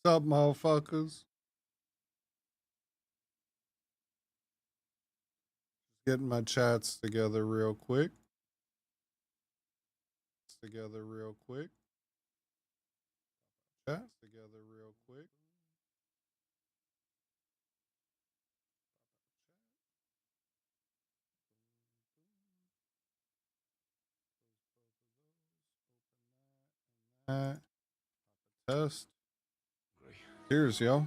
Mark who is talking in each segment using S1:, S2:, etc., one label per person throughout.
S1: up, motherfuckers? Getting my chats together real quick. Together real quick. Chats together real quick. Test. Cheers, yo.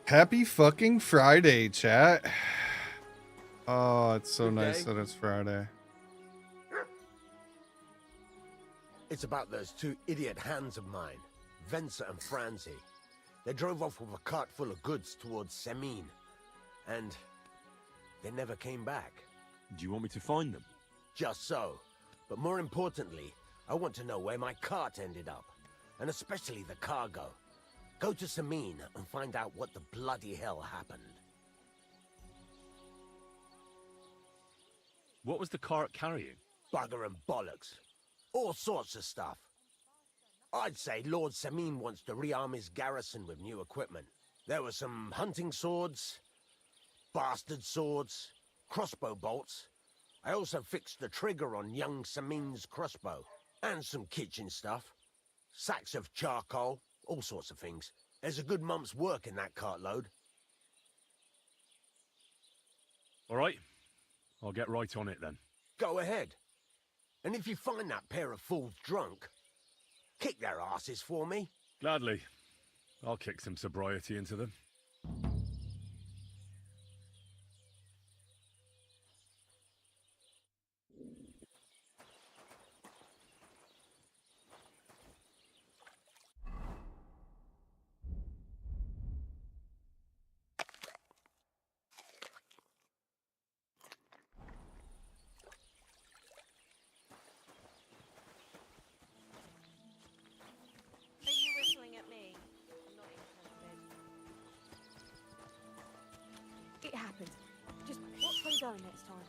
S1: Happy fucking Friday, chat. Oh, it's so nice that it's Friday.
S2: It's about those two idiot hands of mine, Venser and Franzi. They drove off with a cart full of goods towards Semin, and they never came back.
S3: Do you want me to find them?
S2: Just so. But more importantly, I want to know where my cart ended up, and especially the cargo. Go to Semin and find out what the bloody hell happened.
S3: What was the cart carrying?
S2: Bugger and bollocks. All sorts of stuff. I'd say Lord Semin wants to rearm his garrison with new equipment. There were some hunting swords, bastard swords, crossbow bolts. I also fixed the trigger on young Semin's crossbow. And some kitchen stuff. Sacks of charcoal, all sorts of things. There's a good month's work in that cartload.
S3: All right. I'll get right on it then.
S2: Go ahead. And if you find that pair of fools drunk, kick their asses for me.
S3: Gladly. I'll kick some sobriety into them.
S4: Are you whistling at me? I'm not interested. It happened. Just watch where you're going next time.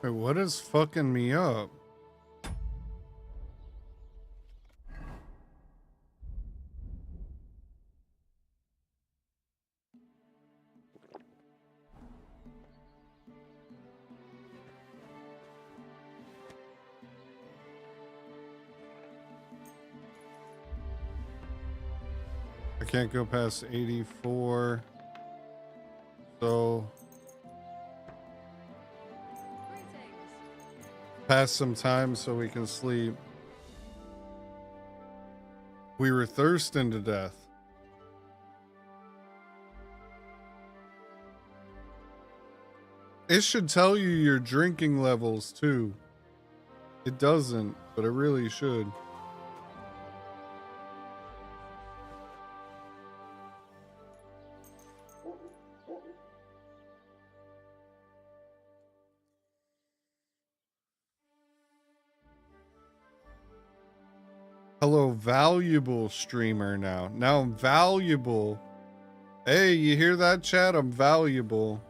S1: Wait, what is fucking me up? I can't go past 84. So pass some time so we can sleep. We were thirsting to death. It should tell you your drinking levels too. It doesn't, but it really should. Hello, valuable streamer now. Now I'm valuable. Hey, you hear that, chat? I'm valuable.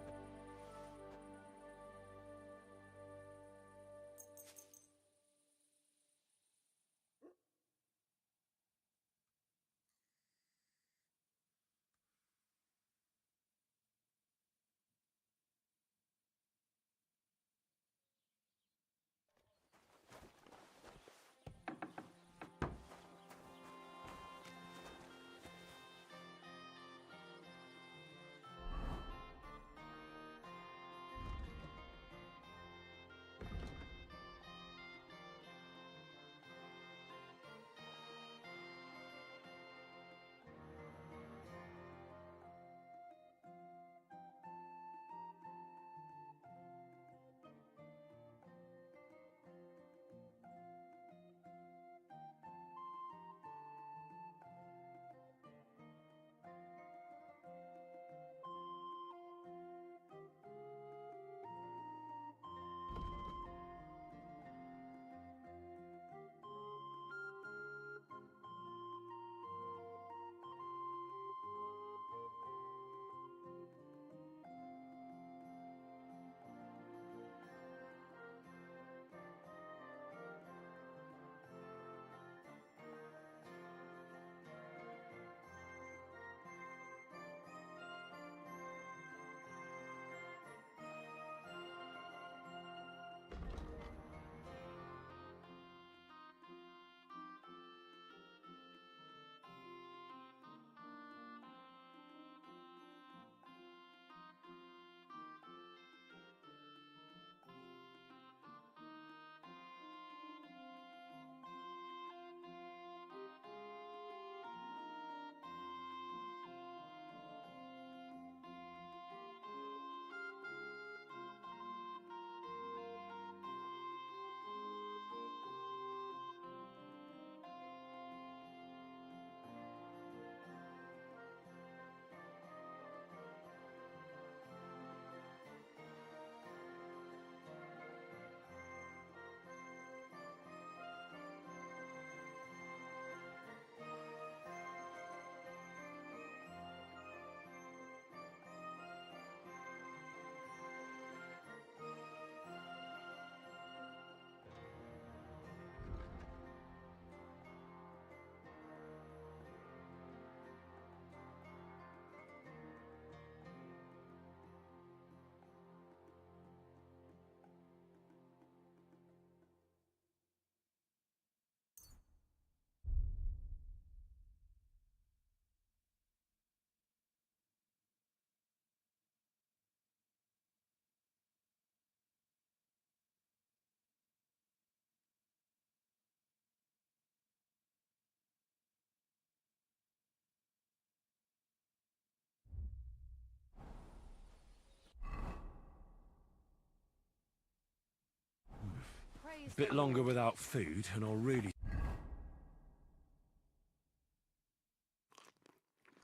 S3: A bit longer without food, and I'll really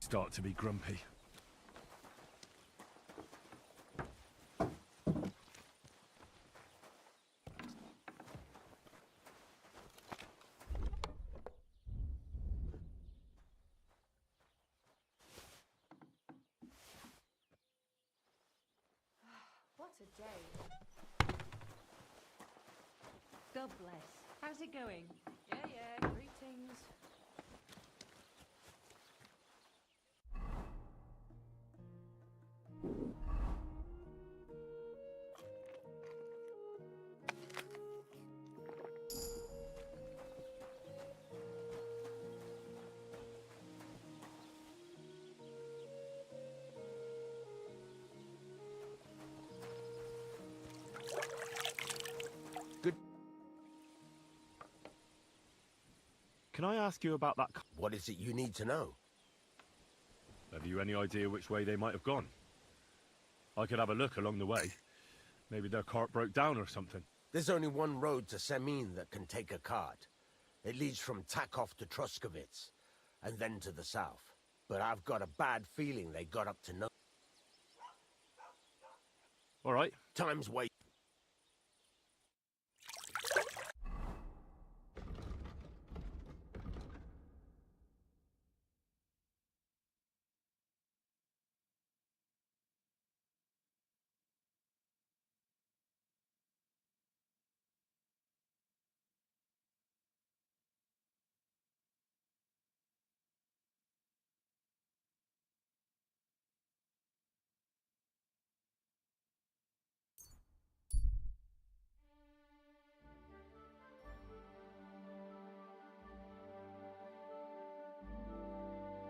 S3: start to be grumpy.
S4: What a day.
S5: God bless. How's it going?
S4: Yeah, greetings.
S3: can I ask you about that?
S2: What is it you need to know?
S3: Have you any idea which way they might have gone? I could have a look along the way. Maybe their cart broke down or something.
S2: There's only one road to Semin that can take a cart. It leads from Takov to Truskovitz, and then to the south. But I've got a bad feeling they got up to no...
S3: All right.
S2: Time's wasted.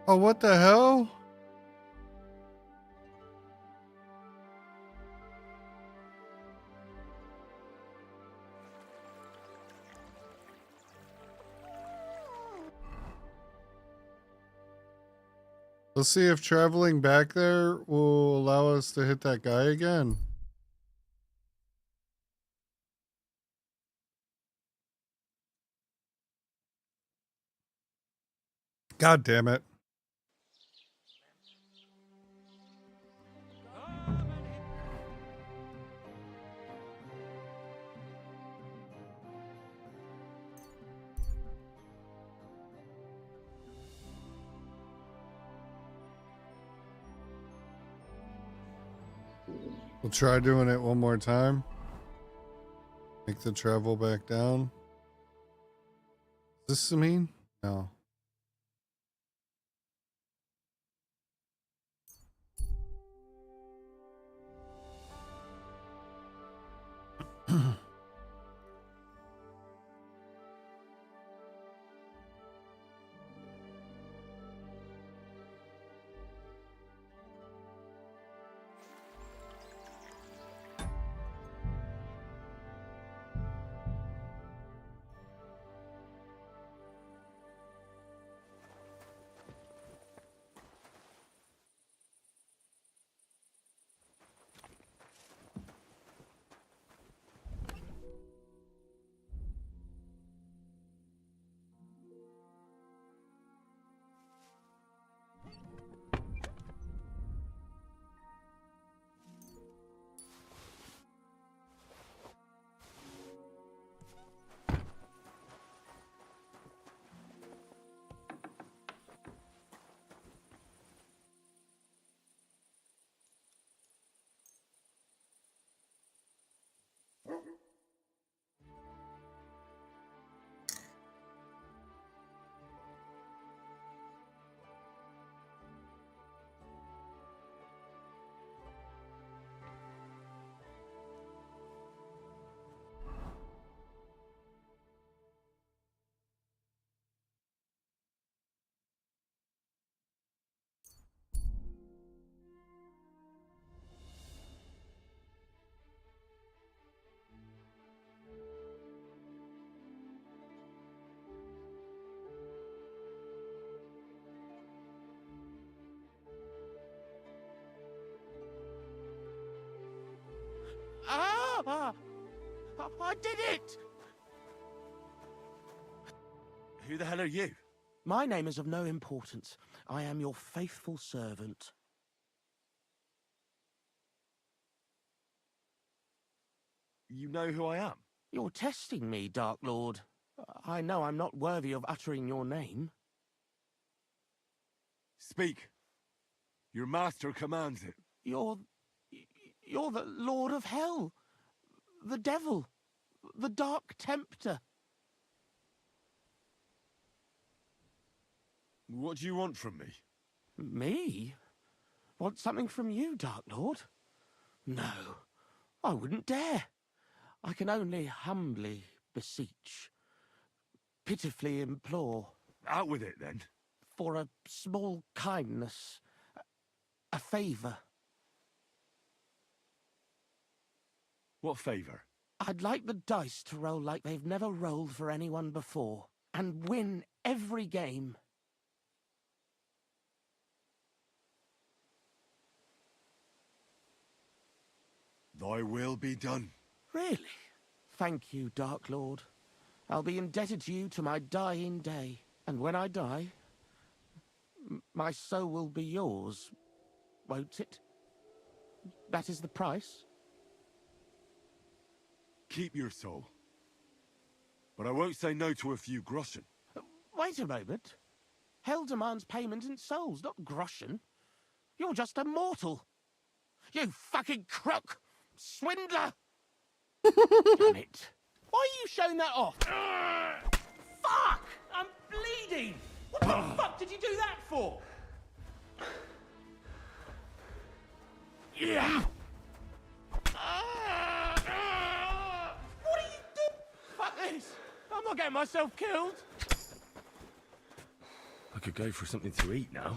S1: Oh, what the hell? Let's see if traveling back there will allow us to hit that guy again. God damn it. We'll try doing it one more time. Make the travel back down. Is this Samin? No.
S2: Ah! I did it!
S3: Who the hell are you?
S2: My name is of no importance. I am your faithful servant.
S3: You know who I am?
S2: You're testing me, Dark Lord. I know I'm not worthy of uttering your name.
S3: Speak. Your master commands it.
S2: You're the Lord of Hell. The Devil. The Dark Tempter.
S3: What do you want from me?
S2: Me? Want something from you, Dark Lord? No, I wouldn't dare. I can only humbly beseech, pitifully implore.
S3: Out with it, then.
S2: For a small kindness, a favour.
S3: What favour?
S2: I'd like the dice to roll like they've never rolled for anyone before, and win every game.
S6: Thy will be done.
S2: Really? Thank you, Dark Lord. I'll be indebted to you to my dying day. And when I die, my soul will be yours, won't it? That is the price?
S6: Keep your soul. But I won't say no to a few groschen.
S2: Wait a moment. Hell demands payment in souls, not groschen. You're just a mortal. You fucking crook! Swindler! Damn it. Why are you showing that off? Fuck! I'm bleeding! What the fuck did you do that for? Yeah! What are you doing? Fuck this! I'm not getting myself killed!
S3: I could go for something to eat now.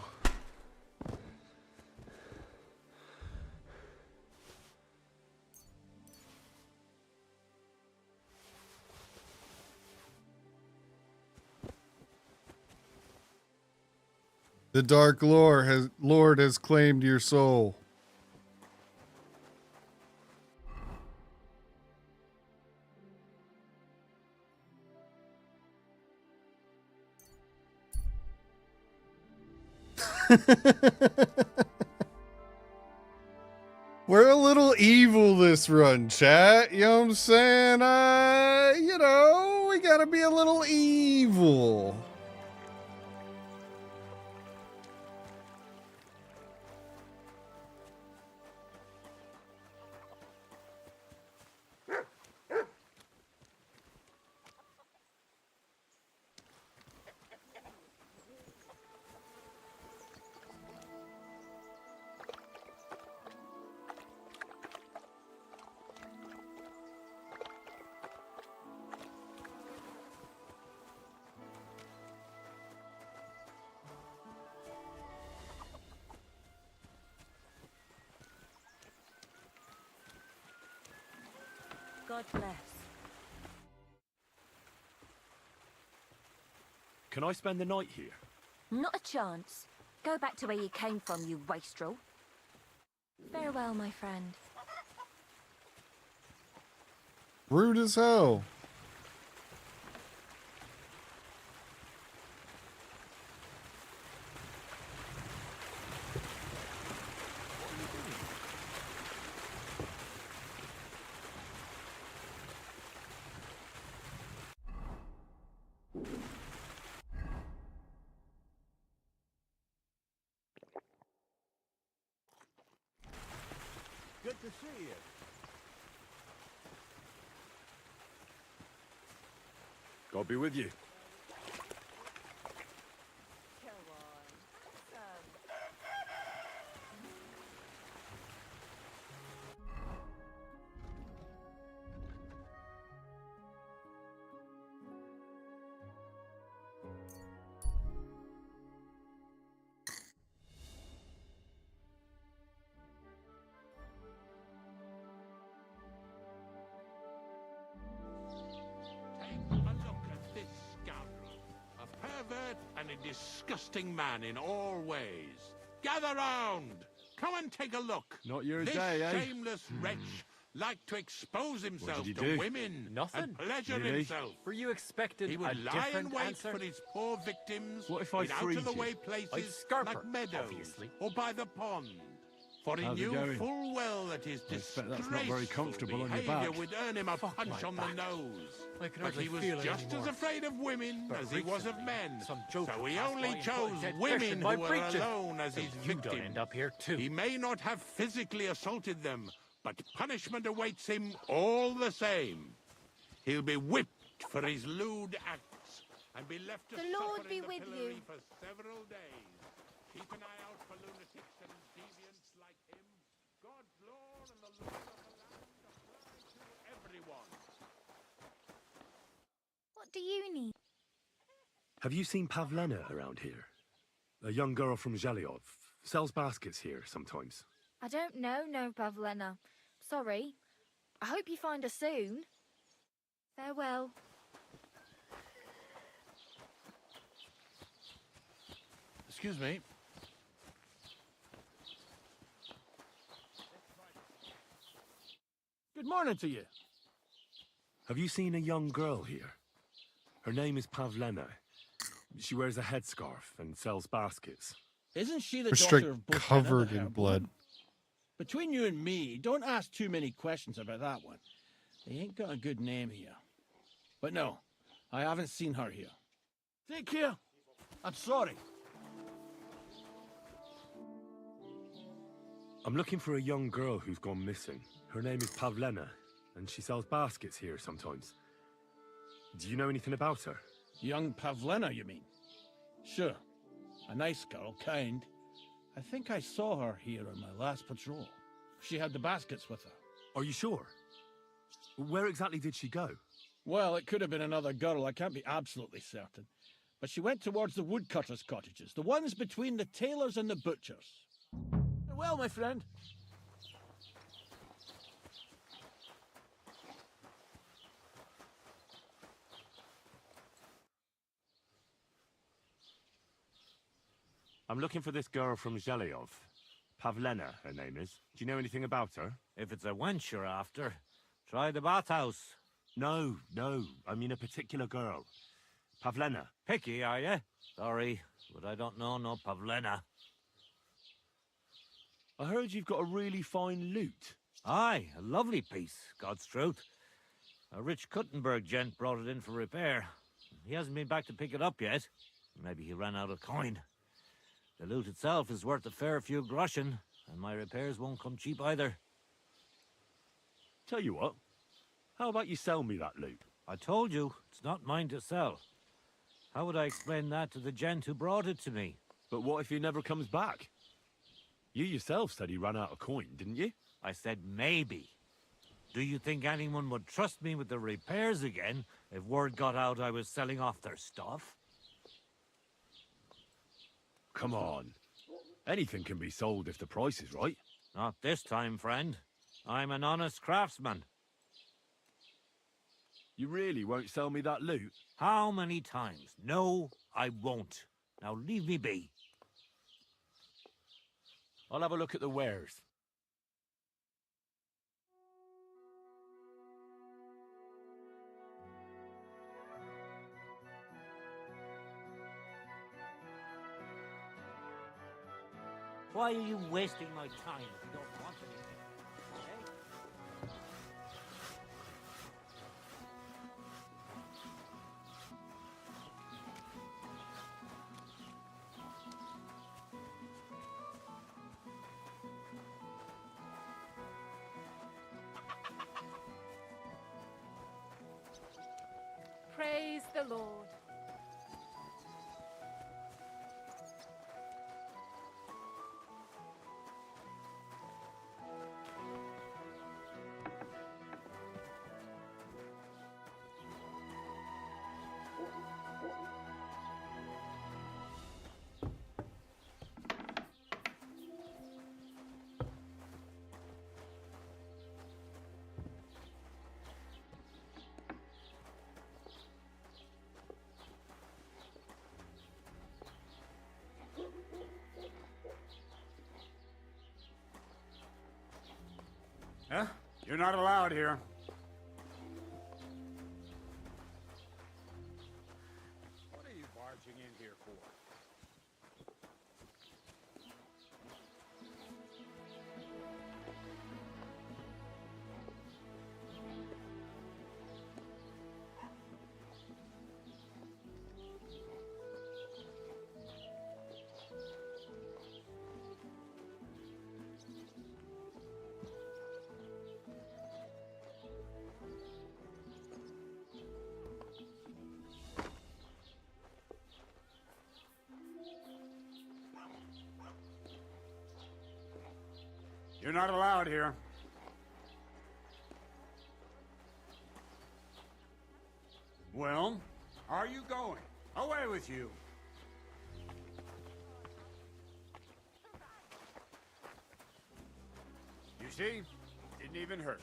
S1: The Dark Lord has claimed your soul. We're a little evil this run, chat. You know what I'm saying? We gotta be a little evil.
S4: God bless.
S3: Can I spend the night here?
S4: Not a chance. Go back to where you came from, you wastrel. Farewell, my friend.
S1: Rude as hell.
S2: Good to see you.
S3: God be with you.
S7: Take a look at this scoundrel. A pervert and a disgusting man in all ways. Gather round. Come and take a look.
S3: Not your
S7: This
S3: day, eh?
S7: shameless wretch liked to expose himself
S3: did he
S7: to
S3: do?
S7: women
S8: Nothing.
S7: and pleasure
S3: Really?
S7: himself.
S8: Were you expecting
S7: He
S8: a
S7: would lie in
S8: different
S7: wait
S8: answer?
S7: for his poor victims
S3: What if I
S7: in
S3: freed
S7: out-of-the-way
S3: you?
S7: places
S8: I'd scarp
S7: like
S8: her,
S7: meadows
S8: obviously.
S7: or by the pond. For he
S3: How's it
S7: knew
S3: going?
S7: full well that his
S3: I expect that's not very
S7: disgraceful
S3: comfortable on your
S7: behaviour
S3: back.
S7: would earn him a
S8: Fuck
S7: punch
S8: my
S7: on
S8: back.
S7: the nose.
S8: I can
S7: But
S8: hardly
S7: he was
S8: feel it
S7: just
S8: anymore.
S7: as afraid of women
S8: But
S7: as he was of
S8: recently,
S7: men.
S8: some joker
S7: So he
S8: passed by
S7: only
S8: and put a
S7: chose
S8: dead fish
S7: women
S8: in my
S7: who were
S8: breeches.
S7: alone as
S8: So
S7: his
S8: you don't
S7: victims.
S8: end up here too.
S7: He may not have physically assaulted them, but punishment awaits him all the same. He'll be whipped for his lewd acts and be left to
S4: The Lord
S7: suffer
S4: be
S7: in the
S4: with
S7: pillory
S4: you.
S7: for several days. Keep an eye out for lunatics and deviants like him. God's law and the law of the land apply to everyone.
S4: What do you need?
S3: Have you seen Pavlena around here? A young girl from Zhelyov. Sells baskets here sometimes.
S4: I don't know, no, Pavlena. Sorry. I hope you find her soon. Farewell.
S8: Excuse me. Good morning to you.
S3: Have you seen a young girl here? Her name is Pavlena. She wears a headscarf and sells baskets.
S8: Isn't she the
S1: We're straight
S8: daughter of Botana
S1: covered
S8: the
S1: in
S8: Herb
S1: blood.
S8: Woman? Between you and me, don't ask too many questions about that one. They ain't got a good name here. But no, I haven't seen her here. Take care. I'm sorry.
S3: I'm looking for a young girl who's gone missing. Her name is Pavlena, and she sells baskets here sometimes. Do you know anything about her?
S8: Young Pavlena, you mean? Sure. A nice girl, kind. I think I saw her here on my last patrol. She had the baskets with her.
S3: Are you sure? Where exactly did she go?
S8: Well, it could have been another girl. I can't be absolutely certain. But she went towards the woodcutters' cottages, the ones between the tailors and the butchers. Well, my friend.
S3: I'm looking for this girl from Zhelyov. Pavlena, her name is. Do you know anything about her?
S9: If it's a wench you're after, try the bathhouse.
S3: No, I mean a particular girl. Pavlena.
S9: Picky, are you? Sorry, but I don't know no Pavlena.
S3: I heard you've got a really fine lute.
S9: Aye, a lovely piece, God's truth. A rich Kuttenberg gent brought it in for repair. He hasn't been back to pick it up yet. Maybe he ran out of coin. The loot itself is worth a fair few groschen, and my repairs won't come cheap either.
S3: Tell you what, how about you sell me that lute?
S9: I told you, it's not mine to sell. How would I explain that to the gent who brought it to me?
S3: But what if he never comes back? You yourself said he ran out of coin, didn't you?
S9: I said maybe. Do you think anyone would trust me with the repairs again if word got out I was selling off their stuff?
S3: Come on. Anything can be sold if the price is right.
S9: Not this time, friend. I'm an honest craftsman.
S3: You really won't sell me that loot?
S9: How many times? No, I won't. Now leave me be.
S3: I'll have a look at the wares.
S9: Why are you wasting my time if you don't want anything? Eh?
S5: Praise the Lord.
S6: Huh? You're not allowed here. What are you barging in here for? You're not allowed here. Well, are you going? Away with you. You see? Didn't even hurt.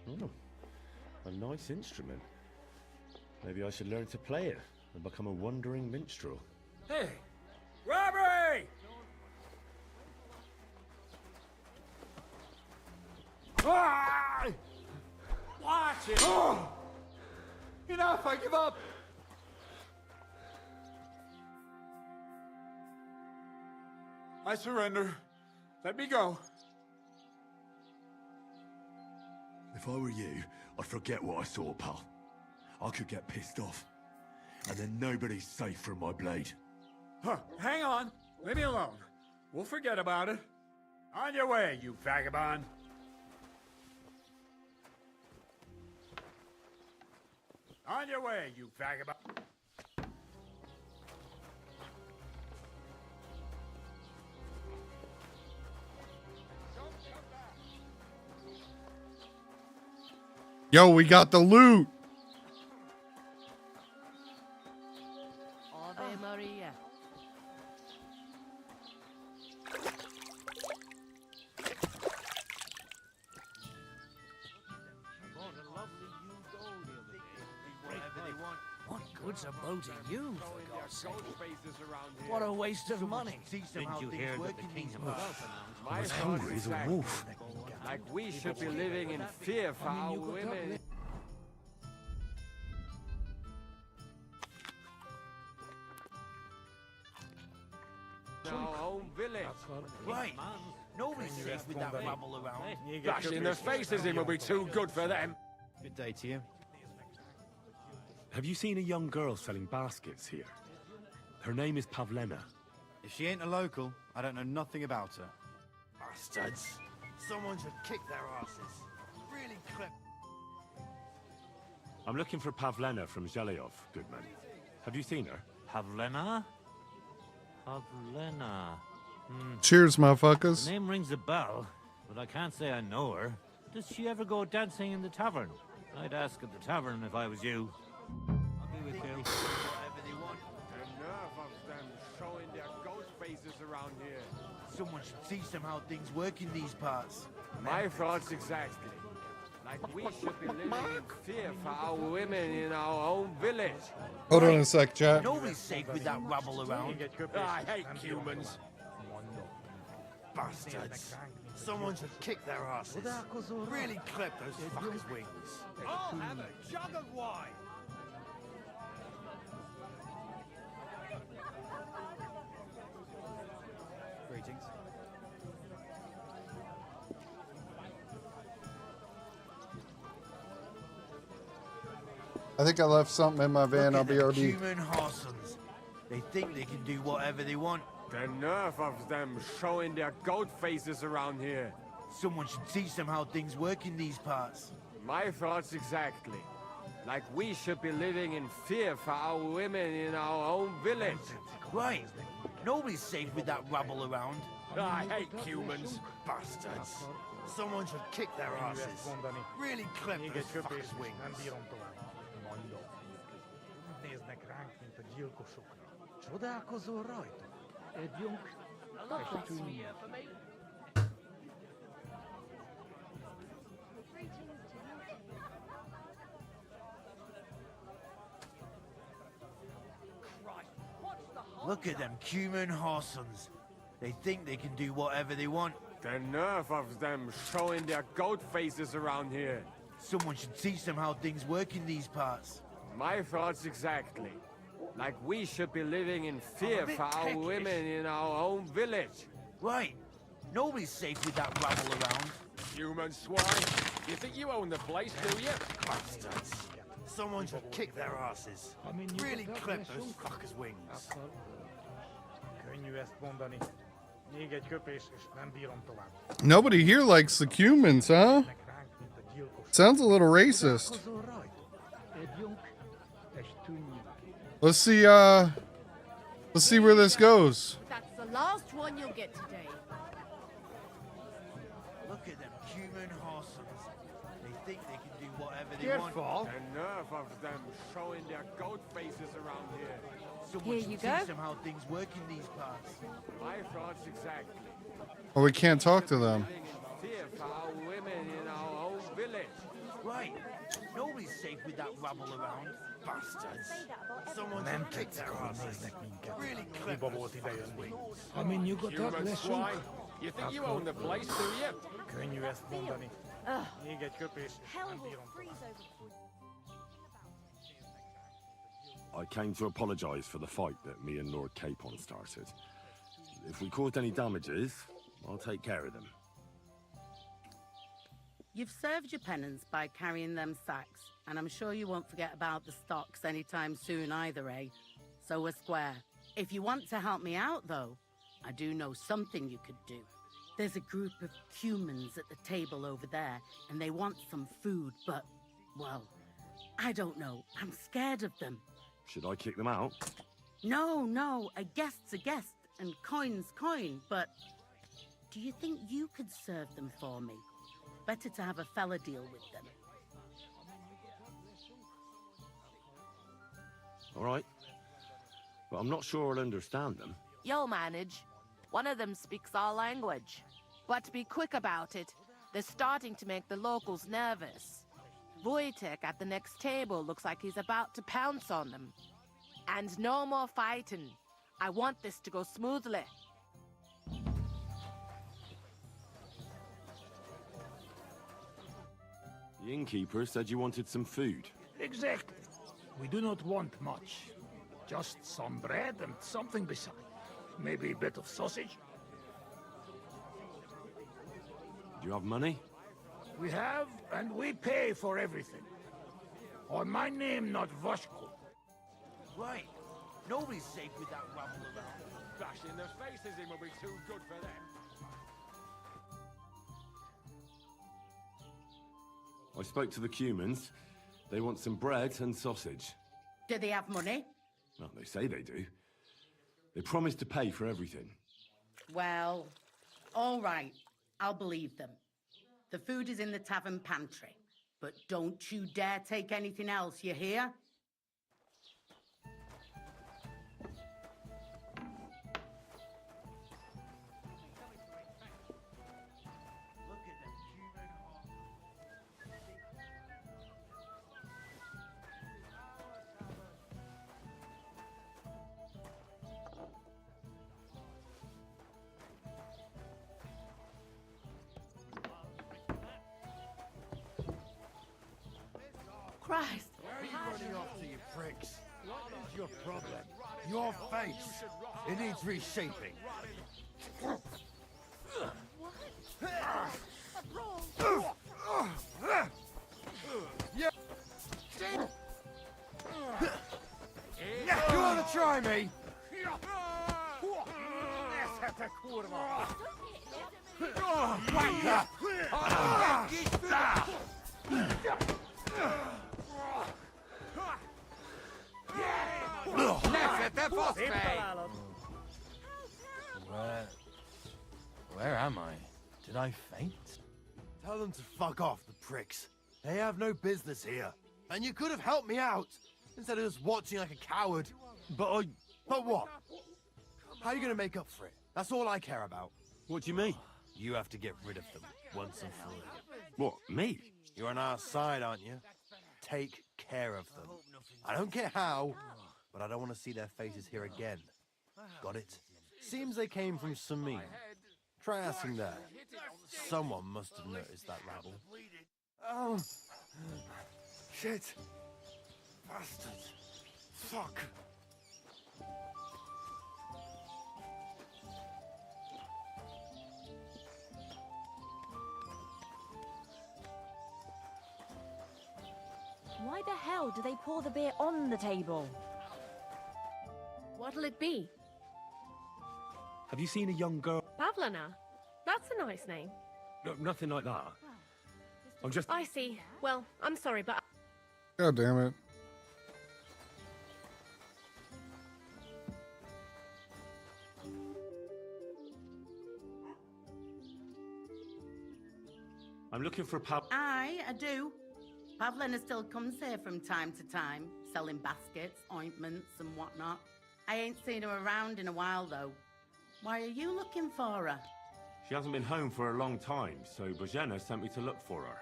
S3: Oh, a nice instrument. Maybe I should learn to play it and become a wandering minstrel.
S10: Hey! Robbery! Ah! Watch it!
S6: Oh! Enough, I give up! I surrender. Let me go.
S11: If I were you, I'd forget what I saw, pal. I could get pissed off. And then nobody's safe from my blade.
S10: Huh, hang on. Leave me alone. We'll forget about it. On your way, you vagabond. On your way, you vagabond.
S1: Yo, we got the loot.
S12: Ave Maria.
S9: What good's a bow to you, for God's sake? What a waste of money. Didn't you hear that the kingdom of Elf
S2: My
S3: as hungry as a wolf.
S2: Like we should be living in fear for our women. Our own village.
S8: Right. Nobody's safe with that rabble around.
S2: Bashing their faces in will be too good for them.
S13: Good day to you.
S3: Have you seen a young girl selling baskets here? Her name is Pavlena.
S13: If she ain't a local, I don't know nothing about her.
S8: Bastards. Someone should kick their asses. Really clip.
S3: I'm looking for Pavlena from Zhelyov, Goodman. Have you seen her?
S9: Pavlena? Pavlena.
S1: Cheers, motherfuckers.
S9: The name rings a bell, but I can't say I know her. Does she ever go dancing in the tavern? I'd ask at the tavern if I was you. I'll be with you.
S8: Whatever they want.
S2: The nerve of them showing their ghost faces around here.
S8: Someone should teach them how things work in these parts.
S2: My thoughts exactly. Like we should be living in fear for our women in our own village.
S1: Hold on a sec, chat.
S8: Nobody's safe with that rabble around.
S2: I hate humans.
S8: Bastards. Someone should kick their asses. Really clip those fuckers' wings.
S10: I'll have a jug of wine.
S13: Greetings.
S1: I think I left something in my van. I'll be RD.
S8: Human Horsons. They think they can do whatever they want.
S2: The nerve of them showing their goat faces around here.
S8: Someone should teach them how things work in these parts.
S2: My thoughts exactly. Like we should be living in fear for our women in our own village.
S8: Right. Nobody's safe with that rabble around.
S2: I hate humans.
S8: Bastards. Someone should kick their asses. Really clip those fuckers' wings. Look at them human Horsons. They think they can do whatever they want.
S2: The nerve of them showing their goat faces around here.
S8: Someone should teach them how things work in these parts.
S2: My thoughts exactly. Like we should be living in fear for our women in our own village.
S8: Right. Nobody's safe with that rabble around.
S2: Human swine. You think you own the place, do you?
S8: Bastards. Someone should kick their asses. Really clip those fuckers' wings.
S1: Nobody here likes the Cumans, huh? Sounds a little racist. Let's see where this goes.
S12: That's the last one you'll get today.
S8: Look at them human Horsons. They think they can do whatever they want.
S2: The nerve of them showing their goat faces around here.
S8: Someone
S4: Here
S8: should
S4: you
S8: teach
S4: go.
S8: them how things work in these parts.
S2: My thoughts exactly.
S1: Oh, we can't talk to them.
S2: Living in fear for our women in our own village.
S8: that rabble around. Bastards. Someone should kick their asses. Really clever.
S10: I mean, you got that lesson?
S14: You think you own the place, do you?
S4: Hell will freeze over.
S6: I came to apologise for the fight that me and Lord Capon started. If we caused any damages, I'll take care of them.
S12: You've served your penance by carrying them sacks, and I'm sure you won't forget about the stocks anytime soon either, eh? So we're square. If you want to help me out, though, I do know something you could do. There's a group of humans at the table over there, and they want some food, but, well, I don't know. I'm scared of them.
S6: Should I kick them out?
S12: No, a guest's a guest, and coin's coin, but do you think you could serve them for me? Better to have a fella deal with them.
S6: All right. But I'm not sure I'll understand them.
S15: You'll manage. One of them speaks our language. But be quick about it. They're starting to make the locals nervous. Wojtek at the next table looks like he's about to pounce on them. And no more fighting. I want this to go smoothly.
S6: The innkeeper said you wanted some food.
S10: Exactly. We do not want much. Just some bread and something beside. Maybe a bit of sausage.
S6: Do you have money?
S10: We have, and we pay for everything. On my name, not Voshko.
S8: Right. Nobody's safe with that rabble around.
S14: Bashing their faces in will be too good for them.
S6: I spoke to the Cumans. They want some bread and sausage.
S12: Do they have money?
S6: Well, they say they do. They promised to pay for everything.
S12: Well, all right. I'll believe them. The food is in the tavern pantry. But don't you dare take anything else, you hear? Christ!
S11: Where are you running off to, you pricks? What is your problem? Your face! It needs reshaping. Yeah. You wanna try me?
S13: Where am I? Did I faint?
S11: Tell them to fuck off, the pricks. They have no business here. And you could have helped me out, instead of just watching like a coward. But what? How are you gonna make up for it? That's all I care about.
S6: What do you mean?
S11: You have to get rid of them, once and for all.
S6: What, me?
S11: You're on our side, aren't you? Take care of them. I don't care how, but I don't want to see their faces here again. Got it? Seems they came from Samin. Try asking there. Someone must have noticed that rabble. Oh. Shit. Bastards. Fuck.
S4: Why the hell do they pour the beer on the table?
S5: What'll it be?
S3: Have you seen a young girl?
S5: Pavlina? That's a nice name.
S3: No, nothing like that. I'm just...
S5: I see. Well, I'm sorry, but...
S1: God damn it.
S3: I'm looking for
S12: Aye, I do. Pavlina still comes here from time to time, selling baskets, ointments, and whatnot. I ain't seen her around in a while, though. Why are you looking for her?
S3: She hasn't been home for a long time, so Bojena sent me to look for her.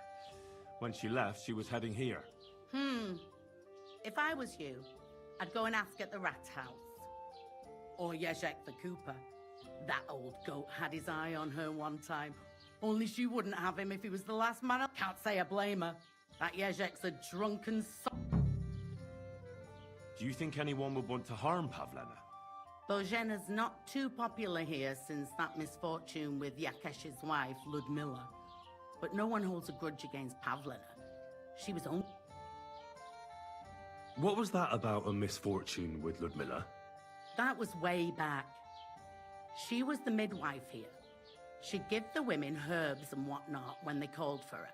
S3: When she left, she was heading here.
S12: If I was you, I'd go and ask at the rat house. Or Yezhek the Cooper. That old goat had his eye on her one time. Only she wouldn't have him if he was the last man up. Can't say I blame her. That Yezhek's a drunken
S6: Do you think anyone would want to harm Pavlena?
S12: Božena's not too popular here since that misfortune with Yakesh's wife, Ludmilla. But no one holds a grudge against Pavlena. She was only...
S6: What was that about a misfortune with Ludmilla?
S12: That was way back. She was the midwife here. She'd give the women herbs and whatnot when they called for her.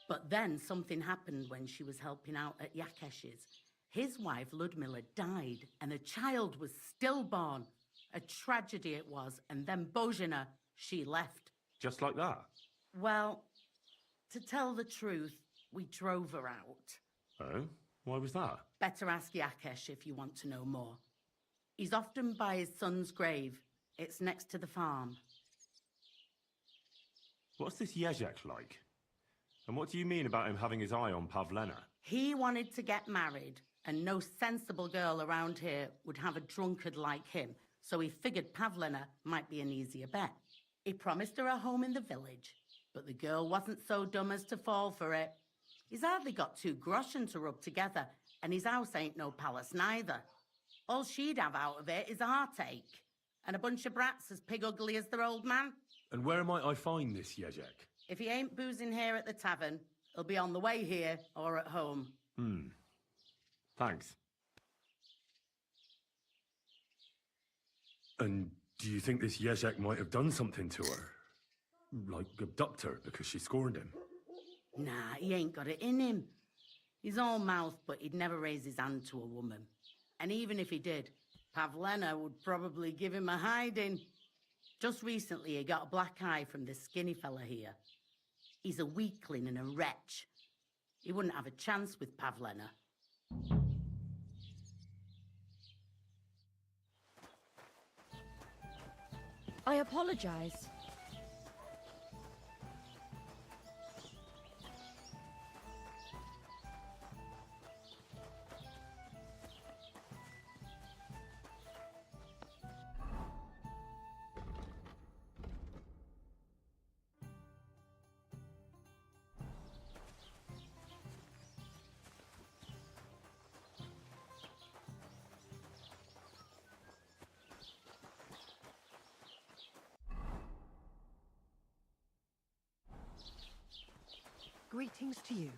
S12: But then something happened when she was helping out at Yakesh's. His wife, Ludmilla, died, and the child was stillborn. A tragedy it was, and then Bozhena, she left.
S6: Just like that?
S12: Well, to tell the truth, we drove her out.
S6: Oh? Why was that?
S12: Better ask Yakesh if you want to know more. He's often by his son's grave. It's next to the farm.
S6: What's this Yezhek like? And what do you mean about him having his eye on Pavlena?
S12: He wanted to get married, and no sensible girl around here would have a drunkard like him, so he figured Pavlena might be an easier bet. He promised her a home in the village, but the girl wasn't so dumb as to fall for it. He's hardly got 2 groschen to rub together, and his house ain't no palace neither. All she'd have out of it is a heartache, and a bunch of brats as pig ugly as their old man.
S6: And where might I find this Yezhek?
S12: If he ain't boozing here at the tavern, he'll be on the way here or at home.
S6: Thanks. And do you think this Yezhek might have done something to her? Like abduct her because she scorned him?
S12: Nah, he ain't got it in him. He's all mouth, but he'd never raise his hand to a woman. And even if he did, Pavlena would probably give him a hiding. Just recently, he got a black eye from this skinny fella here. He's a weakling and a wretch. He wouldn't have a chance with Pavlena.
S4: I apologize.
S16: Greetings to you.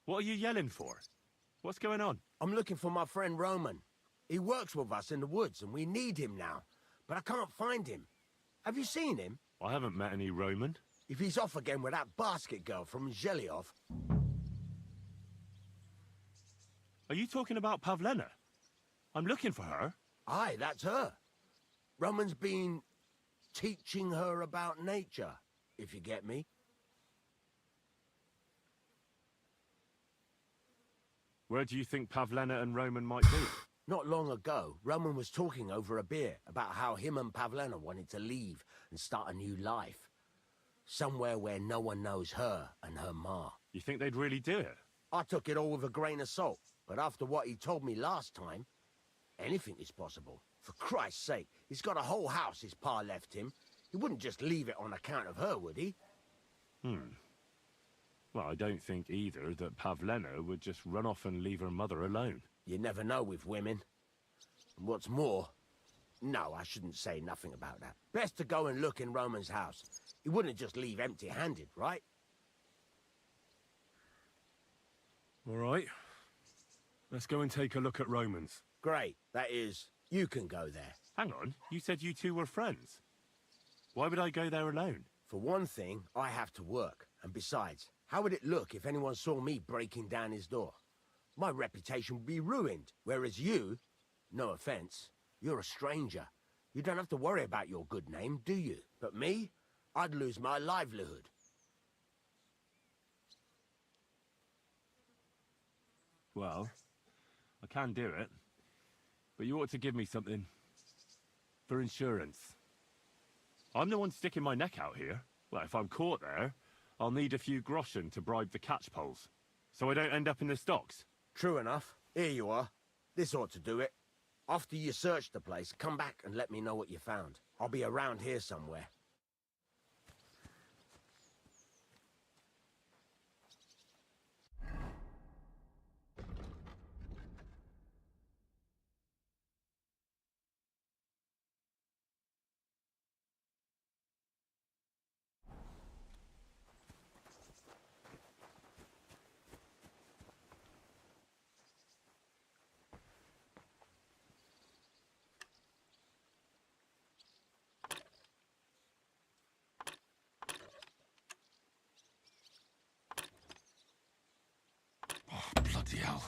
S3: What are you yelling for? What's going on?
S2: I'm looking for my friend Roman. He works with us in the woods, and we need him now. But I can't find him. Have you seen him?
S3: I haven't met any Roman.
S2: If he's off again with that basket girl from Zhelyov...
S3: Are you talking about Pavlena? I'm looking for her.
S2: Aye, that's her. Roman's been teaching her about nature, if you get me.
S3: Where do you think Pavlena and Roman might be?
S2: Not long ago, Roman was talking over a beer about how him and Pavlena wanted to leave and start a new life. Somewhere where no one knows her and her ma.
S3: You think they'd really do it?
S2: I took it all with a grain of salt, but after what he told me last time, anything is possible. For Christ's sake, he's got a whole house his pa left him. He wouldn't just leave it on account of her, would he?
S3: Well, I don't think either that Pavlena would just run off and leave her mother alone.
S2: You never know with women. And what's more... No, I shouldn't say nothing about that. Best to go and look in Roman's house. He wouldn't just leave empty-handed, right?
S3: All right. Let's go and take a look at Roman's.
S2: Great. That is, you can go there.
S3: Hang on. You said you two were friends. Why would I go there alone?
S2: For one thing, I have to work. And besides, how would it look if anyone saw me breaking down his door? My reputation would be ruined. Whereas you, no offense, you're a stranger. You don't have to worry about your good name, do you? But me, I'd lose my livelihood.
S3: Well, I can do it. But you ought to give me something for insurance. I'm the one sticking my neck out here. Well, if I'm caught there, I'll need a few groschen to bribe the catchpoles, so I don't end up in the stocks.
S2: True enough. Here you are. This ought to do it. After you search the place, come back and let me know what you found. I'll be around here somewhere.
S6: Bloody hell.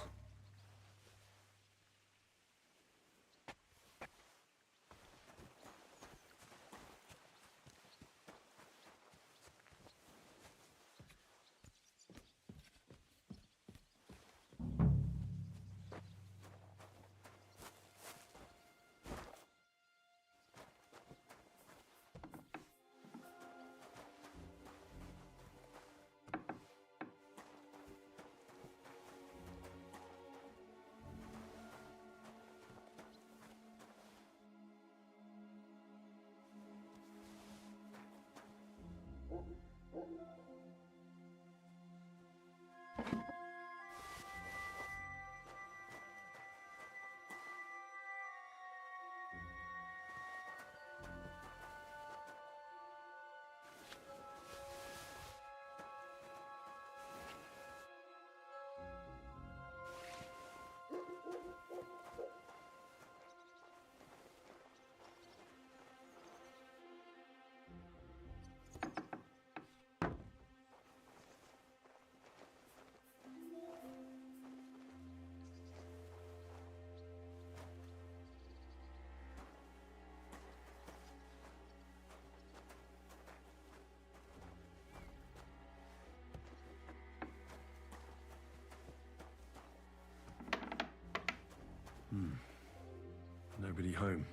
S6: Nobody home.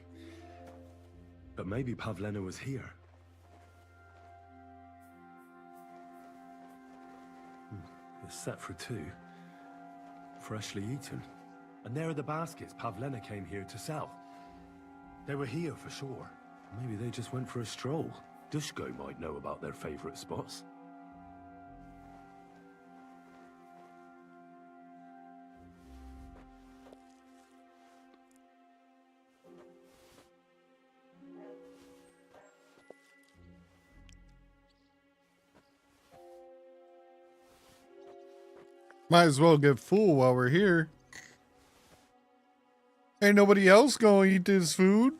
S6: But maybe Pavlena was here. It's set for 2. Freshly eaten. And there are the baskets Pavlena came here to sell. They were here for sure. Maybe they just went for a stroll. Dushko might know about their favorite spots.
S1: Might as well get full while we're here. Ain't nobody else gonna eat this food.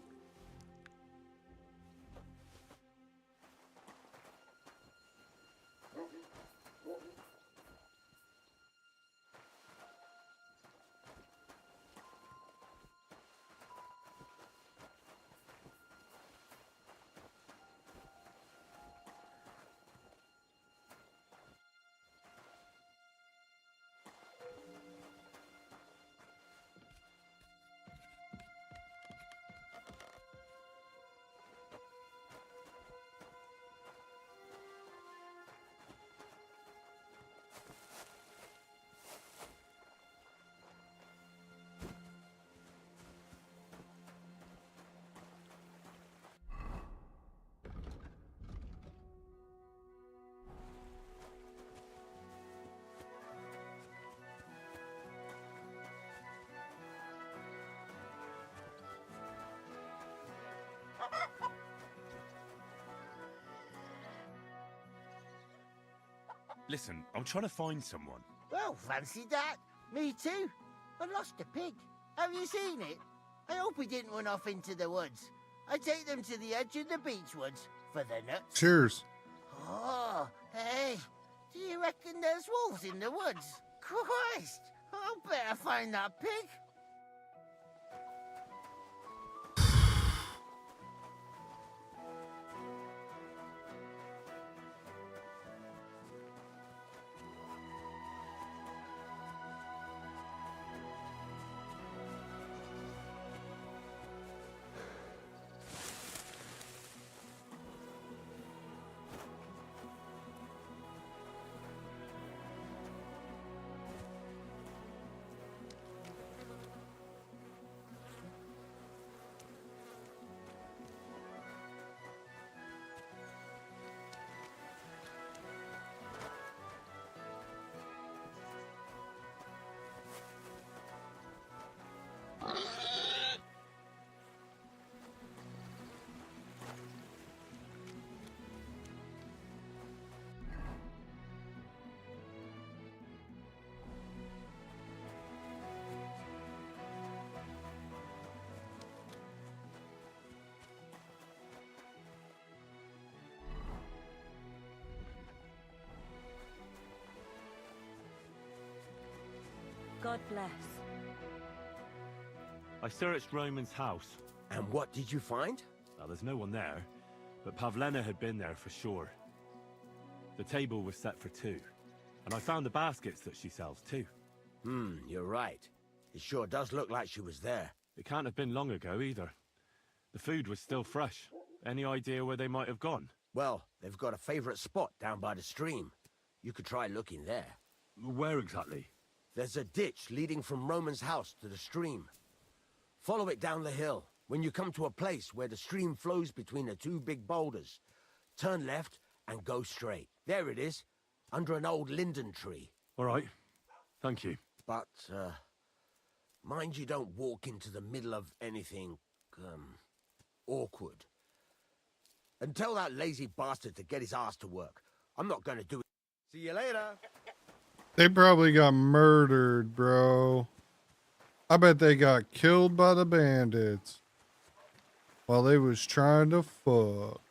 S3: Listen, I'm trying to find someone.
S16: Well, fancy that. Me too. I lost a pig. Have you seen it? I hope he didn't run off into the woods. I take them to the edge of the beech woods for the nuts.
S1: Cheers.
S16: Oh, hey. Do you reckon there's wolves in the woods? Christ! I'll better find that pig.
S4: God bless.
S3: I searched Roman's house.
S2: And what did you find?
S3: Well, there's no one there, but Pavlena had been there for sure. The table was set for two, and I found the baskets that she sells too.
S2: You're right. It sure does look like she was there.
S3: It can't have been long ago either. The food was still fresh. Any idea where they might have gone?
S2: Well, they've got a favorite spot down by the stream. You could try looking there.
S3: Where exactly?
S2: There's a ditch leading from Roman's house to the stream. Follow it down the hill. When you come to a place where the stream flows between the two big boulders, turn left and go straight. There it is, under an old linden tree.
S3: All right. Thank you.
S2: But, mind you don't walk into the middle of anything, awkward. And tell that lazy bastard to get his ass to work. I'm not gonna do it. See you later.
S1: They probably got murdered, bro. I bet they got killed by the bandits while they was trying to fuck.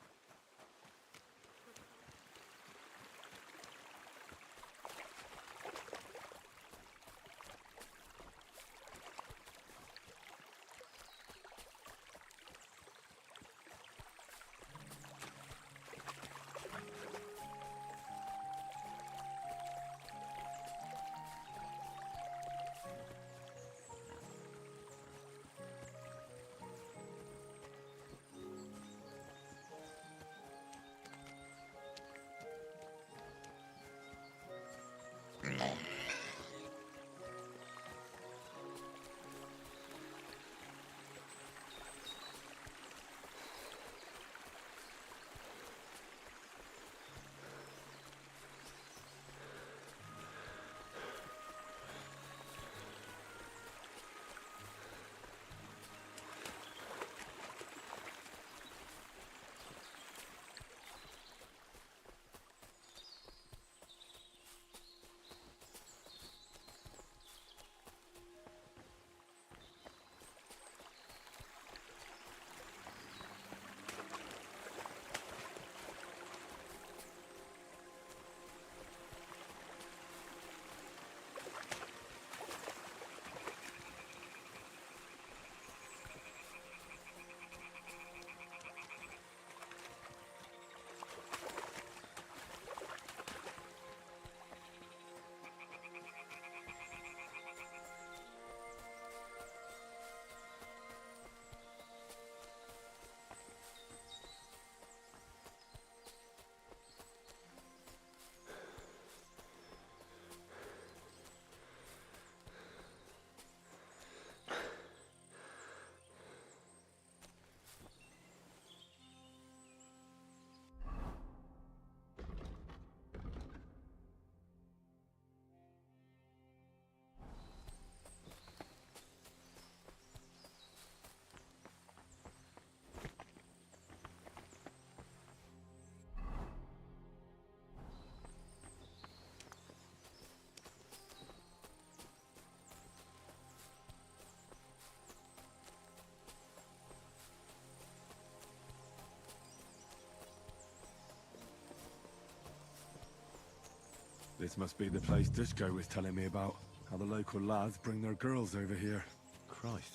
S3: This must be the place Dushko was telling me about. How the local lads bring their girls over here. Christ,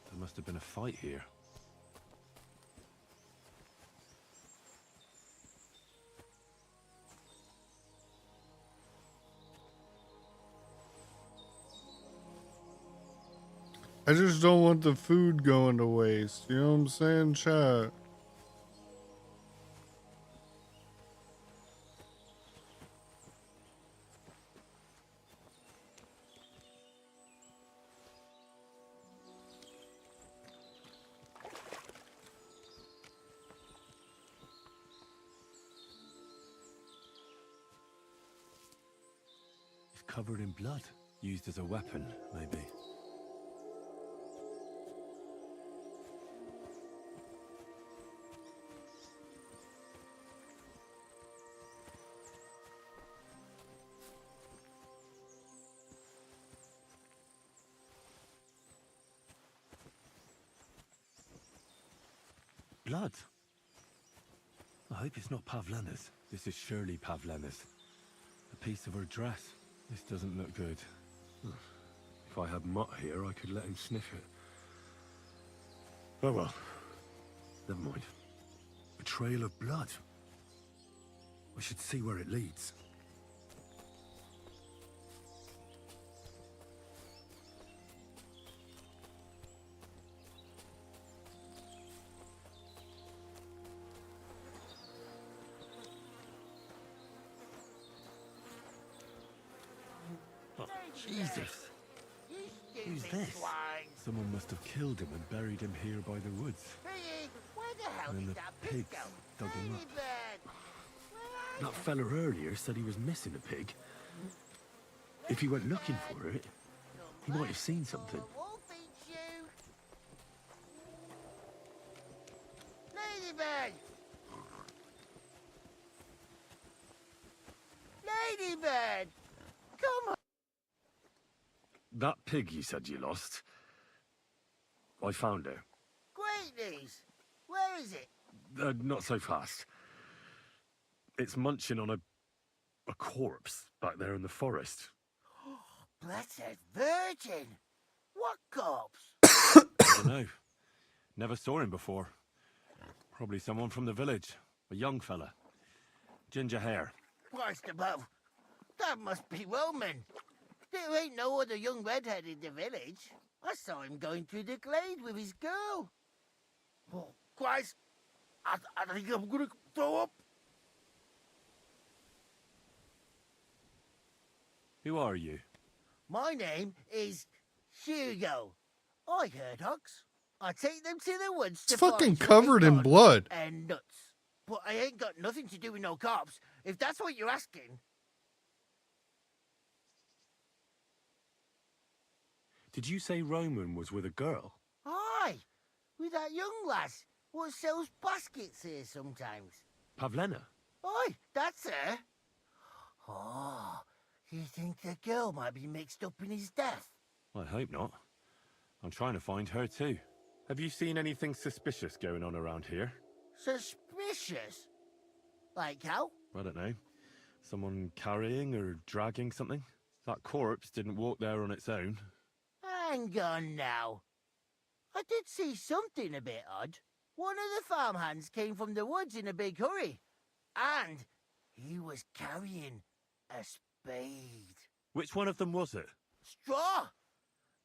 S3: there must have been a fight here.
S1: I just don't want the food going to waste. You know what I'm saying, chat?
S3: It's covered in blood. Used as a weapon, maybe. Blood. I hope it's not Pavlena's. This is surely Pavlena's. A piece of her dress. This doesn't look good.
S6: If I had Mutt here, I could let him sniff it. Oh well. Never mind. A trail of blood. I should see where it leads.
S3: Oh, Jesus. Who's this? Someone must have killed him and buried him here by the woods.
S16: Where the hell
S3: And
S16: did
S3: the
S16: that pig
S3: pigs
S16: go?
S3: dug him up.
S16: Ladybird!
S6: That fella earlier said he was missing a pig. If he went looking for it, he might have seen something.
S16: Wolf eats you! Ladybird! Ladybird! Come on!
S6: That pig you said you lost, I found her.
S16: Great news! Where is it?
S6: Not so fast. It's munching on a corpse back there in the forest.
S16: Blessed Virgin! What corpse?
S3: I don't know. Never saw him before. Probably someone from the village. A young fella. Ginger hair.
S16: Christ above! That must be Roman. There ain't no other young redhead in the village. I saw him going through the glade with his girl. Oh, Christ! I think I'm gonna throw up.
S3: Who are you?
S16: My name is Hugo. I herd hogs. I take them to the woods to
S1: It's fucking
S16: find
S1: covered in
S16: blood
S1: blood.
S16: and nuts. But I ain't got nothing to do with no cops, if that's what you're asking.
S6: Did you say Roman was with a girl?
S16: Aye, with that young lass what sells baskets here sometimes.
S6: Pavlena?
S16: Aye, that's her. Oh, you think the girl might be mixed up in his death?
S3: I hope not. I'm trying to find her too. Have you seen anything suspicious going on around here?
S16: Suspicious? Like how?
S3: I don't know. Someone carrying or dragging something? That corpse didn't walk there on its own.
S16: Hang on now. I did see something a bit odd. One of the farmhands came from the woods in a big hurry. And he was carrying a spade.
S3: Which one of them was it?
S16: Straw!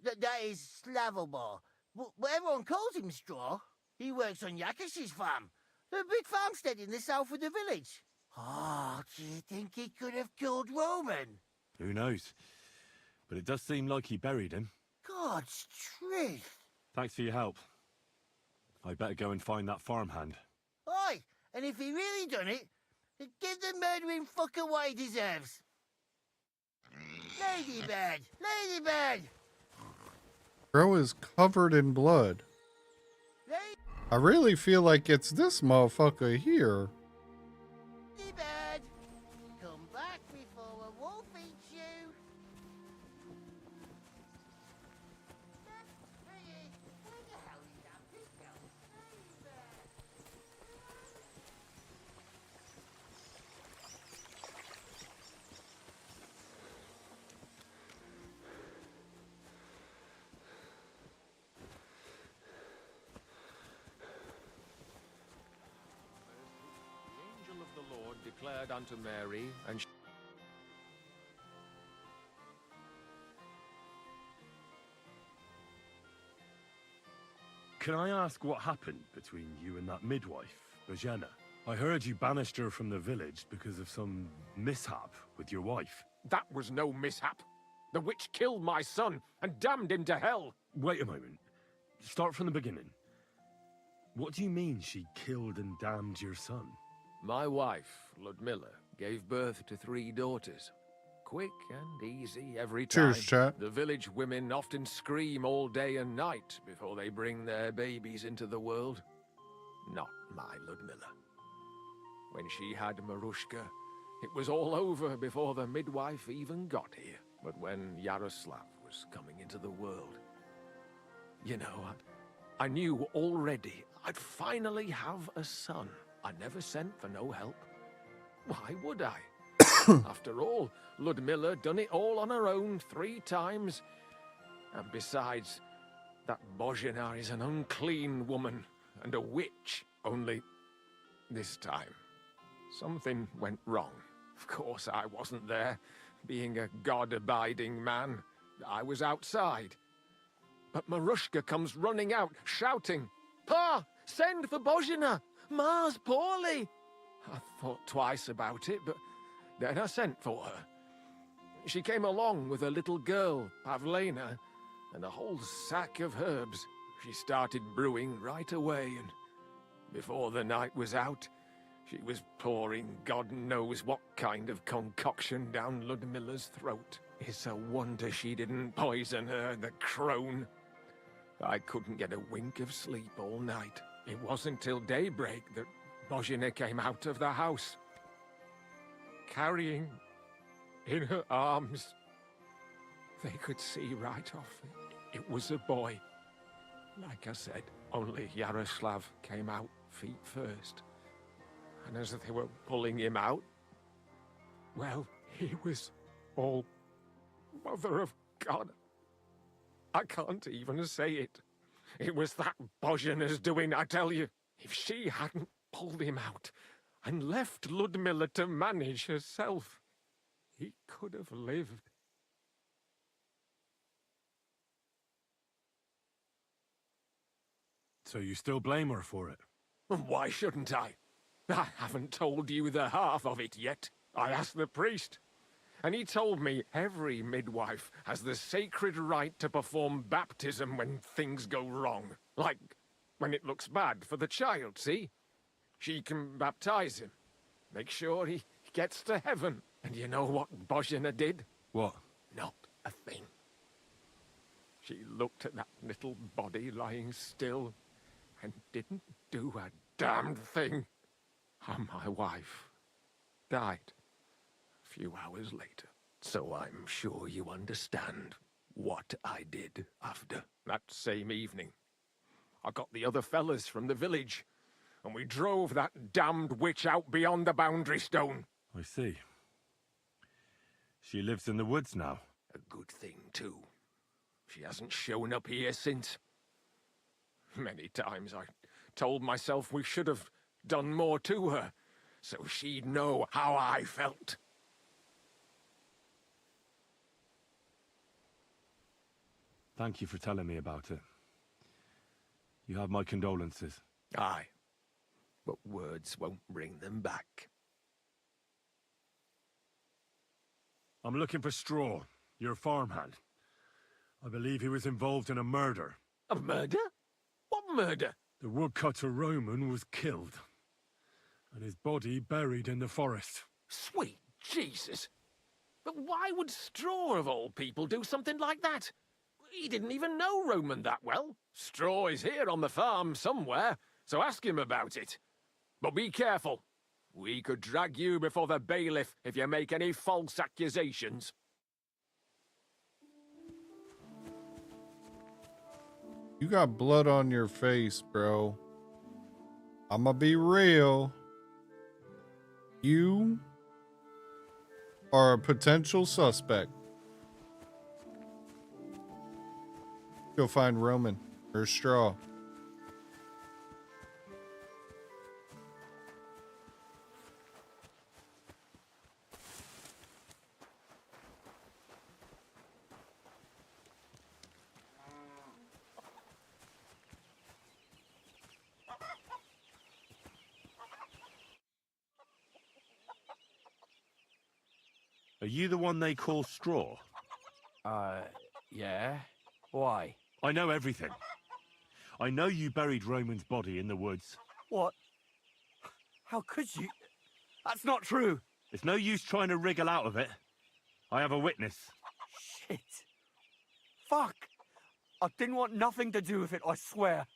S16: That is Slavobor. But everyone calls him Straw. He works on Yakish's farm. A big farmstead in the south of the village. Oh, do you think he could have killed Roman?
S3: Who knows? But it does seem like he buried him.
S16: God's truth.
S3: Thanks for your help. I better go and find that farmhand.
S16: Aye, and if he really done it, then give the murdering fucker what he deserves. Ladybird! Ladybird!
S1: Bro is covered in blood. I really feel like it's this motherfucker here.
S16: Ladybird! Come back before a wolf eats you. Where the hell did that pig go?
S14: The angel of the Lord declared unto Mary, and she...
S6: Can I ask what happened between you and that midwife, Bojana? I heard you banished her from the village because of some mishap with your wife.
S14: That was no mishap. The witch killed my son and damned him to hell.
S6: Wait a moment. Start from the beginning. What do you mean she killed and damned your son?
S14: My wife, Ludmilla, gave birth to 3 daughters. Quick and easy every time.
S1: Cheers, chat.
S14: The village women often scream all day and night before they bring their babies into the world. Not my Ludmilla. When she had Marushka, it was all over before the midwife even got here. But when Yaroslav was coming into the world, you know, I knew already I'd finally have a son. I never sent for no help. Why would I? After all, Ludmilla done it all on her own 3 times. And besides, that Bozhina is an unclean woman and a witch. Only this time, something went wrong. Of course, I wasn't there. Being a god-abiding man, I was outside. But Marushka comes running out, shouting, "Pa, send for Bozhina! Ma's poorly!" I thought twice about it, but then I sent for her. She came along with a little girl, Pavlena, and a whole sack of herbs. She started brewing right away, and before the night was out, she was pouring God knows what kind of concoction down Ludmilla's throat. It's a wonder she didn't poison her, the crone. I couldn't get a wink of sleep all night. It wasn't till daybreak that Bozhina came out of the house, carrying in her arms. They could see right off it was a boy. Like I said, only Yaroslav came out feet first. And as they were pulling him out, well, he was all Mother of God. I can't even say it. It was that Bozhina's doing, I tell you. If she hadn't pulled him out and left Ludmilla to manage herself, he could have lived.
S6: So you still blame her for it?
S14: Why shouldn't I? I haven't told you the half of it yet. I asked the priest, and he told me every midwife has the sacred right to perform baptism when things go wrong. Like when it looks bad for the child, see? She can baptize him, make sure he gets to heaven. And you know what Bozhina did?
S6: What?
S14: Not a thing. She looked at that little body lying still and didn't do a damned thing. And my wife died a few hours later. So I'm sure you understand what I did after. That same evening, I got the other fellas from the village, and we drove that damned witch out beyond the boundary stone.
S6: I see. She lives in the woods now.
S14: A good thing, too. She hasn't shown up here since. Many times I told myself we should have done more to her, so she'd know how I felt.
S6: Thank you for telling me about it. You have my condolences.
S14: Aye, but words won't bring them back.
S6: I'm looking for Straw, your farmhand. I believe he was involved in a murder.
S14: A murder? What murder?
S6: The woodcutter Roman was killed, and his body buried in the forest.
S14: Sweet Jesus! But why would Straw, of all people, do something like that? He didn't even know Roman that well. Straw is here on the farm somewhere, so ask him about it. But be careful. We could drag you before the bailiff if you make any false accusations.
S1: You got blood on your face, bro. I'ma be real. You are a potential suspect. Go find Roman or Straw.
S3: Are you the one they call Straw?
S13: Yeah. Why?
S3: I know everything. I know you buried Roman's body in the woods.
S13: What? How could you? That's not true.
S3: It's no use trying to wriggle out of it. I have a witness.
S13: Shit. Fuck. I didn't want nothing to do with it, I swear.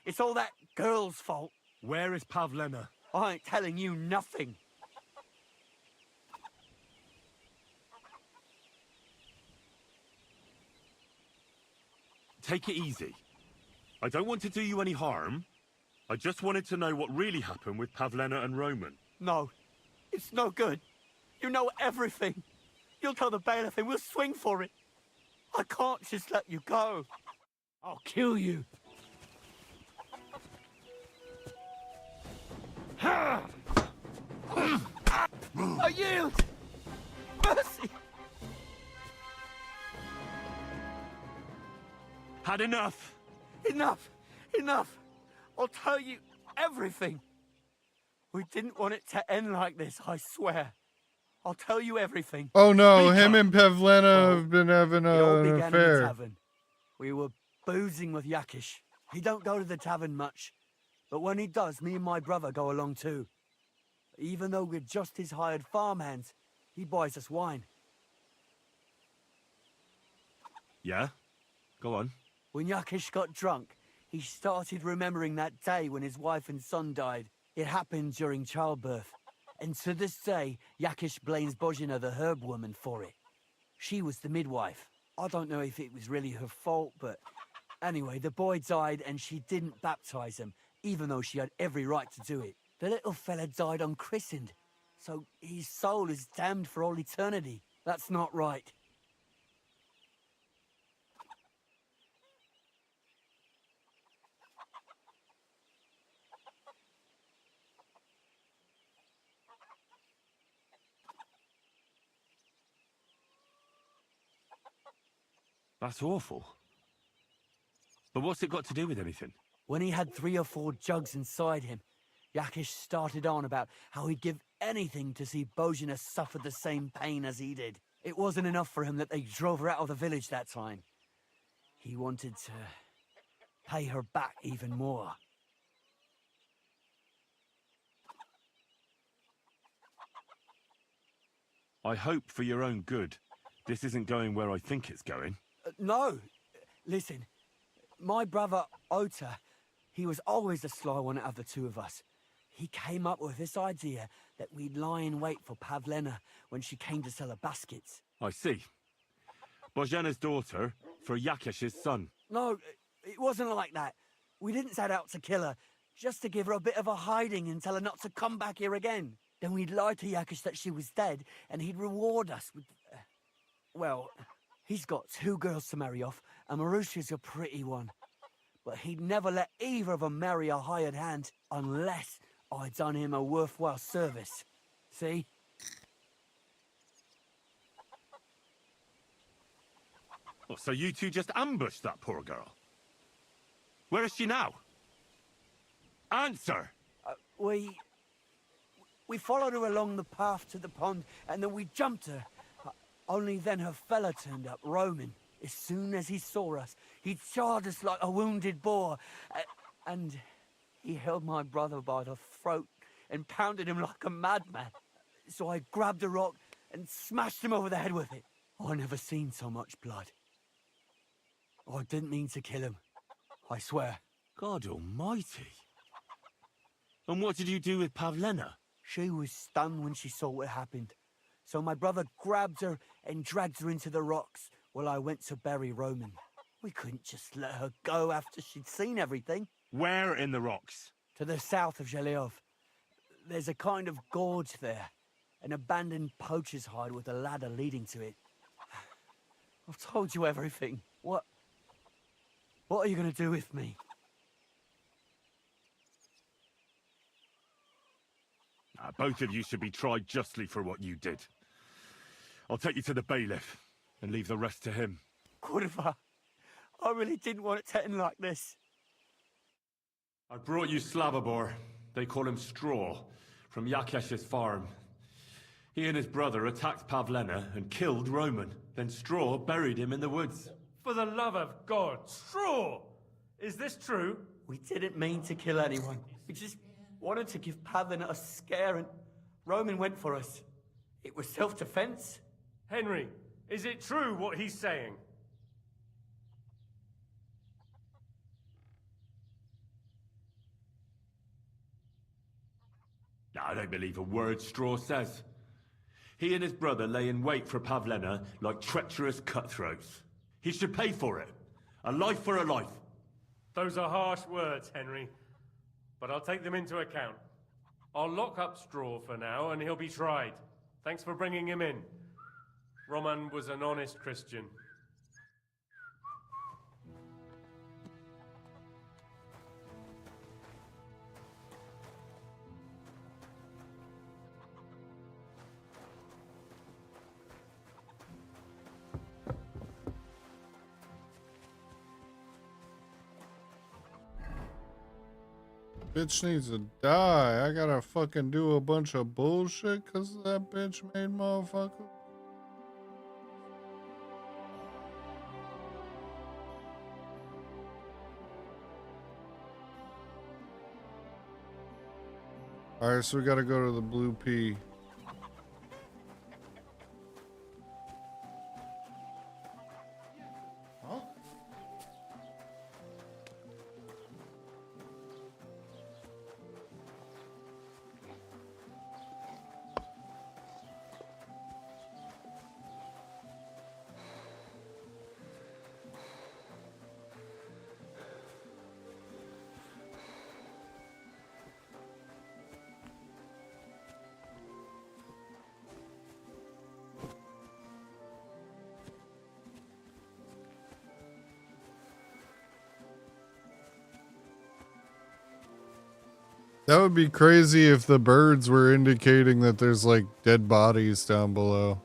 S13: It's all that girl's fault.
S6: Where is Pavlena?
S13: I ain't telling you nothing.
S3: Take it easy. I don't want to do you any harm. I just wanted to know what really happened with Pavlena and Roman.
S13: No. It's no good. You know everything. You'll tell the bailiff and we'll swing for it. I can't just let you go. I'll kill you. I yield! Mercy!
S3: Had enough!
S13: Enough! Enough! I'll tell you everything. We didn't want it to end like this, I swear. I'll tell you everything.
S1: Oh no,
S13: Speak
S1: him
S13: up.
S1: and Pavlena
S13: Well,
S1: have been having
S13: it all
S1: an
S13: began in the
S1: affair.
S13: tavern. We were boozing with Yakish. He don't go to the tavern much, but when he does, me and my brother go along too. Even though we're just his hired farmhands, he buys us wine.
S3: Yeah? Go on.
S13: When Yakish got drunk, he started remembering that day when his wife and son died. It happened during childbirth. And to this day, Yakish blames Bozhina, the herb woman, for it. She was the midwife. I don't know if it was really her fault, but anyway, the boy died and she didn't baptize him, even though she had every right to do it. The little fella died unchristened, so his soul is damned for all eternity. That's not right.
S3: That's awful. But what's it got to do with anything?
S13: When he had 3 or 4 jugs inside him, Yakish started on about how he'd give anything to see Bozhina suffer the same pain as he did. It wasn't enough for him that they drove her out of the village that time. He wanted to pay her back even more.
S3: I hope for your own good, this isn't going where I think it's going.
S13: No! Listen, my brother Ota, he was always the sly one out of the two of us. He came up with this idea that we'd lie in wait for Pavlena when she came to sell her baskets.
S3: I see. Bozhana's daughter for Yakish's son.
S13: No, it wasn't like that. We didn't set out to kill her, just to give her a bit of a hiding and tell her not to come back here again. Then we'd lie to Yakish that she was dead, and he'd reward us with... well, he's got 2 girls to marry off, and Marusha's a pretty one. But he'd never let either of them marry a hired hand, unless I'd done him a worthwhile service. See?
S3: Oh, so you two just ambushed that poor girl? Where is she now? Answer!
S13: We followed her along the path to the pond, and then we jumped her. Only then her fella turned up, Roman. As soon as he saw us, he charged us like a wounded boar. And he held my brother by the throat and pounded him like a madman. So I grabbed a rock and smashed him over the head with it. I never seen so much blood. I didn't mean to kill him, I swear.
S3: God almighty. And what did you do with Pavlena?
S13: She was stunned when she saw what happened. So my brother grabbed her and dragged her into the rocks while I went to bury Roman. We couldn't just let her go after she'd seen everything.
S3: Where in the rocks?
S13: To the south of Zheleov. There's a kind of gorge there. An abandoned poacher's hide with a ladder leading to it. I've told you everything. What are you going to do with me?
S3: Both of you should be tried justly for what you did. I'll take you to the bailiff and leave the rest to him.
S13: Kurva, I really didn't want it to end like this.
S3: I brought you Slavobor. They call him Straw, from Yakesh's farm. He and his brother attacked Pavlena and killed Roman. Then Straw buried him in the woods.
S17: For the love of God, Straw! Is this true?
S13: We didn't mean to kill anyone. We just wanted to give Pavlena a scare, and Roman went for us. It was self-defense.
S17: Henry, is it true what he's saying?
S3: I don't believe a word Straw says. He and his brother lay in wait for Pavlena like treacherous cutthroats. He should pay for it. A life for a life.
S17: Those are harsh words, Henry. But I'll take them into account. I'll lock up Straw for now, and he'll be tried. Thanks for bringing him in. Roman was an honest Christian.
S1: Bitch needs to die. I gotta fucking do a bunch of bullshit because that bitch made motherfucker. Alright, so we gotta go to the Blue Pea.
S11: Huh?
S1: That would be crazy if the birds were indicating that there's like dead bodies down below.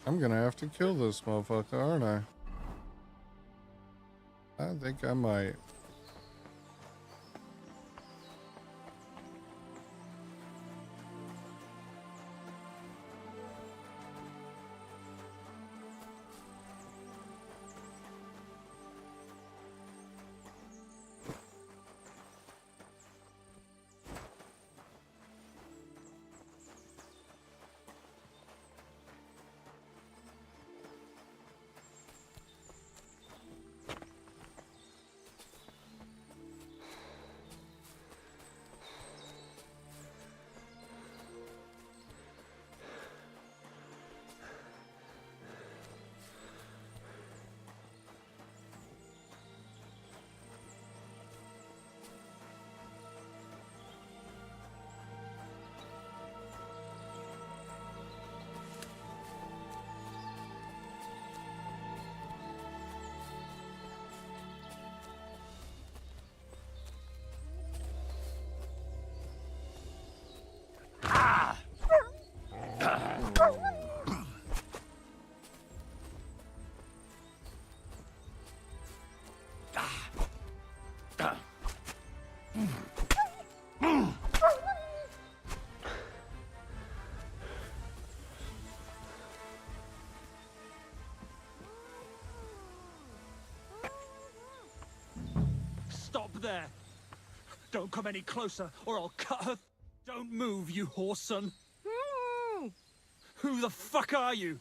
S1: I'm gonna have to kill this motherfucker, aren't I? I think I might.
S18: Stop there! Don't come any closer, or I'll cut her. Don't move, you whore son. Who the fuck are you?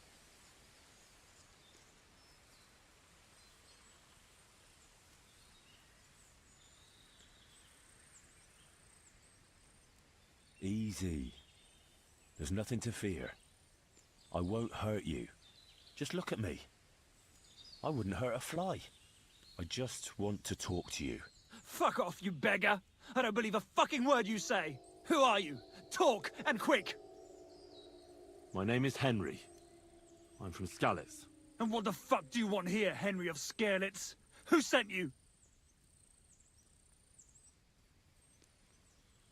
S3: Easy. There's nothing to fear. I won't hurt you. Just look at me. I wouldn't hurt a fly. I just want to talk to you.
S18: Fuck off, you beggar! I don't believe a fucking word you say! Who are you? Talk, and quick!
S3: My name is Henry. I'm from Scallis.
S18: And what the fuck do you want here, Henry of Scarlets? Who sent you?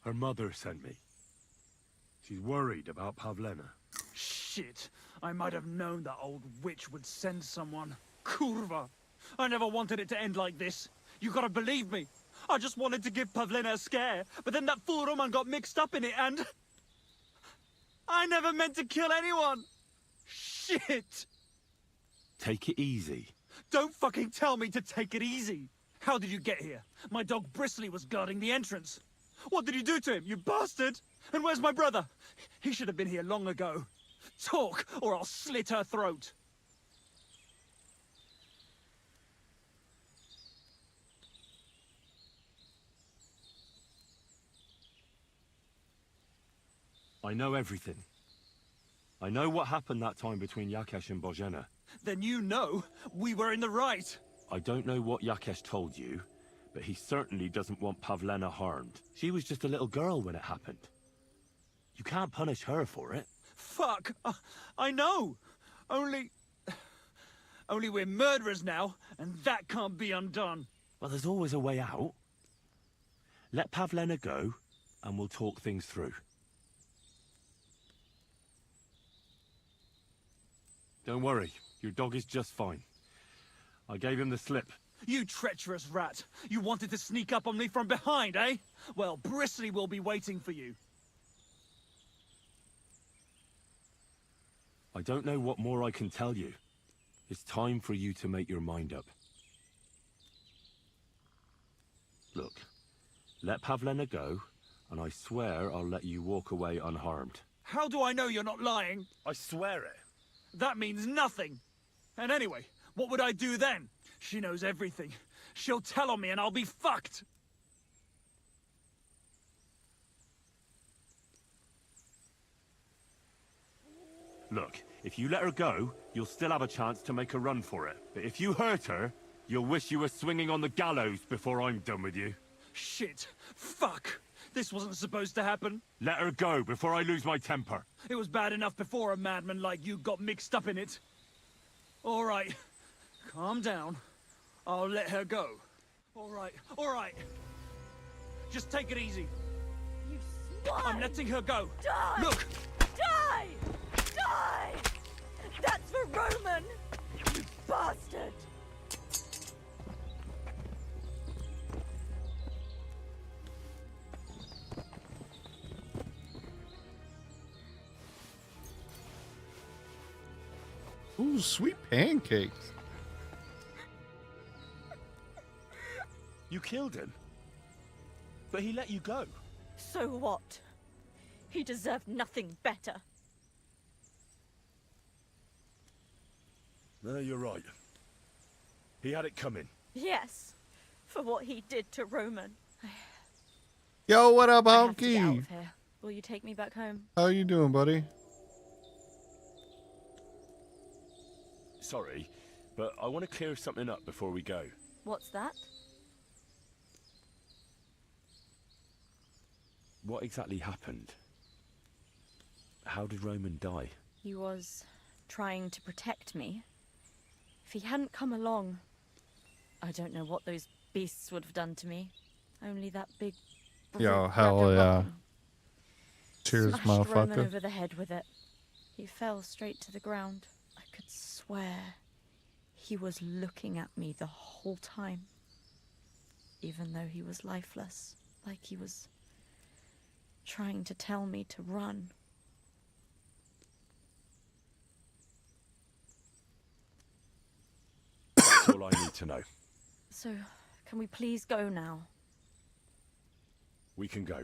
S6: Her mother sent me. She's worried about Pavlena.
S18: Shit! I might have known that old witch would send someone. Kurva! I never wanted it to end like this. You gotta believe me. I just wanted to give Pavlena a scare, but then that fool Roman got mixed up in it and... I never meant to kill anyone! Shit!
S3: Take it easy.
S18: Don't fucking tell me to take it easy! How did you get here? My dog Bristly was guarding the entrance. What did you do to him, you bastard? And where's my brother? He should have been here long ago. Talk, or I'll slit her throat.
S3: I know everything. I know what happened that time between Yakesh and Bozhena.
S18: Then you know we were in the right.
S3: I don't know what Yakesh told you, but he certainly doesn't want Pavlena harmed. She was just a little girl when it happened. You can't punish her for it.
S18: Fuck! I know! Only we're murderers now, and that can't be undone.
S3: Well, there's always a way out. Let Pavlena go, and we'll talk things through. Don't worry, your dog is just fine. I gave him the slip.
S18: You treacherous rat! You wanted to sneak up on me from behind, eh? Well, Bristly will be waiting for you.
S3: I don't know what more I can tell you. It's time for you to make your mind up. Look, let Pavlena go, and I swear I'll let you walk away unharmed.
S18: How do I know you're not lying?
S3: I swear it.
S18: That means nothing. And anyway, what would I do then? She knows everything. She'll tell on me and I'll be fucked.
S3: Look, if you let her go, you'll still have a chance to make a run for it. But if you hurt her, you'll wish you were swinging on the gallows before I'm done with you.
S18: Shit. Fuck. This wasn't supposed to happen.
S3: Let her go before I lose my temper.
S18: It was bad enough before a madman like you got mixed up in it. All right. Calm down. I'll let her go. All right. All right. Just take it easy.
S4: You swine!
S18: I'm letting her go.
S4: Die!
S18: Look!
S4: Die! Die! That's for Roman! You bastard!
S1: Ooh, sweet pancakes.
S3: You killed him. But he let you go.
S4: So what? He deserved nothing better.
S3: No, you're right. He had it coming.
S4: Yes, for what he did to Roman.
S1: Yo, what up,
S4: I have to get out
S1: Honky?
S4: of here. Will you take me back home?
S1: How you doing, buddy?
S3: Sorry, but I want to clear something up before we go.
S4: What's that?
S3: What exactly happened? How did Roman die?
S4: He was trying to protect me. If he hadn't come along, I don't know what those beasts would have done to me. Only that big
S1: Yo,
S4: brute
S1: hell
S4: grabbed a
S1: yeah.
S4: button,
S1: Cheers,
S4: smashed Roman
S1: motherfucker.
S4: over the head with it. He fell straight to the ground. I could swear he was looking at me the whole time. Even though he was lifeless, like he was trying to tell me to run.
S3: That's all I need to know.
S4: So, can we please go now?
S3: We can go.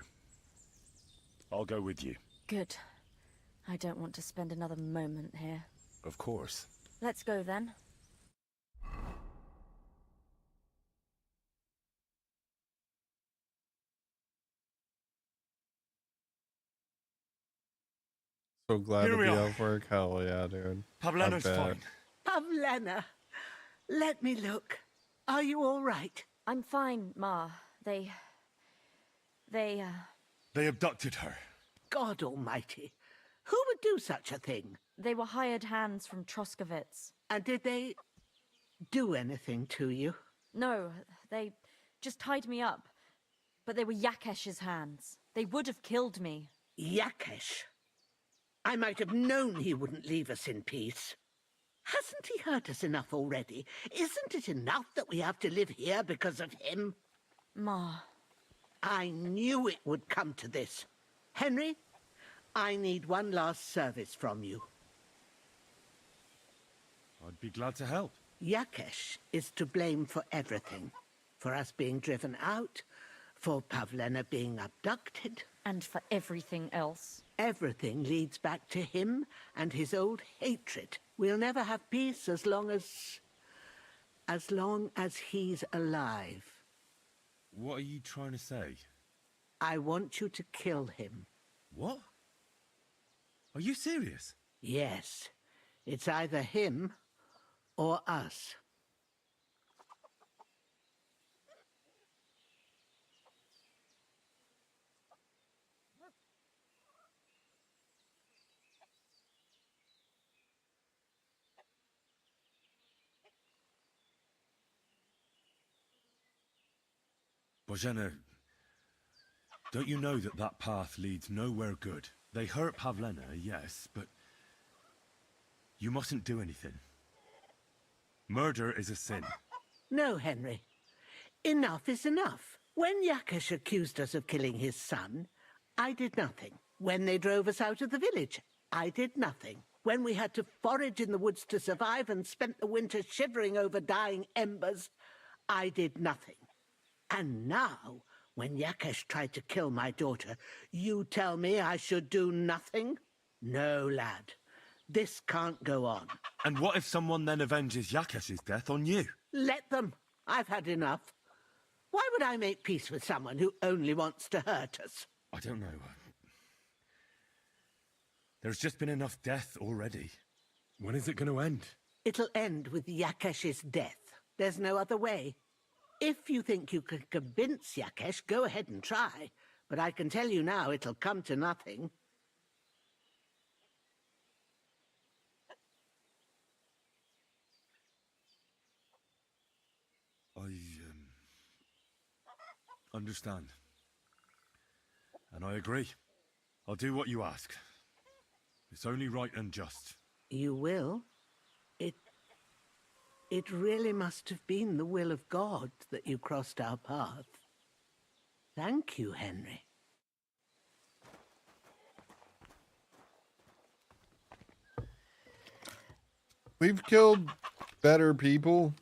S3: I'll go with you.
S4: Good. I don't want to spend another moment here.
S3: Of course.
S4: Let's go then.
S1: So glad
S8: Here
S1: to
S8: we
S1: be
S8: are.
S1: off work. Hell yeah, dude.
S8: Pavlena's
S1: I bet.
S8: fine.
S16: Pavlena, let me look. Are you all right?
S4: I'm fine, Ma. They
S3: They abducted her.
S16: God almighty. Who would do such a thing?
S4: They were hired hands from Troskovitz.
S16: And did they do anything to you?
S4: No, they just tied me up. But they were Yakesh's hands. They would have killed me.
S16: Yakesh? I might have known he wouldn't leave us in peace. Hasn't he hurt us enough already? Isn't it enough that we have to live here because of him?
S4: Ma.
S16: I knew it would come to this. Henry, I need one last service from you.
S6: I'd be glad to help.
S16: Yakesh is to blame for everything. For us being driven out, for Pavlena being abducted.
S4: And for everything else.
S16: Everything leads back to him and his old hatred. We'll never have peace as long as he's alive.
S6: What are you trying to say?
S16: I want you to kill him.
S6: What? Are you serious?
S16: Yes. It's either him or us.
S6: Bozhena, don't you know that that path leads nowhere good? They hurt Pavlena, yes, but you mustn't do anything. Murder is a sin.
S16: No, Henry. Enough is enough. When Yakesh accused us of killing his son, I did nothing. When they drove us out of the village, I did nothing. When we had to forage in the woods to survive and spent the winter shivering over dying embers, I did nothing. And now, when Yakesh tried to kill my daughter, you tell me I should do nothing? No, lad. This can't go on.
S6: And what if someone then avenges Yakesh's death on you?
S16: Let them. I've had enough. Why would I make peace with someone who only wants to hurt us?
S6: I don't know. There's just been enough death already. When is it going to end?
S16: It'll end with Yakesh's death. There's no other way. If you think you can convince Yakesh, go ahead and try. But I can tell you now, it'll come to nothing.
S6: I understand. And I agree. I'll do what you ask. It's only right and just.
S16: You will? It really must have been the will of God that you crossed our path. Thank you, Henry.
S1: We've killed better people.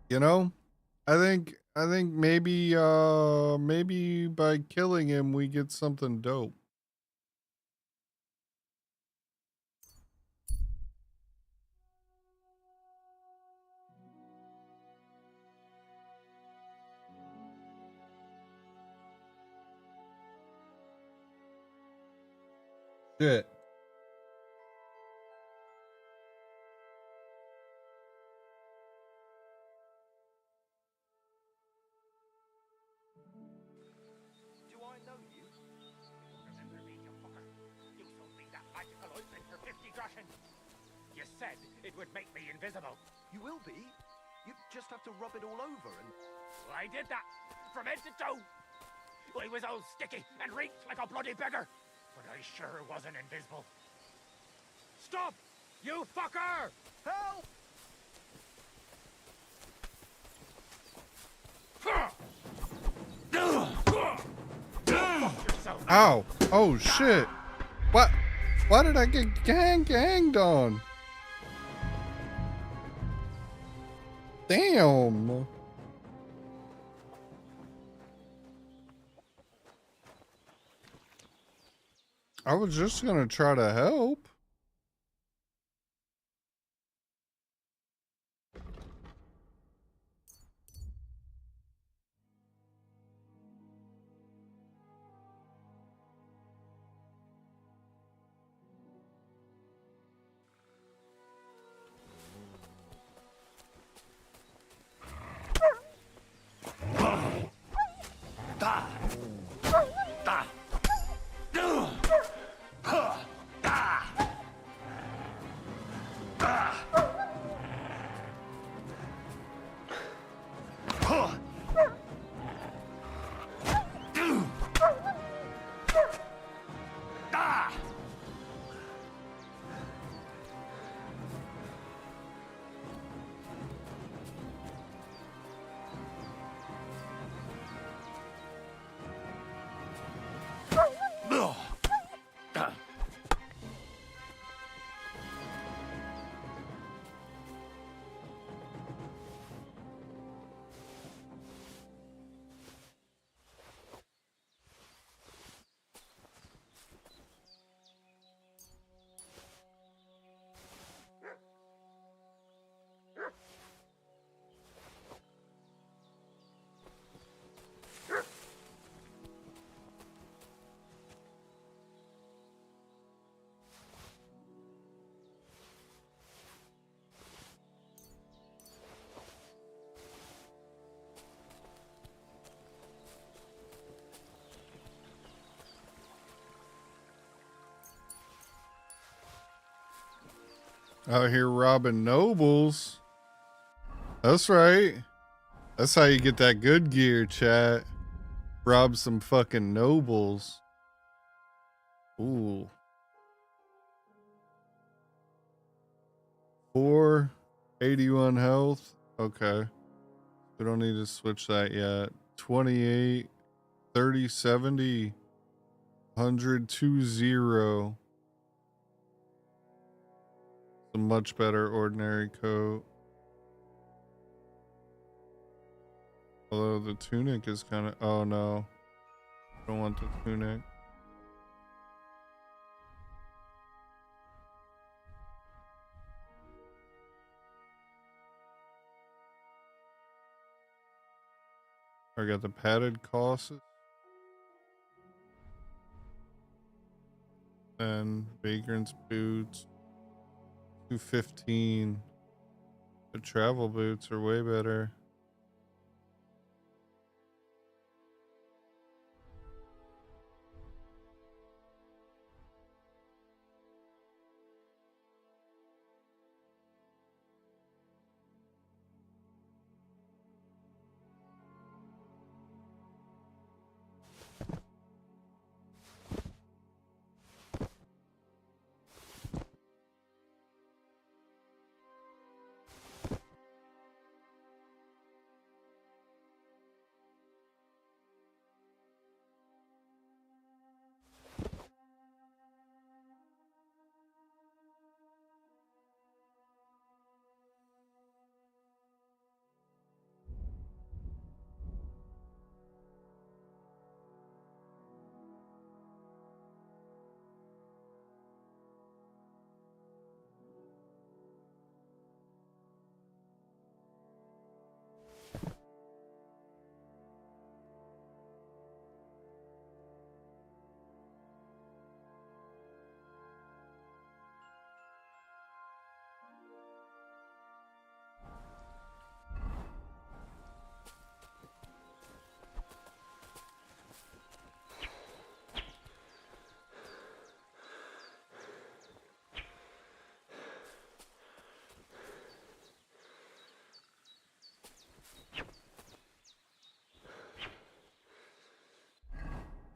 S1: You know? I think maybe by killing him we get something dope. Shit.
S19: Do I know you? Remember me, you fucker? You sold me that magical ointment for 50 groschen. You said it would make me invisible.
S11: You will be. You just have to rub it all over and...
S19: I did that, from head to toe. I was all sticky and reeked like a bloody beggar, but I sure wasn't invisible. Stop! You fucker!
S11: Help!
S1: Ow! Oh shit! What? Why did I get ganged on? Damn! I was just gonna try to help. Out here robbing nobles. That's right. That's how you get that good gear, chat. Rob some fucking nobles. Ooh. 481 health. Okay. We don't need to switch that yet. 28, 30, 70, 100, 20. A much better ordinary coat. Although the tunic is kind of... Oh no. Don't want the tunic. I got the padded costs. And vagrant's boots. 215. The travel boots are way better.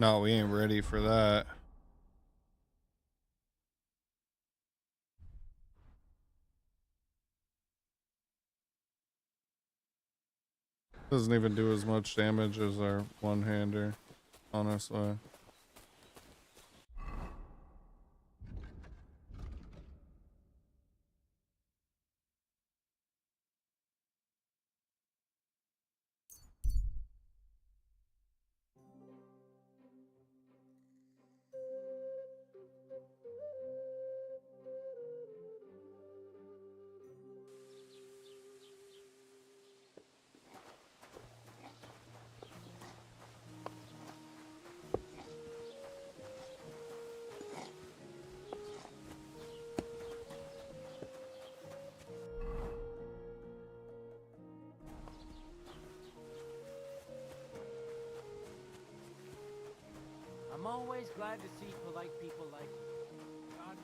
S1: No, we ain't ready for that. Doesn't even do as much damage as our one-hander, honestly.
S9: I'm always glad to see polite people like you. God.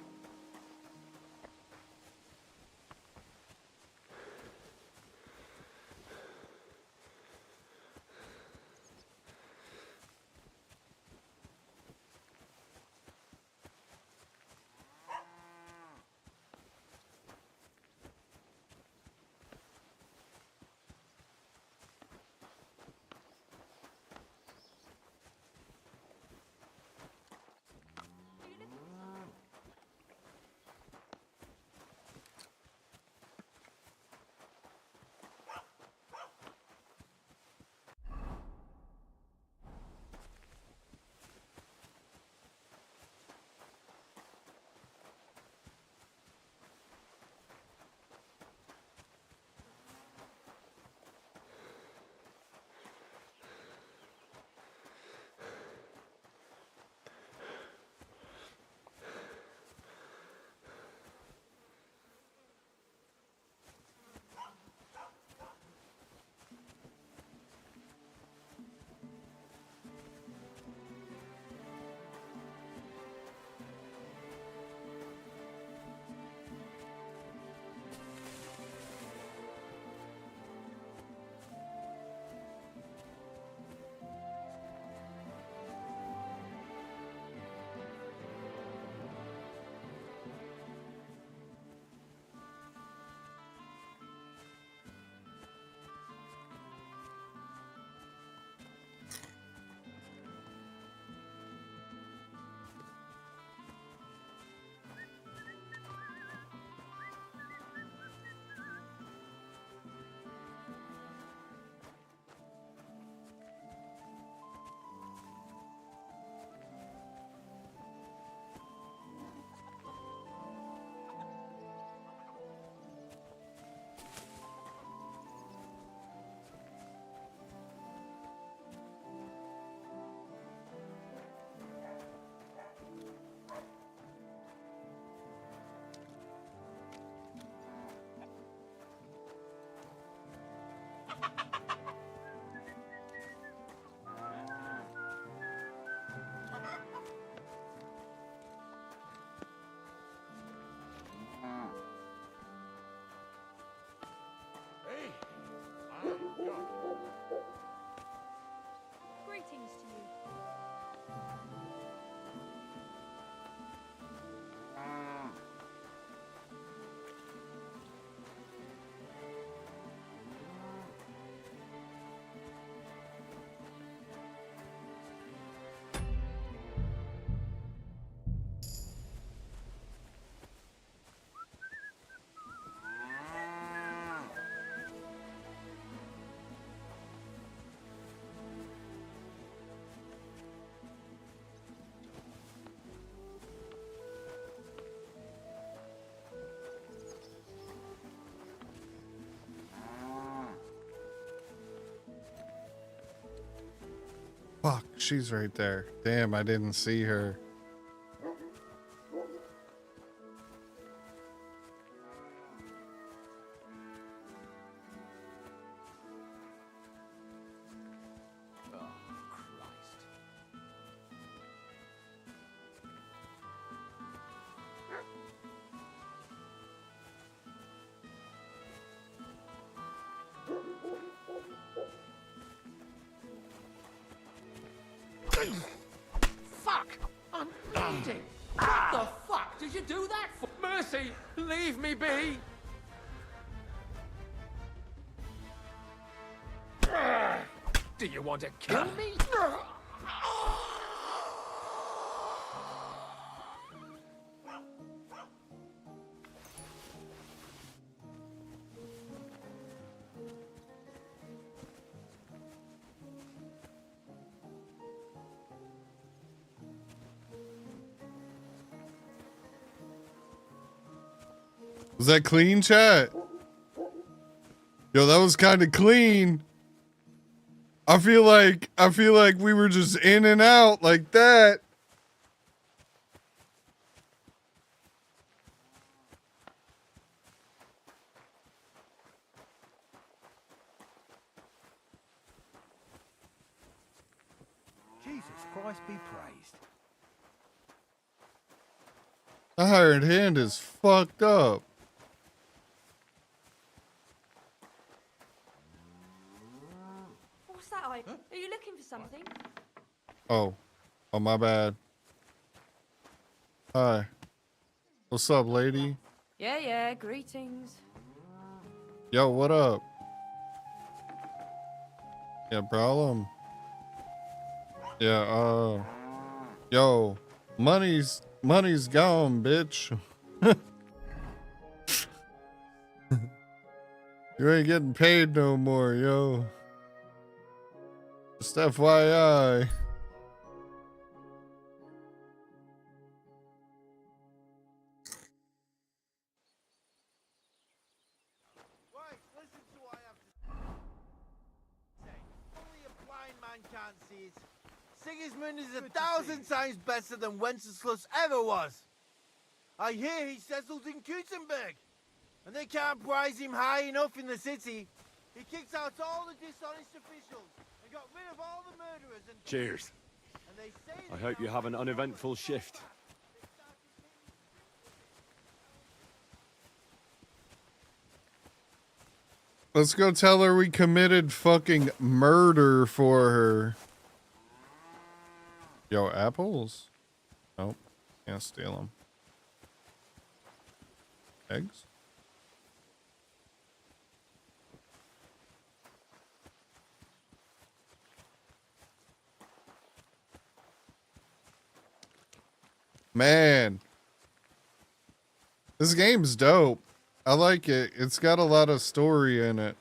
S1: Fuck, she's right there. Damn, I didn't see her.
S14: Fuck! I'm bleeding! What the fuck did you do that for? Mercy! Leave me be! Do you want to kill me?
S1: Was that clean, chat? Yo, that was kind of clean. I feel like we were just in and out like that.
S11: Jesus Christ be praised.
S1: The hired hand is fucked up.
S4: What's that, I? Are you looking for something?
S1: Oh, my bad. Hi. What's up, lady?
S4: Yeah, greetings.
S1: Yo, what up? Yeah, problem. Yeah, yo, money's gone, bitch. You ain't getting paid no more, yo. Just FYI.
S16: Right, listen to what I have to say. Only a blind man can't see it. Sigismund is 1,000 times better than Wenceslas ever was. I hear he settled in Gutenberg, and they can't prize him high enough in the city. He kicked out all the dishonest officials and got rid of all the murderers and...
S3: Cheers.
S16: And they say
S3: I hope you have an uneventful shift.
S1: Let's go tell her we committed fucking murder for her. Yo, apples? Nope. Can't steal them. Eggs? Man. This game's dope. I like it. It's got a lot of story in it.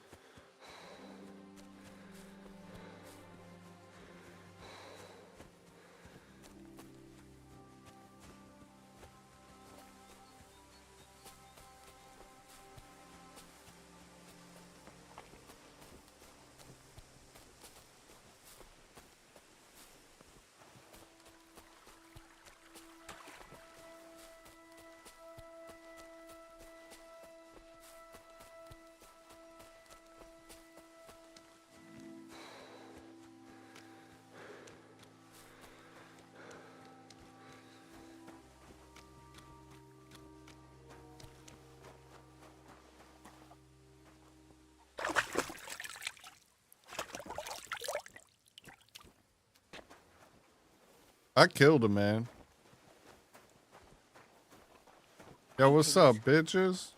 S1: I killed a man. Yo, what's up, bitches?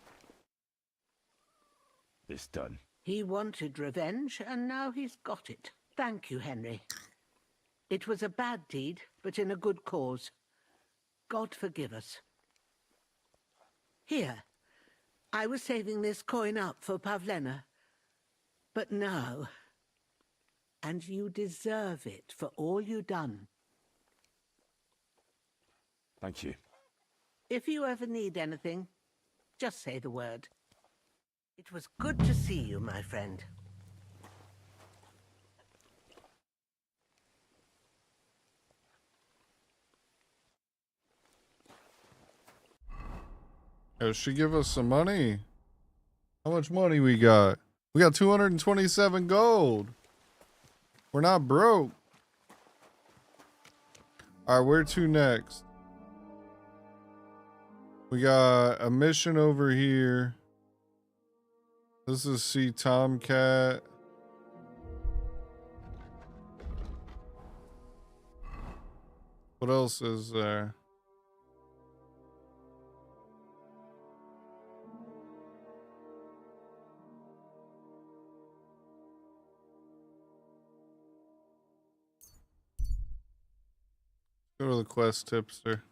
S3: This done.
S20: He wanted revenge, and now he's got it. Thank you, Henry. It was a bad deed, but in a good cause. God forgive us. Here, I was saving this coin up for Pavlena. But no. And you deserve it for all you done.
S3: Thank you.
S20: If you ever need anything, just say the word. It was good to see you, my friend.
S1: Yo, she give us some money. How much money we got? We got 227 gold. We're not broke. All right, where to next? We got a mission over here. This is see Tomcat. What else is there? Go to the quest tipster.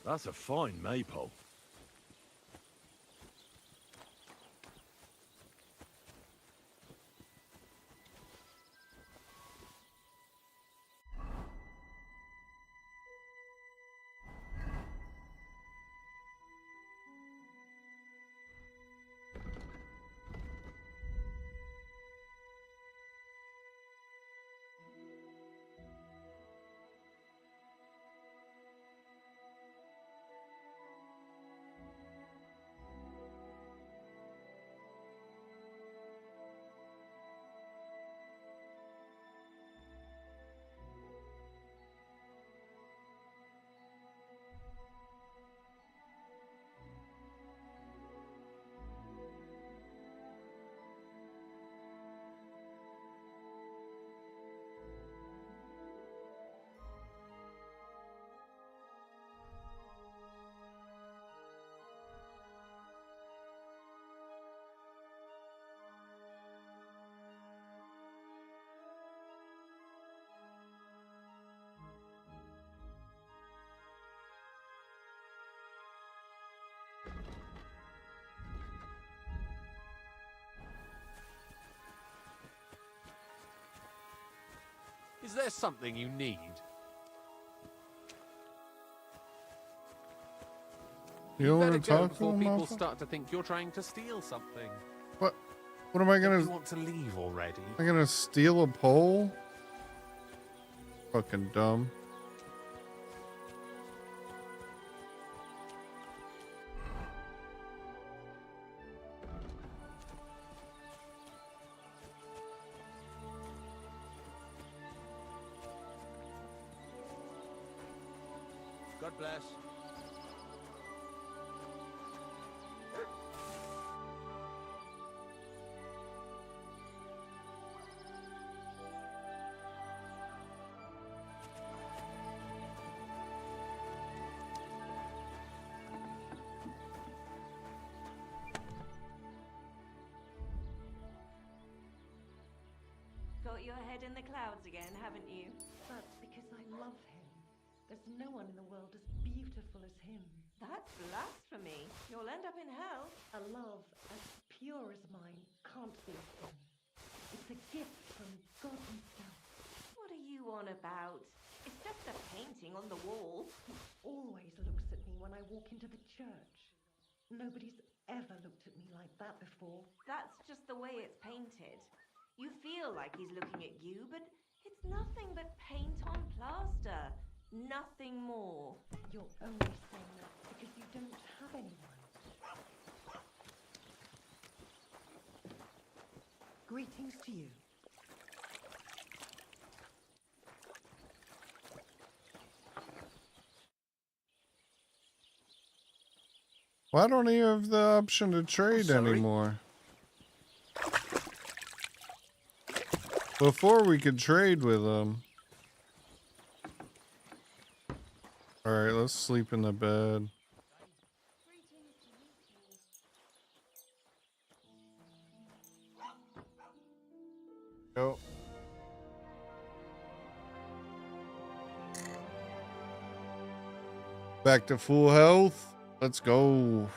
S3: That's a fine maypole.
S14: Is there something you need?
S1: You don't
S14: better
S1: want to
S14: go
S1: talk to
S14: before
S1: him,
S14: people
S1: motherfucker?
S14: start to think you're trying to steal something.
S1: What? What am I
S14: Don't
S1: gonna?
S14: you want to leave already?
S1: Am I gonna steal a pole? Fucking dumb.
S11: God bless.
S21: Got your head in the clouds again, haven't you?
S22: That's because I love him. There's no one in the world as beautiful as him.
S21: That's blasphemy. You'll end up in hell.
S22: A love as pure as mine can't be a sin. It's a gift from God himself.
S21: What are you on about? It's just a painting on the wall.
S22: He always looks at me when I walk into the church. Nobody's ever looked at me like that before.
S21: That's just the way it's painted. You feel like he's looking at you, but it's nothing but paint on plaster. Nothing more.
S22: You're only saying that because you don't have anyone. Greetings to you.
S1: Why don't you have the option to trade
S14: sorry.
S1: anymore? Before we could trade with them. Alright, let's sleep in the bed. Go. Back to full health. Let's go.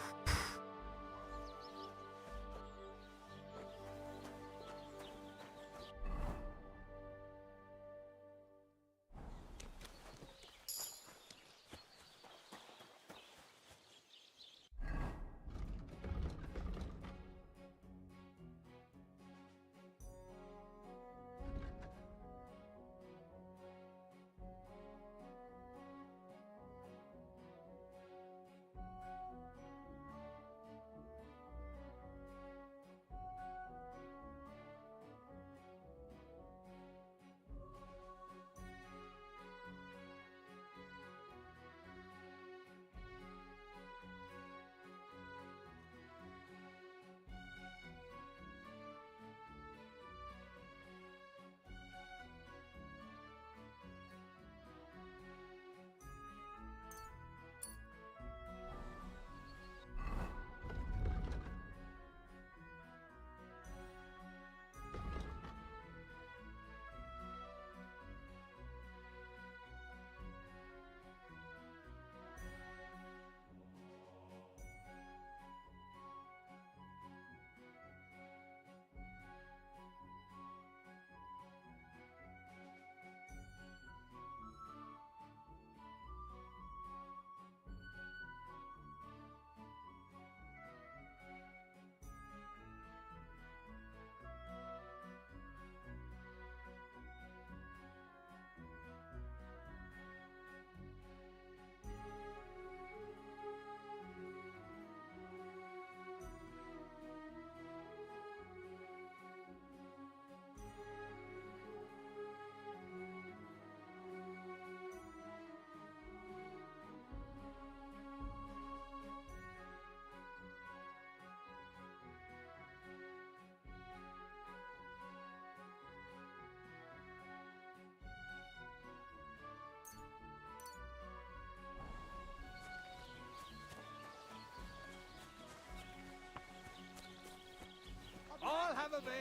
S8: I'll have a beer.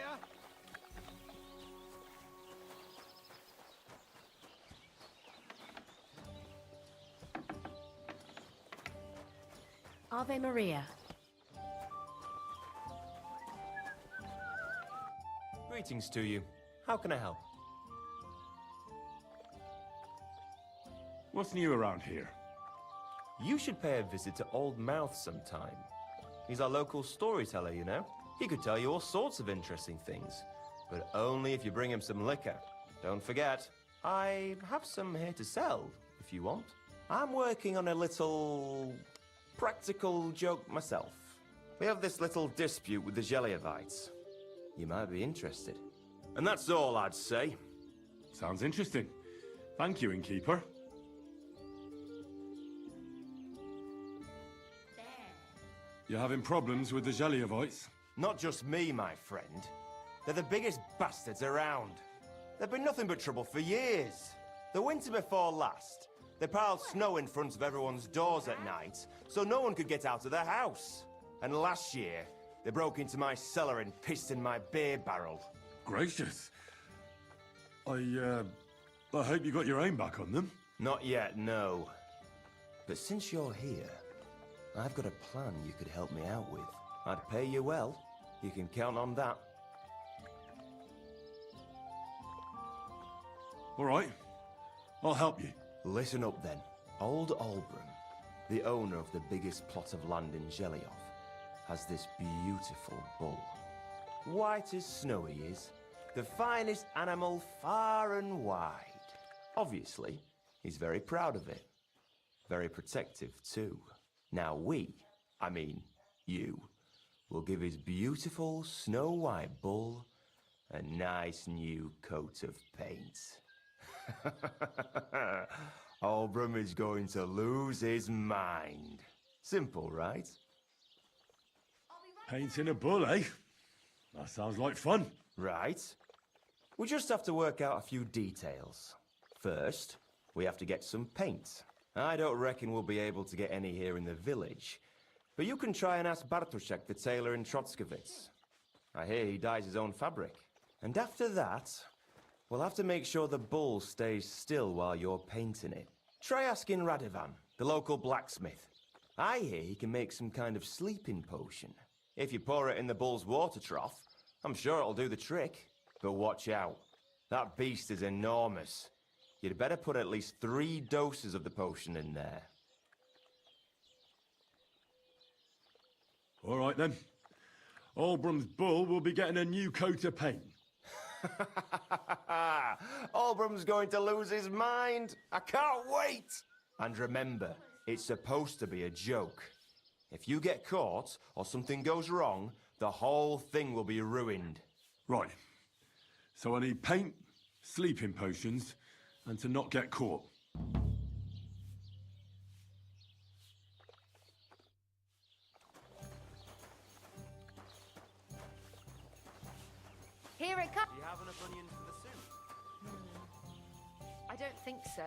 S5: Ave Maria.
S7: Greetings to you. How can I help?
S3: What's new around here?
S7: You should pay a visit to Old Mouth sometime. He's our local storyteller, you know. He could tell you all sorts of interesting things, but only if you bring him some liquor. Don't forget, I have some here to sell, if you want. I'm working on a little practical joke myself. We have this little dispute with the Geliovites. You might be interested. And that's all I'd say.
S3: Sounds interesting. Thank you, innkeeper. You're having problems with the Geliovites?
S7: Not just me, my friend. They're the biggest bastards around. They've been nothing but trouble for years. The winter before last, they piled snow in front of everyone's doors at night, so no one could get out of their house. And last year, they broke into my cellar and pissed in my beer barrel.
S3: Gracious. I hope you got your aim back on them.
S7: Not yet, no. But since you're here, I've got a plan you could help me out with. I'd pay you well. You can count on that.
S3: All right. I'll help you.
S7: Listen up then. Old Albram, the owner of the biggest plot of land in Geliov, has this beautiful bull. White as snow he is. The finest animal far and wide. Obviously, he's very proud of it. Very protective too. Now you, will give his beautiful snow-white bull a nice new coat of paint. Albram is going to lose his mind. Simple, right?
S3: Painting a bull, eh? That sounds like fun.
S7: Right. We just have to work out a few details. First, we have to get some paint. I don't reckon we'll be able to get any here in the village. But you can try and ask Bartoszek, the tailor in Trotskovitz. I hear he dyes his own fabric. And after that, we'll have to make sure the bull stays still while you're painting it. Try asking Radovan, the local blacksmith. I hear he can make some kind of sleeping potion. If you pour it in the bull's water trough, I'm sure it'll do the trick. But watch out. That beast is enormous. You'd better put at least 3 doses of the potion in there.
S6: All right then. Olbrum's bull will be getting a new coat of paint.
S7: Olbrum's going to lose his mind. I can't wait. And remember, it's supposed to be a joke. If you get caught or something goes wrong, the whole thing will be ruined.
S6: Right. So I need paint, sleeping potions, and to not get caught.
S21: Here it comes.
S7: Do you have enough onions for the soup?
S21: I don't think so.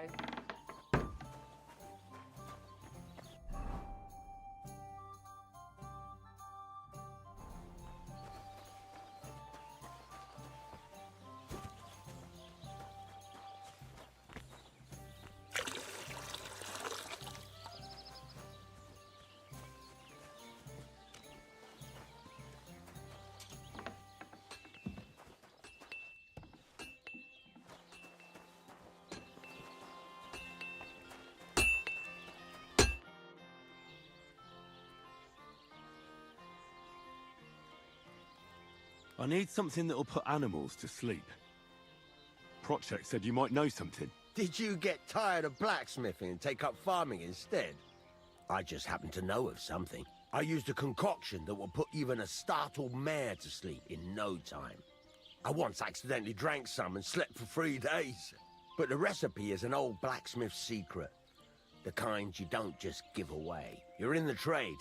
S6: I need something that'll put animals to sleep. Prochek said you might know something.
S2: Did you get tired of blacksmithing and take up farming instead? I just happen to know of something. I used a concoction that will put even a startled mare to sleep in no time. I once accidentally drank some and slept for 3 days. But the recipe is an old blacksmith's secret. The kind you don't just give away. You're in the trade,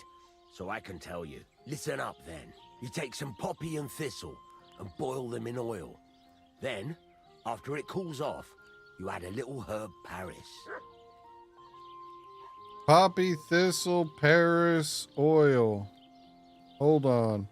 S2: so I can tell you. Listen up then. You take some poppy and thistle and boil them in oil. Then, after it cools off, you add a little herb Paris.
S1: Poppy, thistle, Paris, oil. Hold on.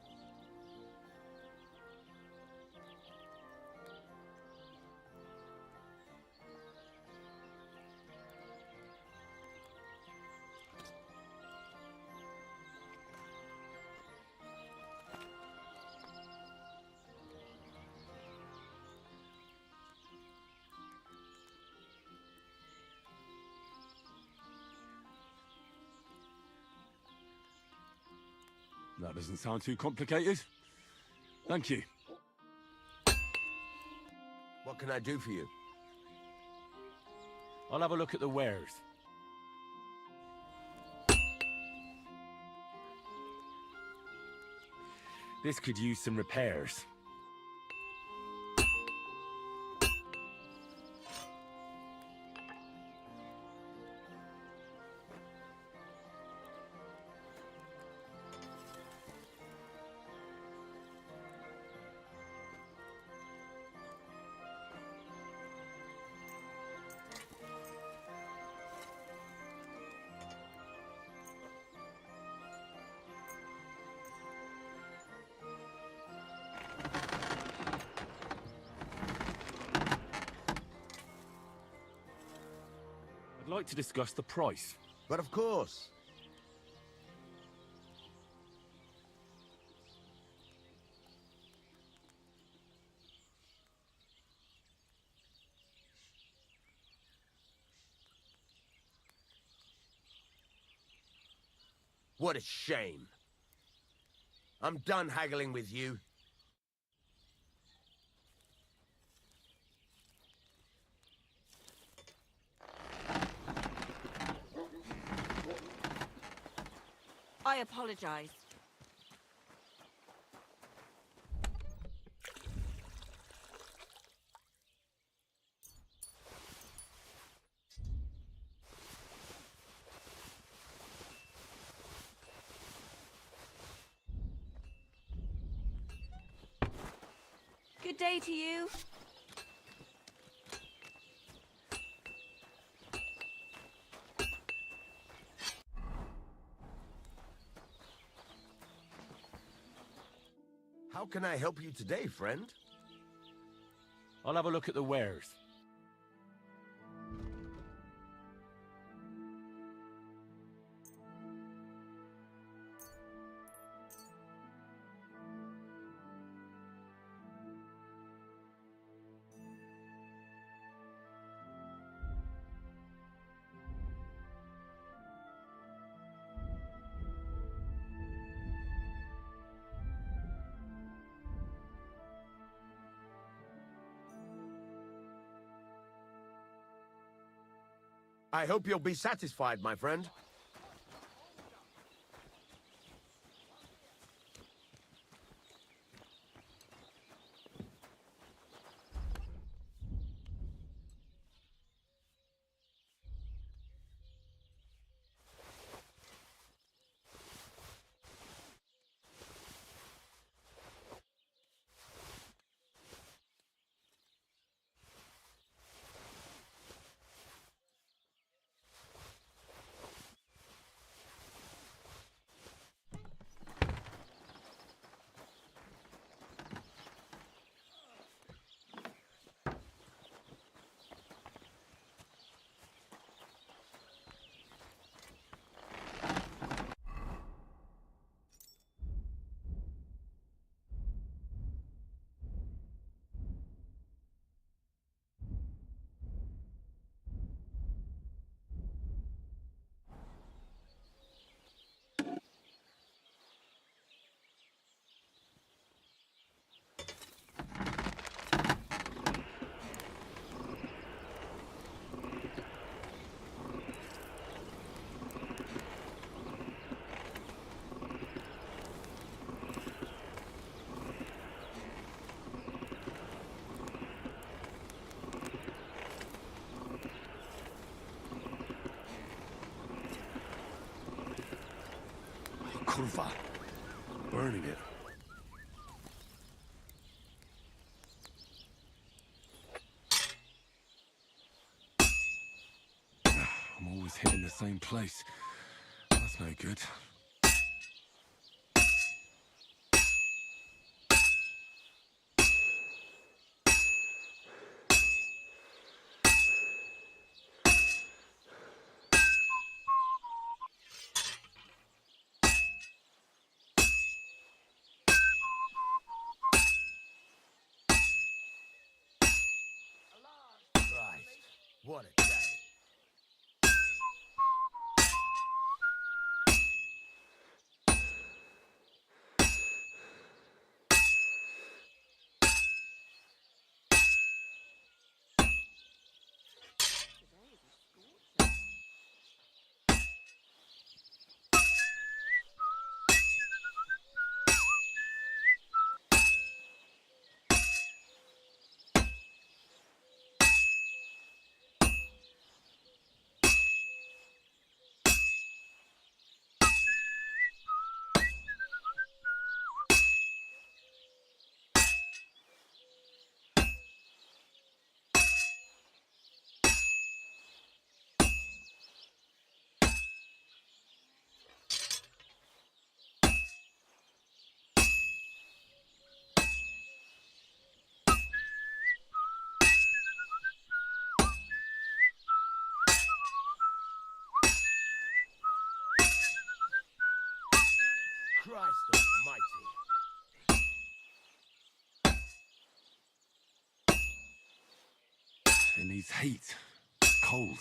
S6: That doesn't sound too complicated. Thank you.
S2: What can I do for you?
S3: I'll have a look at the wares. This could use some repairs. I'd like to discuss the price.
S2: But of course. What a shame. I'm done haggling with you.
S21: I apologize. Good day to you.
S2: How can I help you today, friend?
S3: I'll have a look at the wares.
S2: I hope you'll be satisfied, my friend.
S6: Kurva. Burning it. I'm always hitting the same place. That's no good.
S2: Christ, what a day. Christ almighty.
S6: It needs heat. Cold.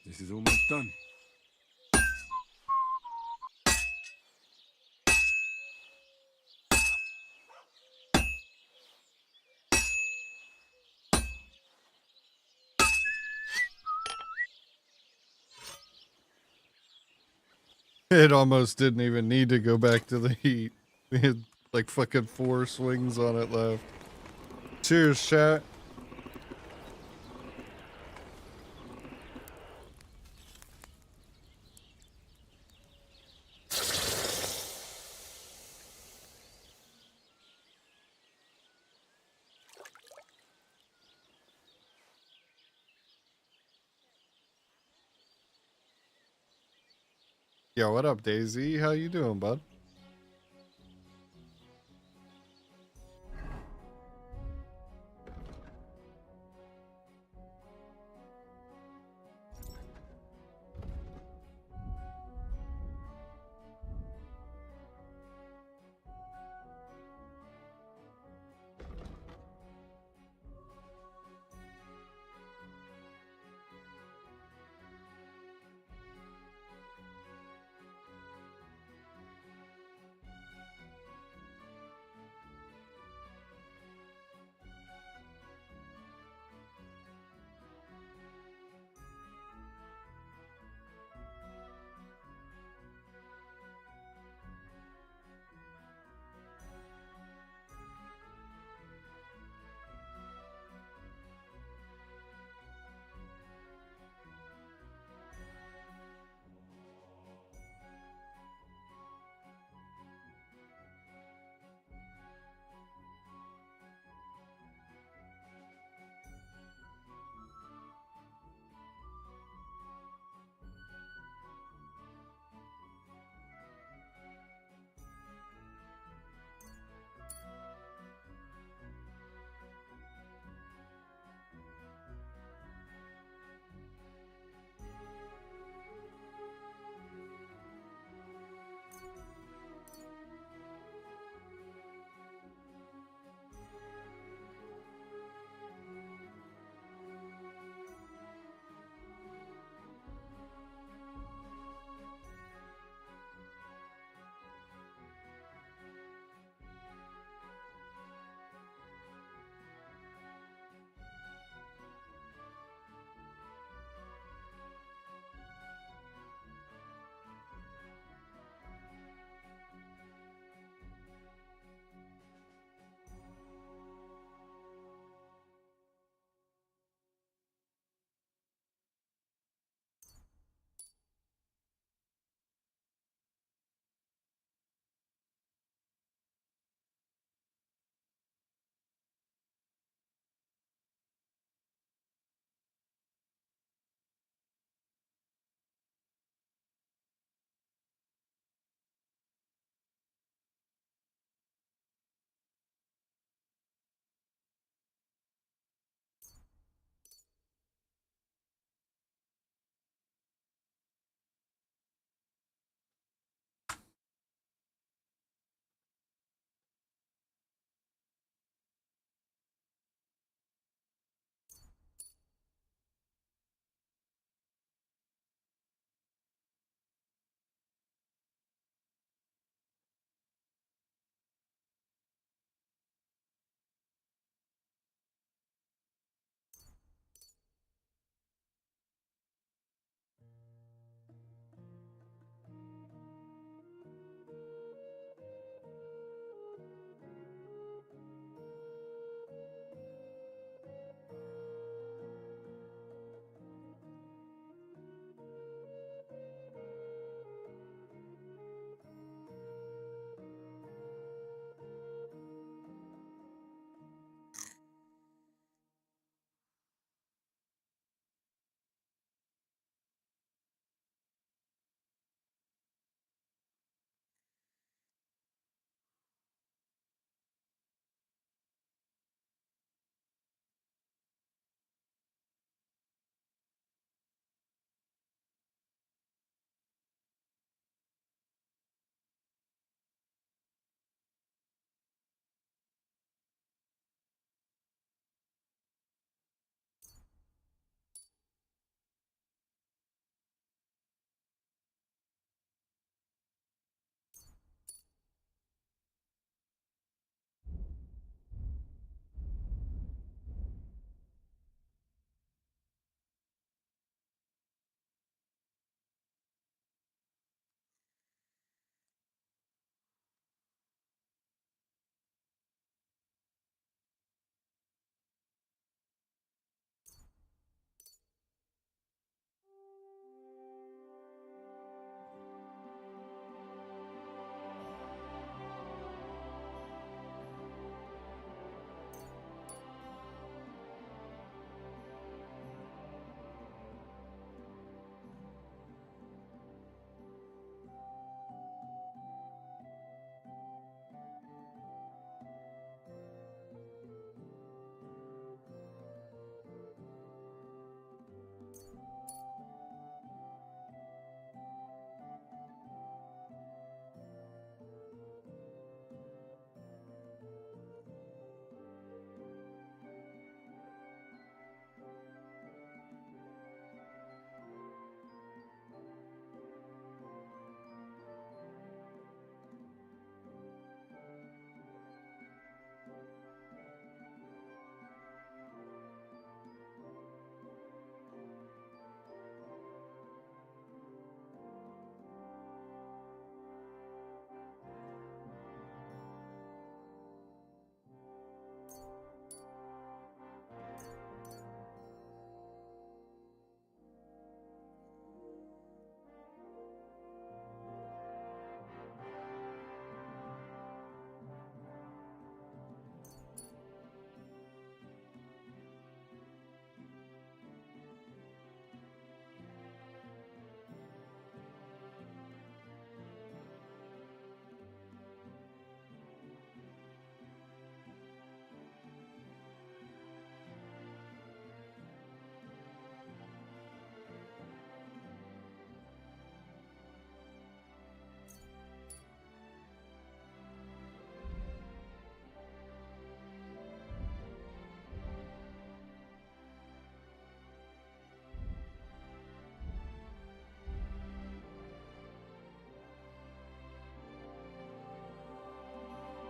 S6: This is almost done.
S1: It almost didn't even need to go back to the heat. We had like fucking 4 swings on it left. Cheers, chat. Yo, what up, Daisy? How you doing, bud?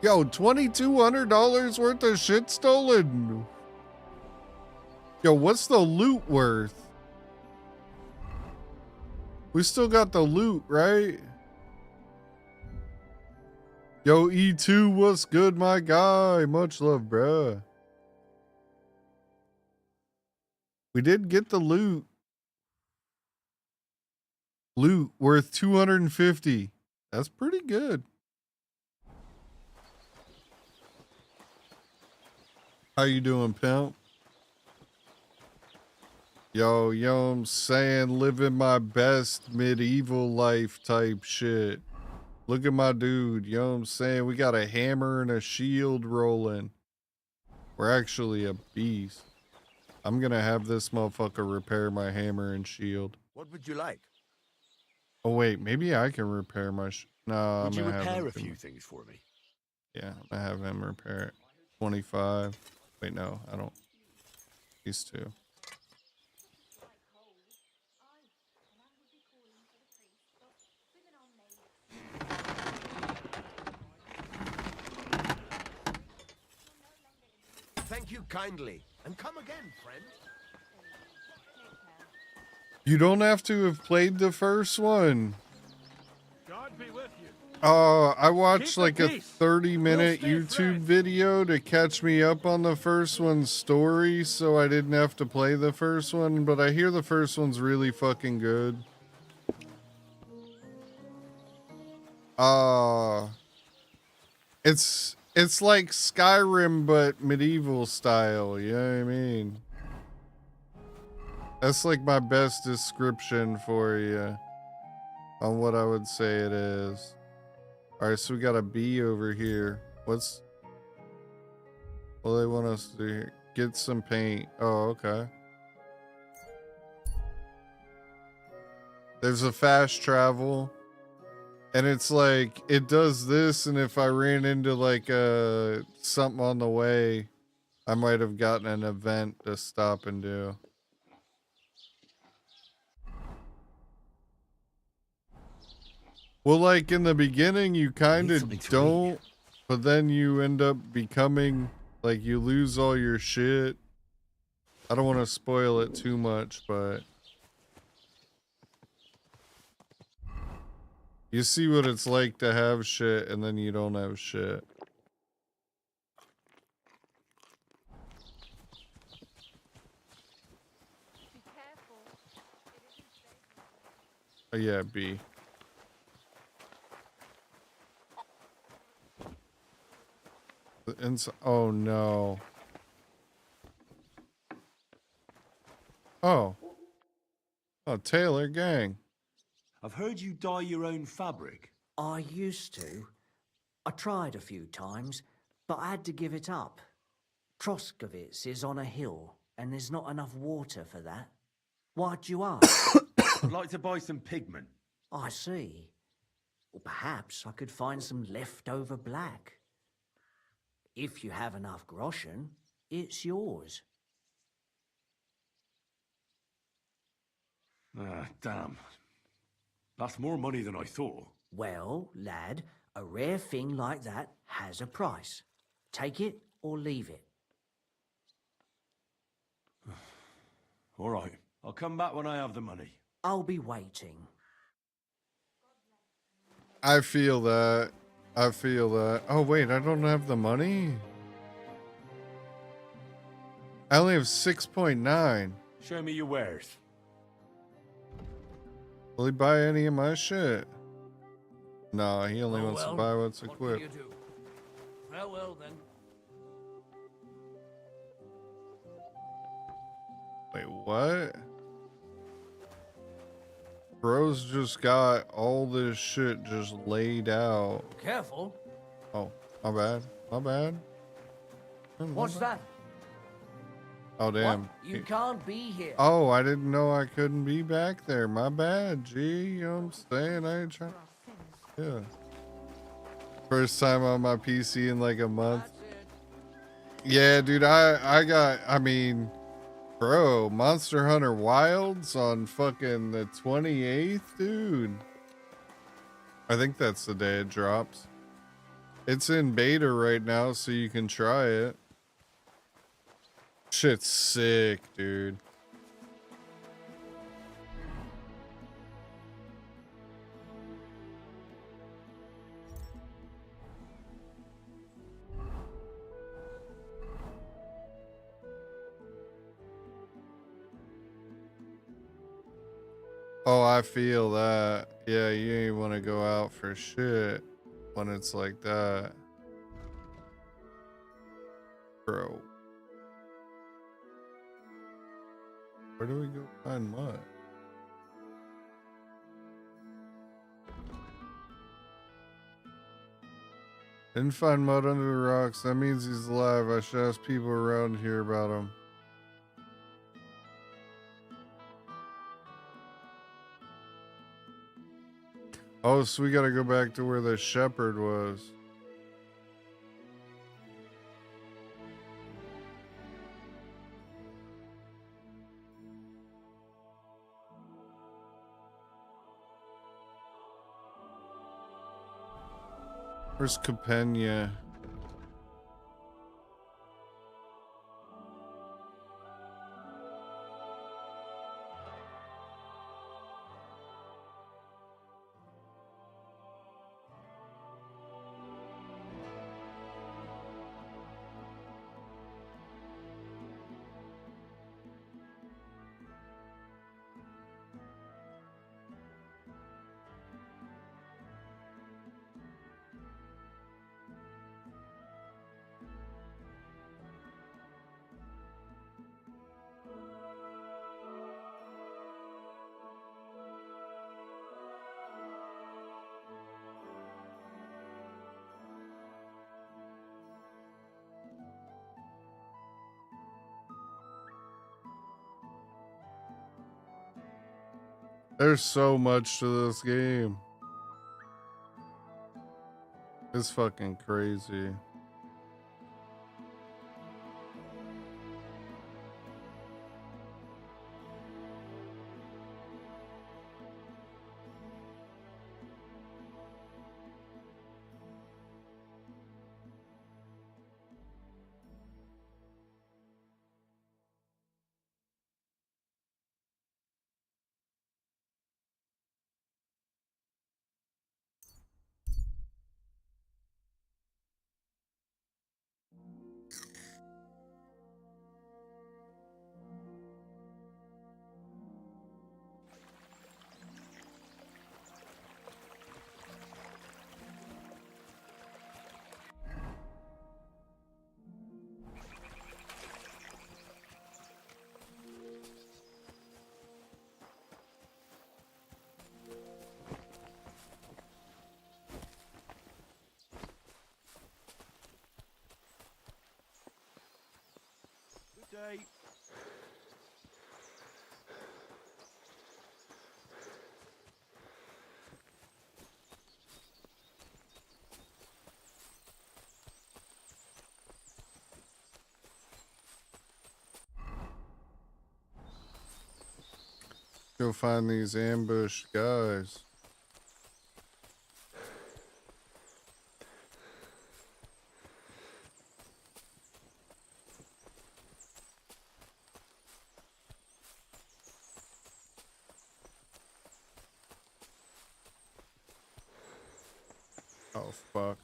S1: Yo, $2,200 worth of shit stolen. Yo, what's the loot worth? We still got the loot, right? Yo, E2, what's good, my guy? Much love, bruh. We did get the loot. Loot worth 250. That's pretty good. How you doing, pimp? Yo, I'm saying, living my best medieval life type shit. Look at my dude, you know what I'm saying? We got a hammer and a shield rolling. We're actually a beast. I'm gonna have this motherfucker repair my hammer and shield.
S2: What would you like?
S1: Oh wait, maybe I can repair my no,
S10: Would you
S1: I'm gonna have
S10: repair
S1: him
S10: a few things for me?
S1: Yeah, I'm gonna have him repair it. 25. Wait, no, I don't. These two.
S2: Thank you kindly, and come again, friend.
S1: You don't have to have played the first one.
S8: God be with you.
S1: I watched like a 30-minute
S8: stay
S1: YouTube video to catch me up on the first one's story, so I didn't have to play the first one, but I hear the first one's really fucking good. It's like Skyrim but medieval style, you know what I mean? That's like my best description for you on what I would say it is. All right, so we got a bee over here. What do they want us to do here? Get some paint. Oh, okay. There's a fast travel. And it's like, it does this, and if I ran into like something on the way, I might have gotten an event to stop and do. Well, like in the beginning, you kind of don't, but then you end up becoming, like, you lose all your shit. I don't want to spoil it too much, but you see what it's like to have shit and then you don't have shit. Oh yeah, B. Oh no. Oh. Oh, Taylor gang.
S10: I've heard you dye your own fabric.
S15: I used to. I tried a few times, but I had to give it up. Troskovitz is on a hill, and there's not enough water for that. Why'd you ask?
S10: I'd like to buy some pigment.
S15: I see. Or perhaps I could find some leftover black. If you have enough groschen, it's yours.
S10: Ah, damn. That's more money than I thought.
S15: Well, lad, a rare thing like that has a price. Take it or leave it.
S10: All right. I'll come back when I have the money.
S15: I'll be waiting.
S1: I feel that. I feel that. Oh, wait, I don't have the money? I only have 6.9.
S10: Show me your wares.
S1: Will he buy any of my shit? No, he only wants to buy what's equipped.
S8: What can you do? Farewell, then.
S1: Wait, what? Bro's just got all this shit just laid out.
S8: Careful.
S1: Oh, my bad. My bad.
S15: What's that?
S1: Oh, damn.
S15: What? You can't be here.
S1: Oh, I didn't know I couldn't be back there. My bad, G. You know what I'm saying? I ain't trying. Yeah. First time on my PC in like a month. Yeah, dude, I mean, bro, Monster Hunter Wilds on fucking the 28th, dude. I think that's the day it drops. It's in beta right now, so you can try it. Shit's sick, dude. Oh, I feel that. Yeah, you ain't want to go out for shit when it's like that. Bro. Where do we go find mud? Didn't find mud under the rocks. That means he's alive. I should ask people around here about him. Oh, so we gotta go back to where the shepherd was. Where's Capena? There's so much to this game. It's fucking crazy.
S11: Day.
S1: Go find these ambush guys. Oh, fuck.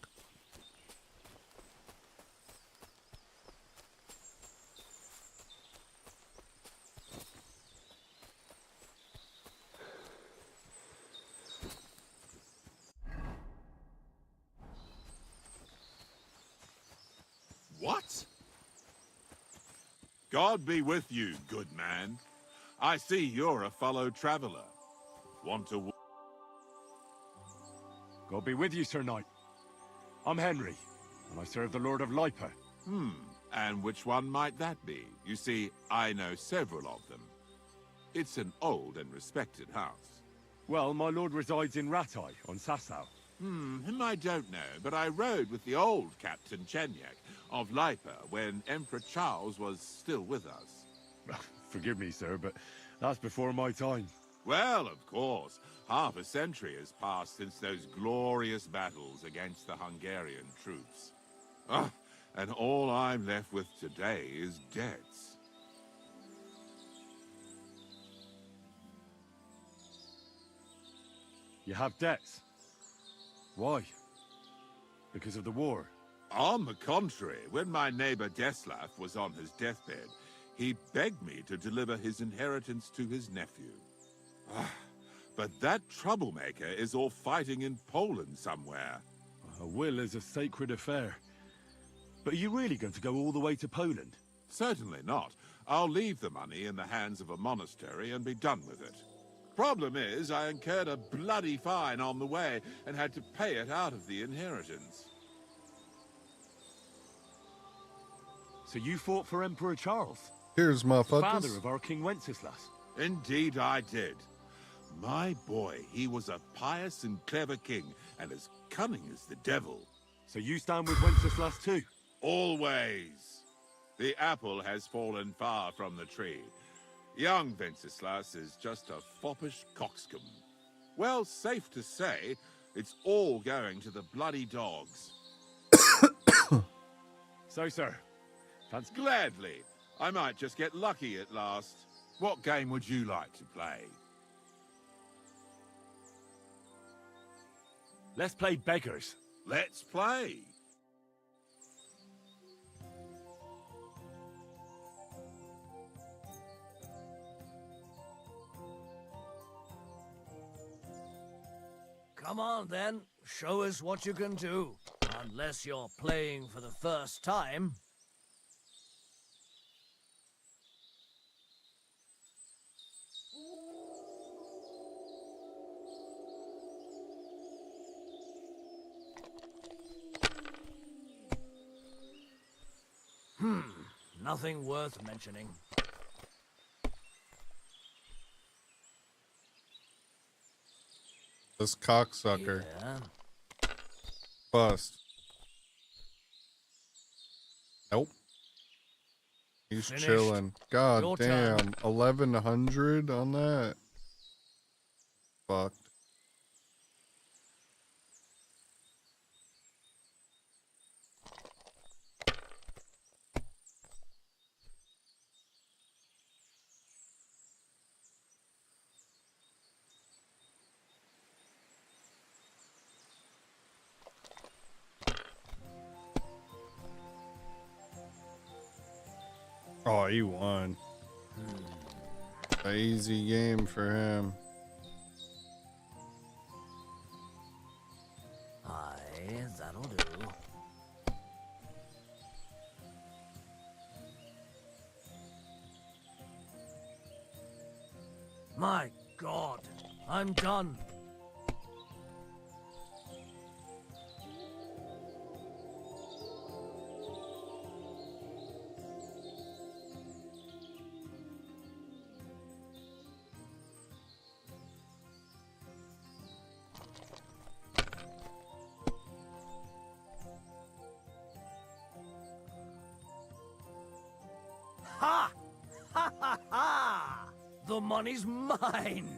S12: What? God be with you, good man. I see you're a fellow traveler. Want to...
S3: God be with you, Sir Knight. I'm Henry, and I serve the Lord of Lipa.
S12: And which one might that be? You see, I know several of them. It's an old and respected house.
S3: Well, my lord resides in Ratai, on Sasau.
S12: Him I don't know, but I rode with the old Captain Chenyak of Lipa when Emperor Charles was still with us.
S3: Forgive me, sir, but that's before my time.
S12: Well, of course. Half a century has passed since those glorious battles against the Hungarian troops. Ah, and all I'm left with today is debts.
S6: You have debts? Why? Because of the war?
S12: On the contrary, when my neighbor Deslav was on his deathbed, he begged me to deliver his inheritance to his nephew. Ah, but that troublemaker is all fighting in Poland somewhere.
S6: A will is a sacred affair. But are you really going to go all the way to Poland?
S12: Certainly not. I'll leave the money in the hands of a monastery and be done with it. Problem is, I incurred a bloody fine on the way and had to pay it out of the inheritance.
S6: So you fought for Emperor Charles?
S1: Here's my
S6: the father
S1: fuckers.
S6: of our King Wenceslas?
S12: Indeed I did. My boy, he was a pious and clever king, and as cunning as the devil.
S6: So you stand with Wenceslas too?
S12: Always. The apple has fallen far from the tree. Young Wenceslas is just a foppish coxcomb. Well, safe to say, it's all going to the bloody dogs.
S6: So, sir,
S12: Gladly. I might just get lucky at last. What game would you like to play?
S6: Let's play beggars.
S12: Let's play.
S13: Come on, then. Show us what you can do. Unless you're playing for the first time. Nothing worth mentioning.
S1: This cocksucker.
S13: Yeah.
S1: Bust. Nope. He's
S13: Finished.
S1: chilling. God
S13: Your
S1: damn.
S13: turn.
S1: 1100 on that. Fucked. Oh, he won. An easy game for him.
S13: Aye, that'll do. My God, I'm done. Ha! Ha ha ha! The money's mine!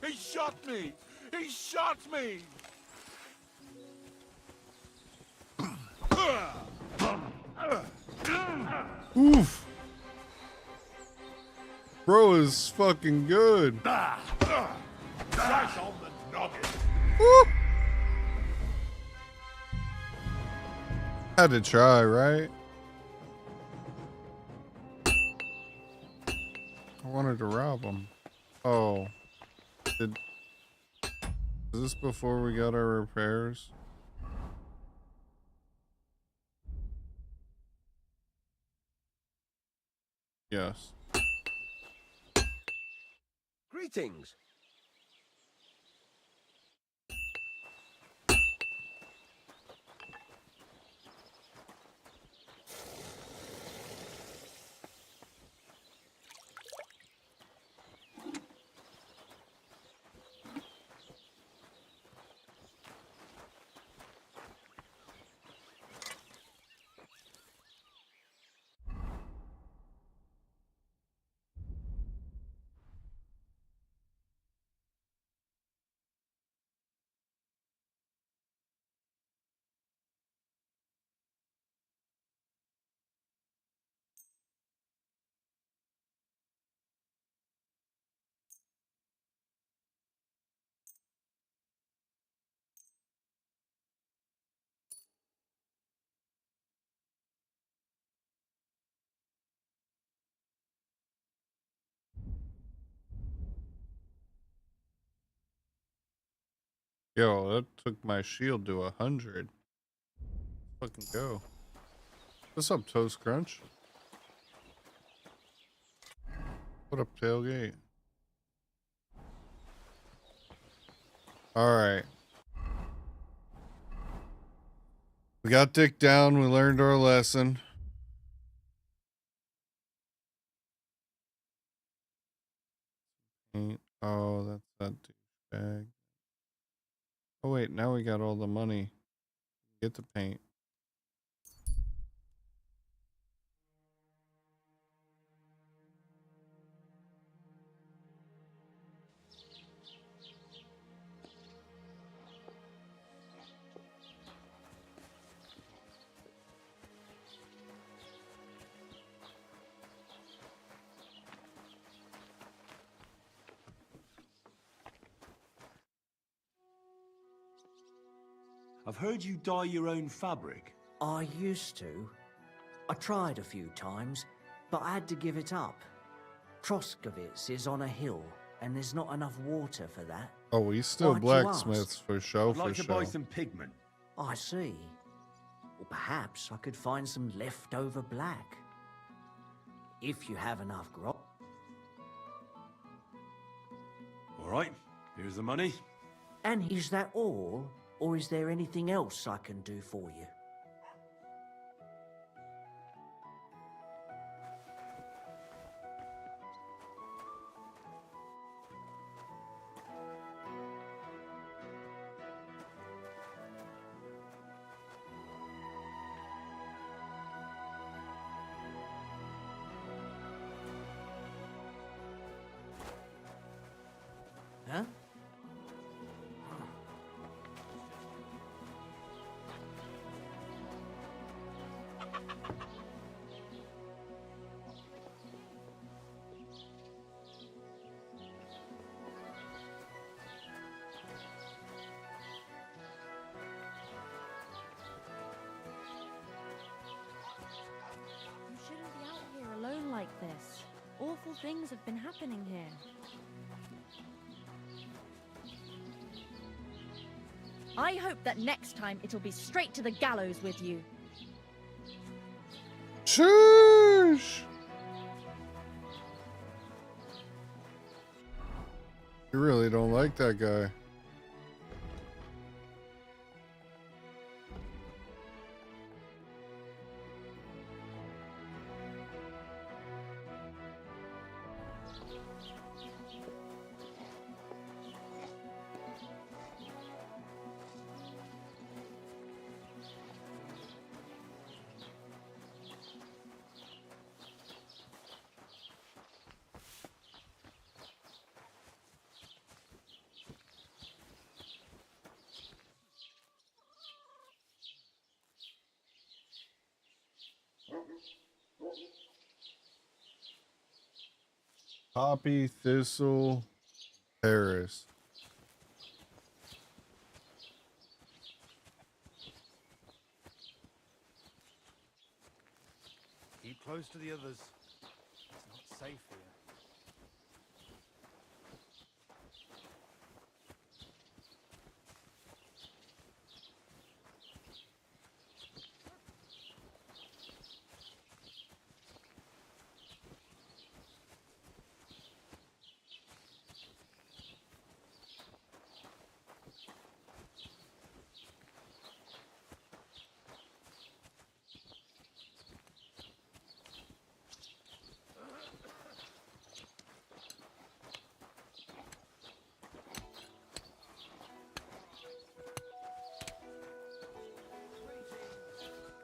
S12: He shot me! He shot me!
S1: Oof. Bro is fucking good.
S12: Right on the noggin.
S1: Woo. Had to try, right? I wanted to rob him. Oh. Is this before we got our repairs? Yes.
S2: Greetings.
S1: Yo, that took my shield to 100. Fucking go. What's up, Toast Crunch? What up, Tailgate? Alright. We got Dick down. We learned our lesson. Paint. Oh, that's that douchebag. Oh, wait. Now we got all the money. Get the paint.
S10: I've heard you dye your own fabric.
S15: I used to. I tried a few times, but I had to give it up. Troskovitz is on a hill, and there's not enough water for that.
S1: Oh, we still
S15: Why'd you
S1: blacksmiths
S15: ask?
S1: for show,
S10: I'd like to buy some pigment.
S15: I see. Well, perhaps I could find some leftover black. If you have enough grog.
S10: All right, here's the money.
S15: And is that all? Or is there anything else I can do for you? Huh?
S4: You shouldn't be out here alone like this. Awful things have been happening here. I hope that next time it'll be straight to the gallows with you.
S1: Sheesh! You really don't like that guy. Poppy, Thistle, Paris.
S11: Keep close to the others. It's not safe here.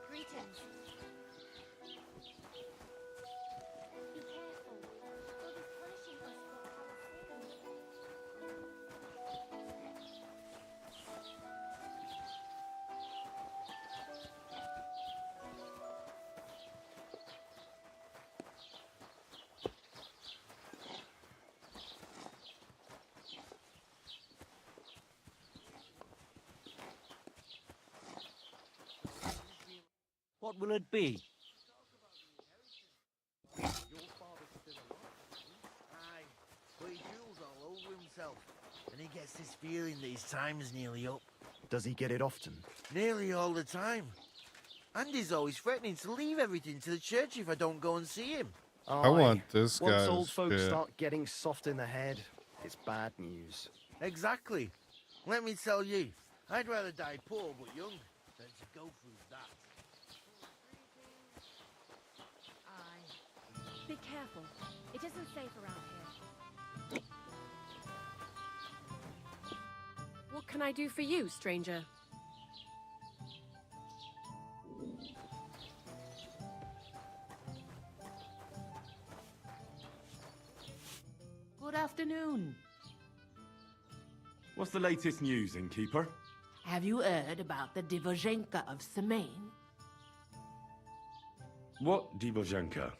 S4: Greetings. Be careful. God is punishing us for our sins.
S9: What will it be?
S16: Your father's still alive, isn't he? Aye, but he drools all over himself. And he gets this feeling that his time's nearly up.
S11: Does he get it often?
S16: Nearly all the time. And he's always threatening to leave everything to the church if I don't go and see him.
S1: I want this
S11: Once
S1: guy's
S11: old folks
S1: shit.
S11: start getting soft in the head, it's bad news.
S16: Exactly. Let me tell you, I'd rather die poor but young than to go through that.
S5: Be careful. It isn't safe around here. What can I do for you, stranger?
S17: Good afternoon.
S3: What's the latest news, innkeeper?
S17: Have you heard about the Divozhenka of Semaine?
S3: What Divozhenka?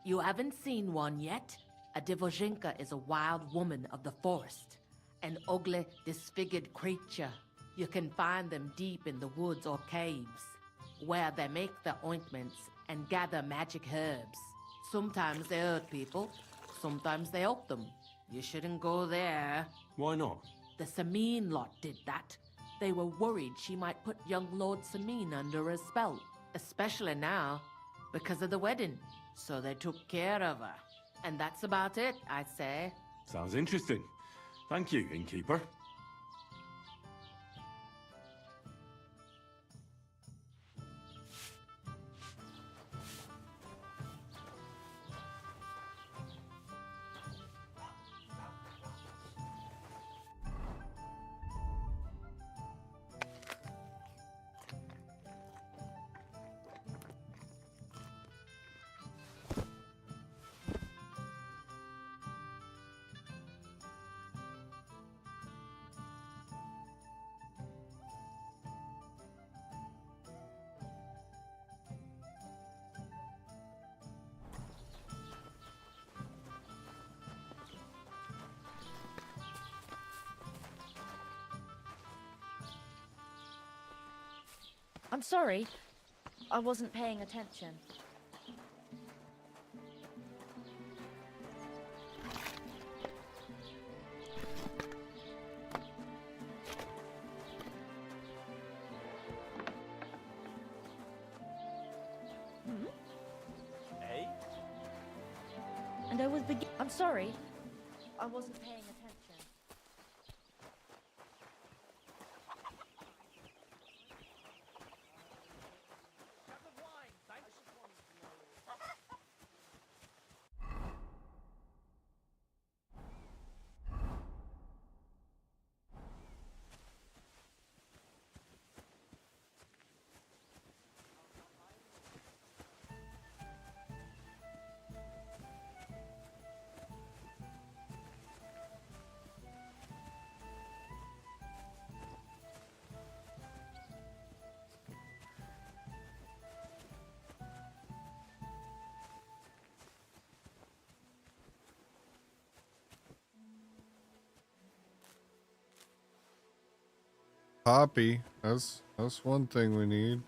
S17: You haven't seen one yet? A Divozhenka is a wild woman of the forest. An ugly, disfigured creature. You can find them deep in the woods or caves, where they make their ointments and gather magic herbs. Sometimes they hurt people, sometimes they help them. You shouldn't go there.
S3: Why not?
S17: The Samine lot did that. They were worried she might put young Lord Samine under a spell, especially now, because of the wedding. So they took care of her. And that's about it, I'd say.
S3: Sounds interesting. Thank you, innkeeper.
S4: I'm sorry. I wasn't paying attention.
S7: Hey?
S4: And I was I'm sorry. I wasn't paying attention.
S1: Poppy. That's one thing we need.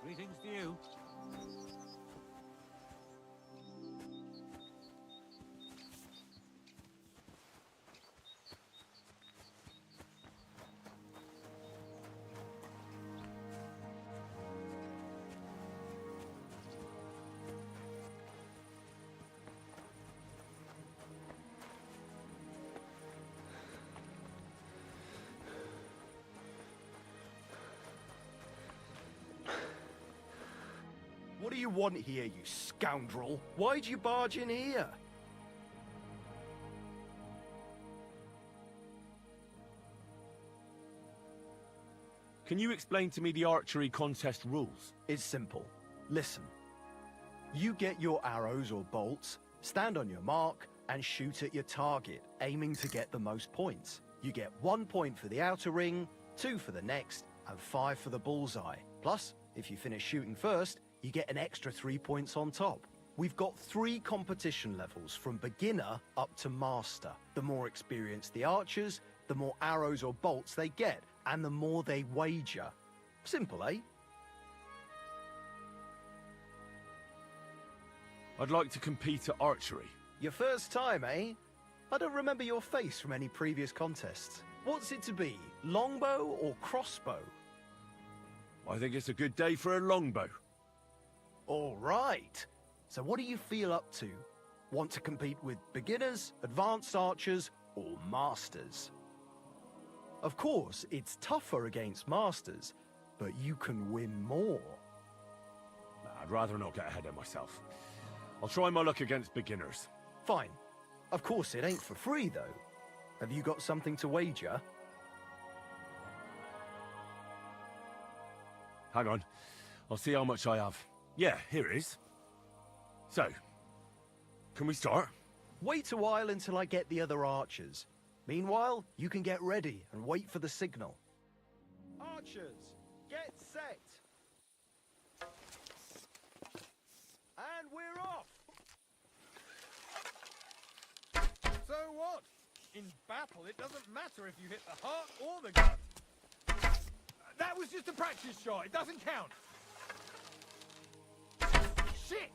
S9: Greetings to you.
S11: What do you want here, you scoundrel? Why'd you barge in here?
S3: Can you explain to me the archery contest rules?
S11: It's simple. Listen. You get your arrows or bolts, stand on your mark, and shoot at your target, aiming to get the most points. You get 1 point for the outer ring, 2 for the next, and 5 for the bullseye. Plus, if you finish shooting first, you get an extra 3 points on top. We've got 3 competition levels from beginner up to master. The more experienced the archers, the more arrows or bolts they get, and the more they wager. Simple, eh?
S3: I'd like to compete at archery.
S11: Your first time, eh? I don't remember your face from any previous contests. What's it to be, longbow or crossbow?
S3: I think it's a good day for a longbow.
S11: All right. So what do you feel up to? Want to compete with beginners, advanced archers, or masters? Of course, it's tougher against masters, but you can win more.
S3: I'd rather not get ahead of myself. I'll try my luck against beginners.
S11: Fine. Of course, it ain't for free, though. Have you got something to wager?
S3: Hang on. I'll see how much I have. Yeah, here it is. So, can we start?
S11: Wait a while until I get the other archers. Meanwhile, you can get ready and wait for the signal. Archers, get set! And we're off!
S18: So what? In battle, it doesn't matter if you hit the heart or the gut. That was just a practice shot. It doesn't count. Shit!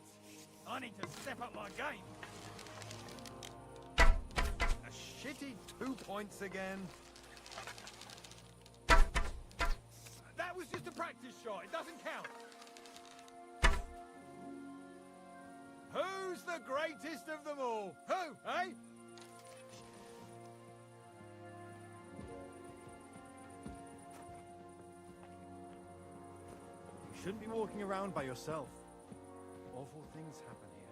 S18: I need to step up my game. A shitty 2 points again. That was just a practice shot. It doesn't count. Who's the greatest of them all? Who, eh?
S11: You shouldn't be walking around by yourself. Awful things happen here.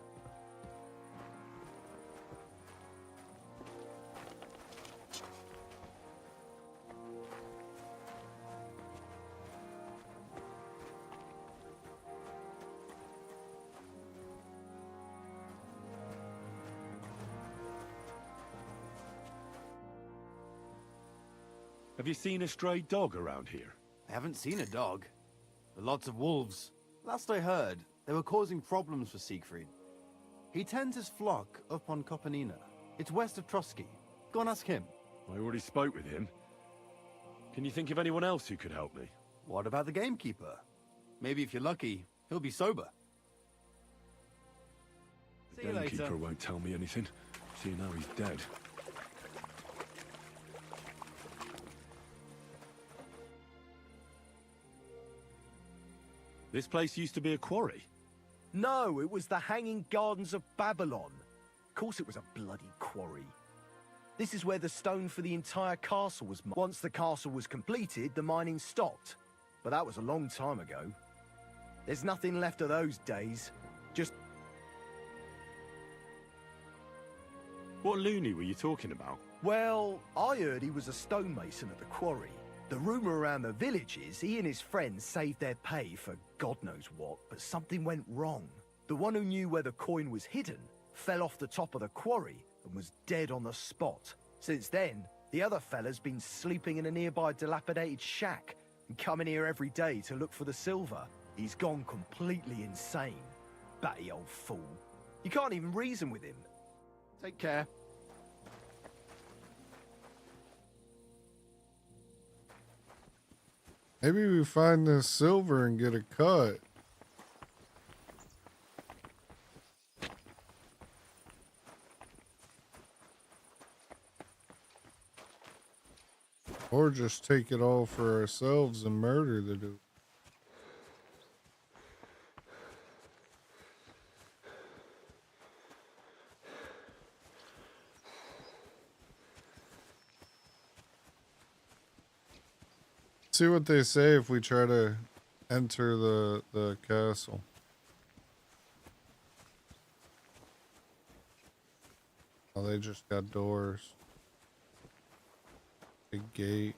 S3: Have you seen a stray dog around here?
S11: I haven't seen a dog. But lots of wolves. Last I heard, they were causing problems for Siegfried. He tends his flock up on Kopanina. It's west of Trotsky. Go and ask him.
S3: I already spoke with him. Can you think of anyone else who could help me?
S11: What about the gamekeeper? Maybe if you're lucky, he'll be sober.
S3: The gamekeeper won't tell me anything, seeing how he's dead. This place used to be a quarry.
S11: No, it was the Hanging Gardens of Babylon. Of course it was a bloody quarry. This is where the stone for the entire castle was mined. Once the castle was completed, the mining stopped. But that was a long time ago. There's nothing left of those days. Just...
S3: What loony were you talking about?
S11: Well, I heard he was a stonemason at the quarry. The rumour around the village is he and his friends saved their pay for God knows what, but something went wrong. The one who knew where the coin was hidden fell off the top of the quarry and was dead on the spot. Since then, the other fella's been sleeping in a nearby dilapidated shack and coming here every day to look for the silver. He's gone completely insane. Batty old fool. You can't even reason with him. Take care.
S1: Maybe we find this silver and get a cut. Or just take it all for ourselves and murder the dude. See what they say if we try to enter the castle. Oh, they just got doors. Big gate.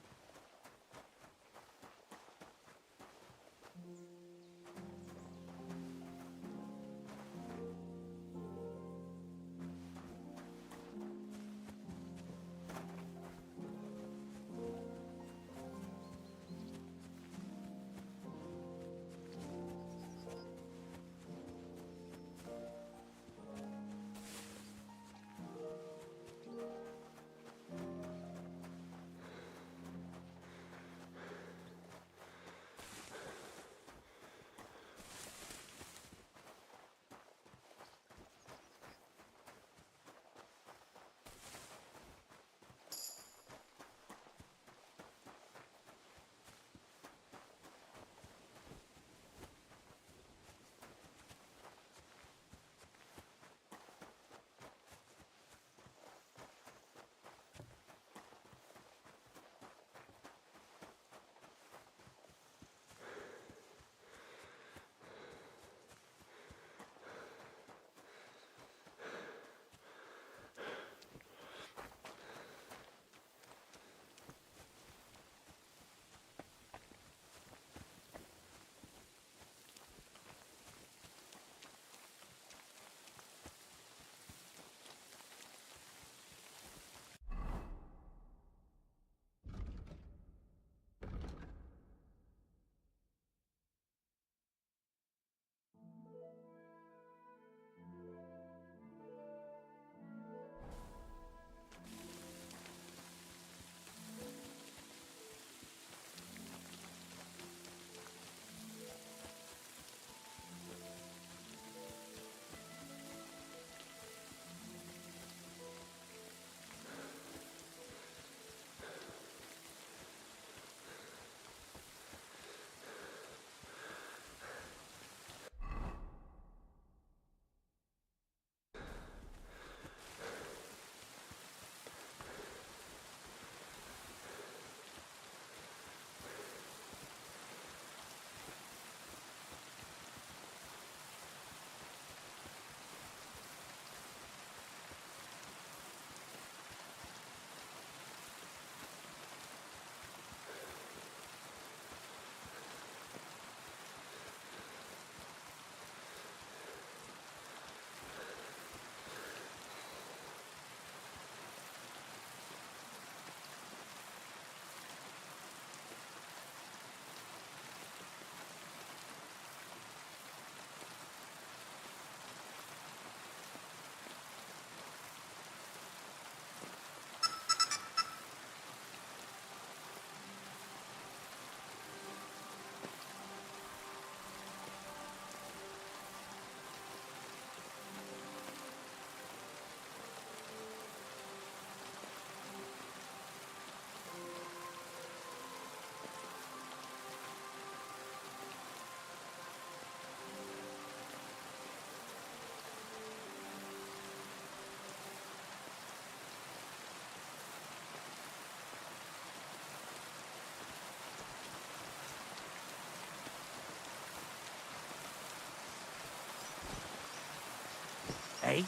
S9: Hey?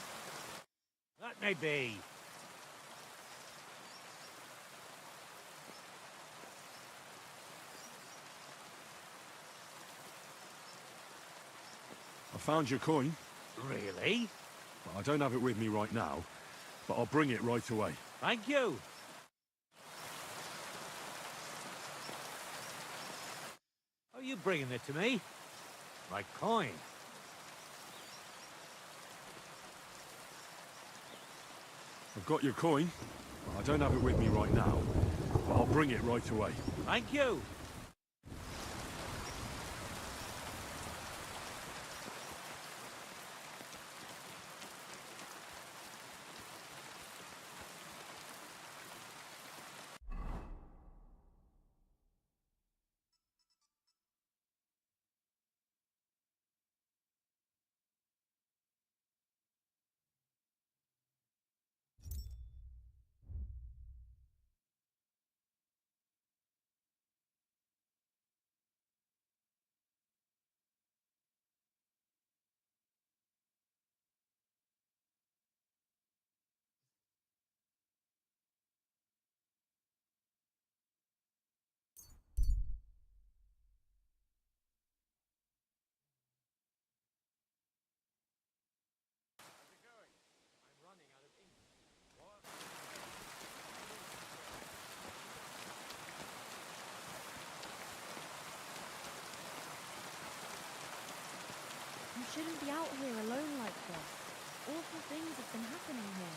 S9: That may be.
S10: I found your coin.
S9: Really?
S10: I don't have it with me right now, but I'll bring it right away.
S9: Thank you. Are you bringing it to me? My coin.
S10: I've got your coin. I don't have it with me right now, but I'll bring it right away.
S9: Thank you.
S4: You shouldn't be out here alone like this. Awful things have been happening here.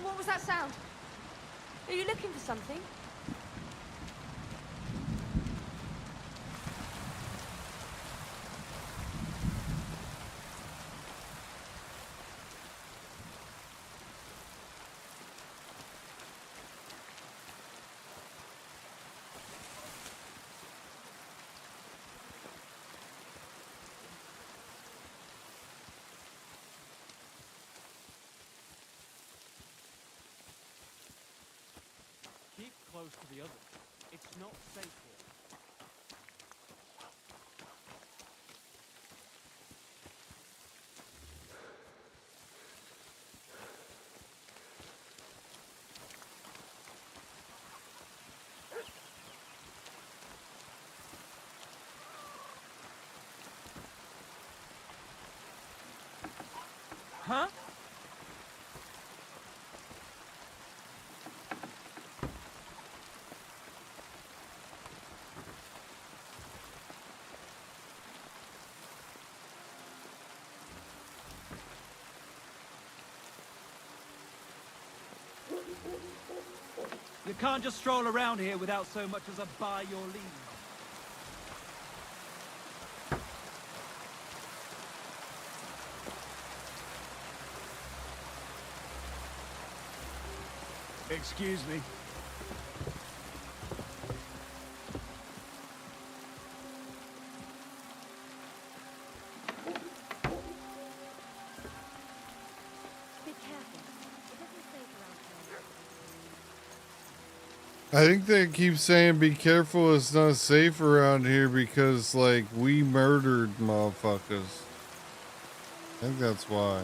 S21: What was that sound? Are you looking for something?
S9: Keep close to the others. It's not safe here.
S18: Huh?
S19: You can't just stroll around here without so much as a by your leave.
S18: Excuse me.
S5: Be careful. It isn't safe around here.
S1: I think they keep saying be careful, it's not safe around here because, like, we murdered motherfuckers. I think that's why.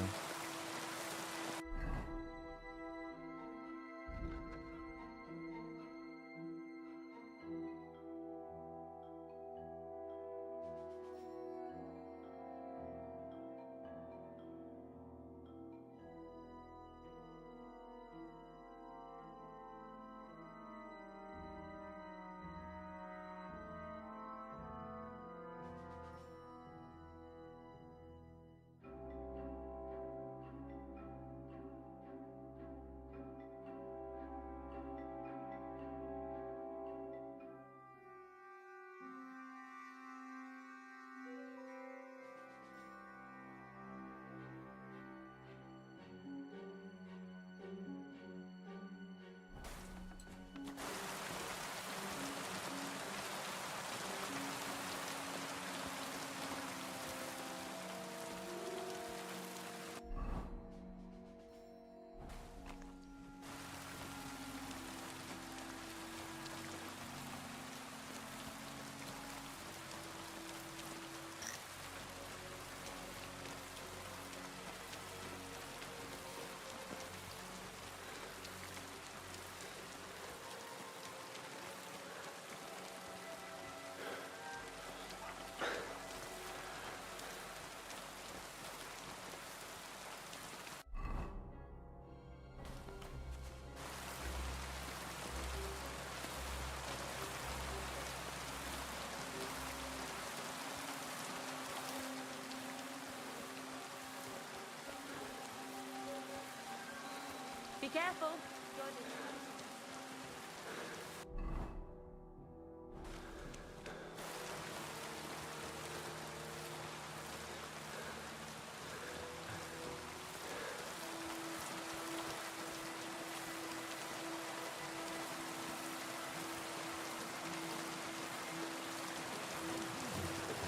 S21: Be careful.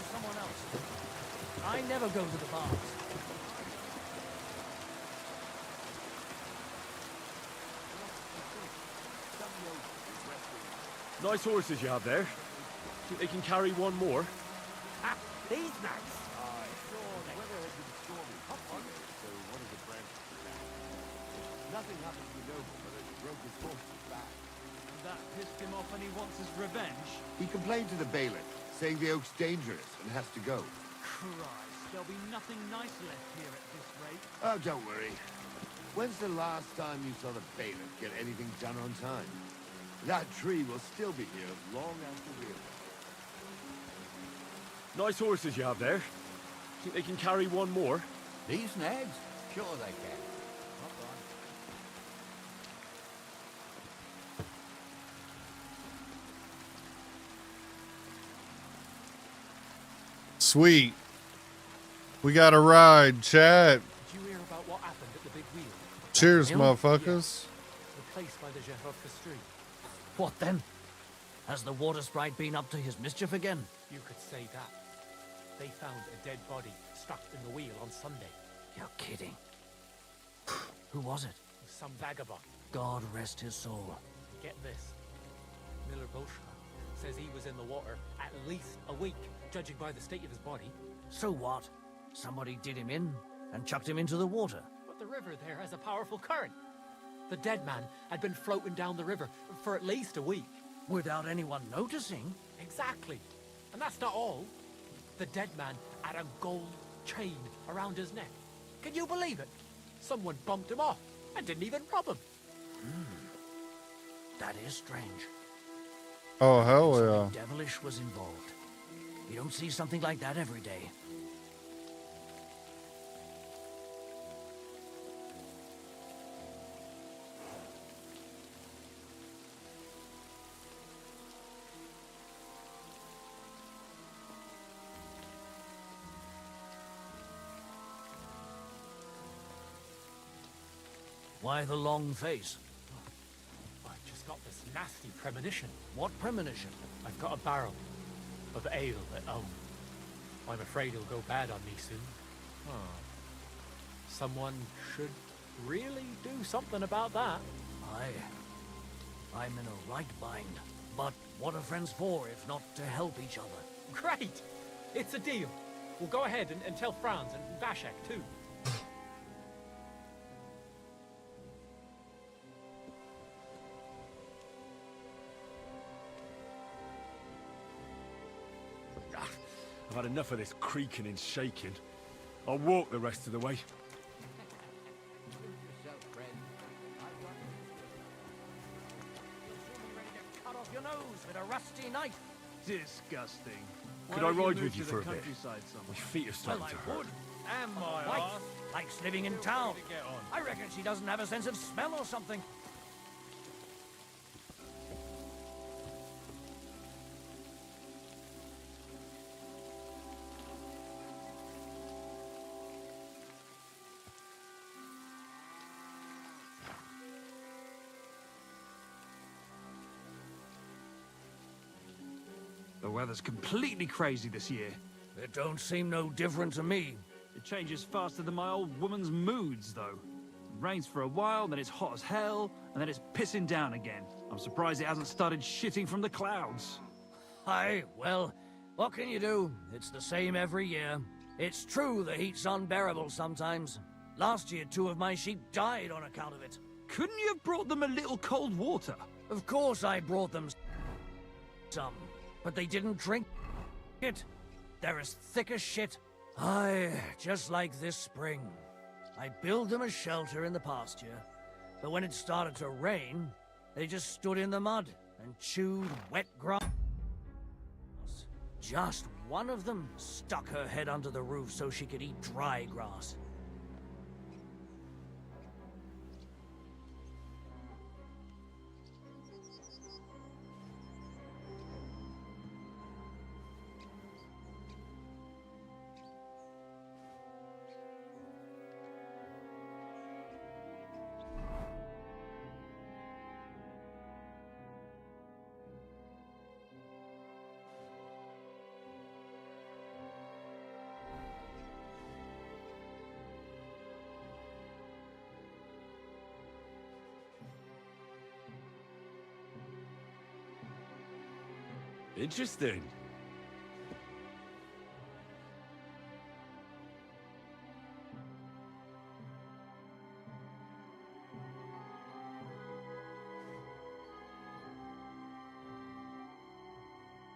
S13: Someone else. I never go to the bars.
S10: Nice horses you have there. Think they can carry one more?
S13: Ah, these nuts.
S18: Nothing happened to the noble, but it broke his horse's back.
S19: And that pissed him off and he wants his revenge?
S20: He complained to the bailiff, saying the oak's dangerous and has to go.
S19: Christ, there'll be nothing nice left here at this rate.
S20: Oh, don't worry. When's the last time you saw the bailiff get anything done on time? That tree will still be here long after we're gone.
S10: Nice horses you have there. Think they can carry one more?
S8: These nags? Sure they can.
S1: Sweet. We got a ride, chat.
S14: Did you hear about what happened at the big wheel?
S1: Cheers,
S14: Hill?
S1: motherfuckers.
S14: The place by the Zherovka Street.
S13: What then? Has the water sprite been up to his mischief again?
S14: You could say that. They found a dead body stuck in the wheel on Sunday.
S13: You're kidding. Who was it?
S14: Some vagabond.
S13: God rest his soul.
S14: Get this. Miller Bolshoi says he was in the water at least a week, judging by the state of his body.
S13: So what? Somebody did him in and chucked him into the water.
S14: But the river there has a powerful current. The dead man had been floating down the river for at least a week.
S13: Without anyone noticing?
S14: Exactly. And that's not all. The dead man had a gold chain around his neck. Can you believe it? Someone bumped him off and didn't even rob him.
S13: That is strange.
S1: Oh, hell yeah.
S13: Something devilish was involved. You don't see something like that every day. Why the long face?
S14: I've just got this nasty premonition.
S13: What premonition?
S14: I've got a barrel of ale at home. I'm afraid it'll go bad on me soon. Someone should really do something about that.
S13: I'm in a right bind. But what are friends for if not to help each other?
S14: Great! It's a deal. We'll go ahead and tell Franz and Vashek too.
S10: I've had enough of this creaking and shaking. I'll walk the rest of the way.
S13: Cut off your nose with a rusty knife.
S19: Disgusting.
S10: Could I ride with you for a bit? My feet are starting to hurt.
S19: And my
S13: Wife
S19: arse.
S13: likes living in town.
S19: To get on.
S13: I reckon she doesn't have a sense of smell or something.
S19: The weather's completely crazy this year.
S13: It don't seem no different to me.
S19: It changes faster than my old woman's moods, though. It rains for a while, then it's hot as hell, and then it's pissing down again. I'm surprised it hasn't started shitting from the clouds.
S13: Aye, well, what can you do? It's the same every year. It's true the heat's unbearable sometimes. Last year, 2 of my sheep died on account of it.
S19: Couldn't you have brought them a little cold water?
S13: Of course I brought them some, but they didn't drink it. They're as thick as shit. Aye, just like this spring. I built them a shelter in the pasture, but when it started to rain, they just stood in the mud and chewed wet grass. Just one of them stuck her head under the roof so she could eat dry grass.
S10: Interesting.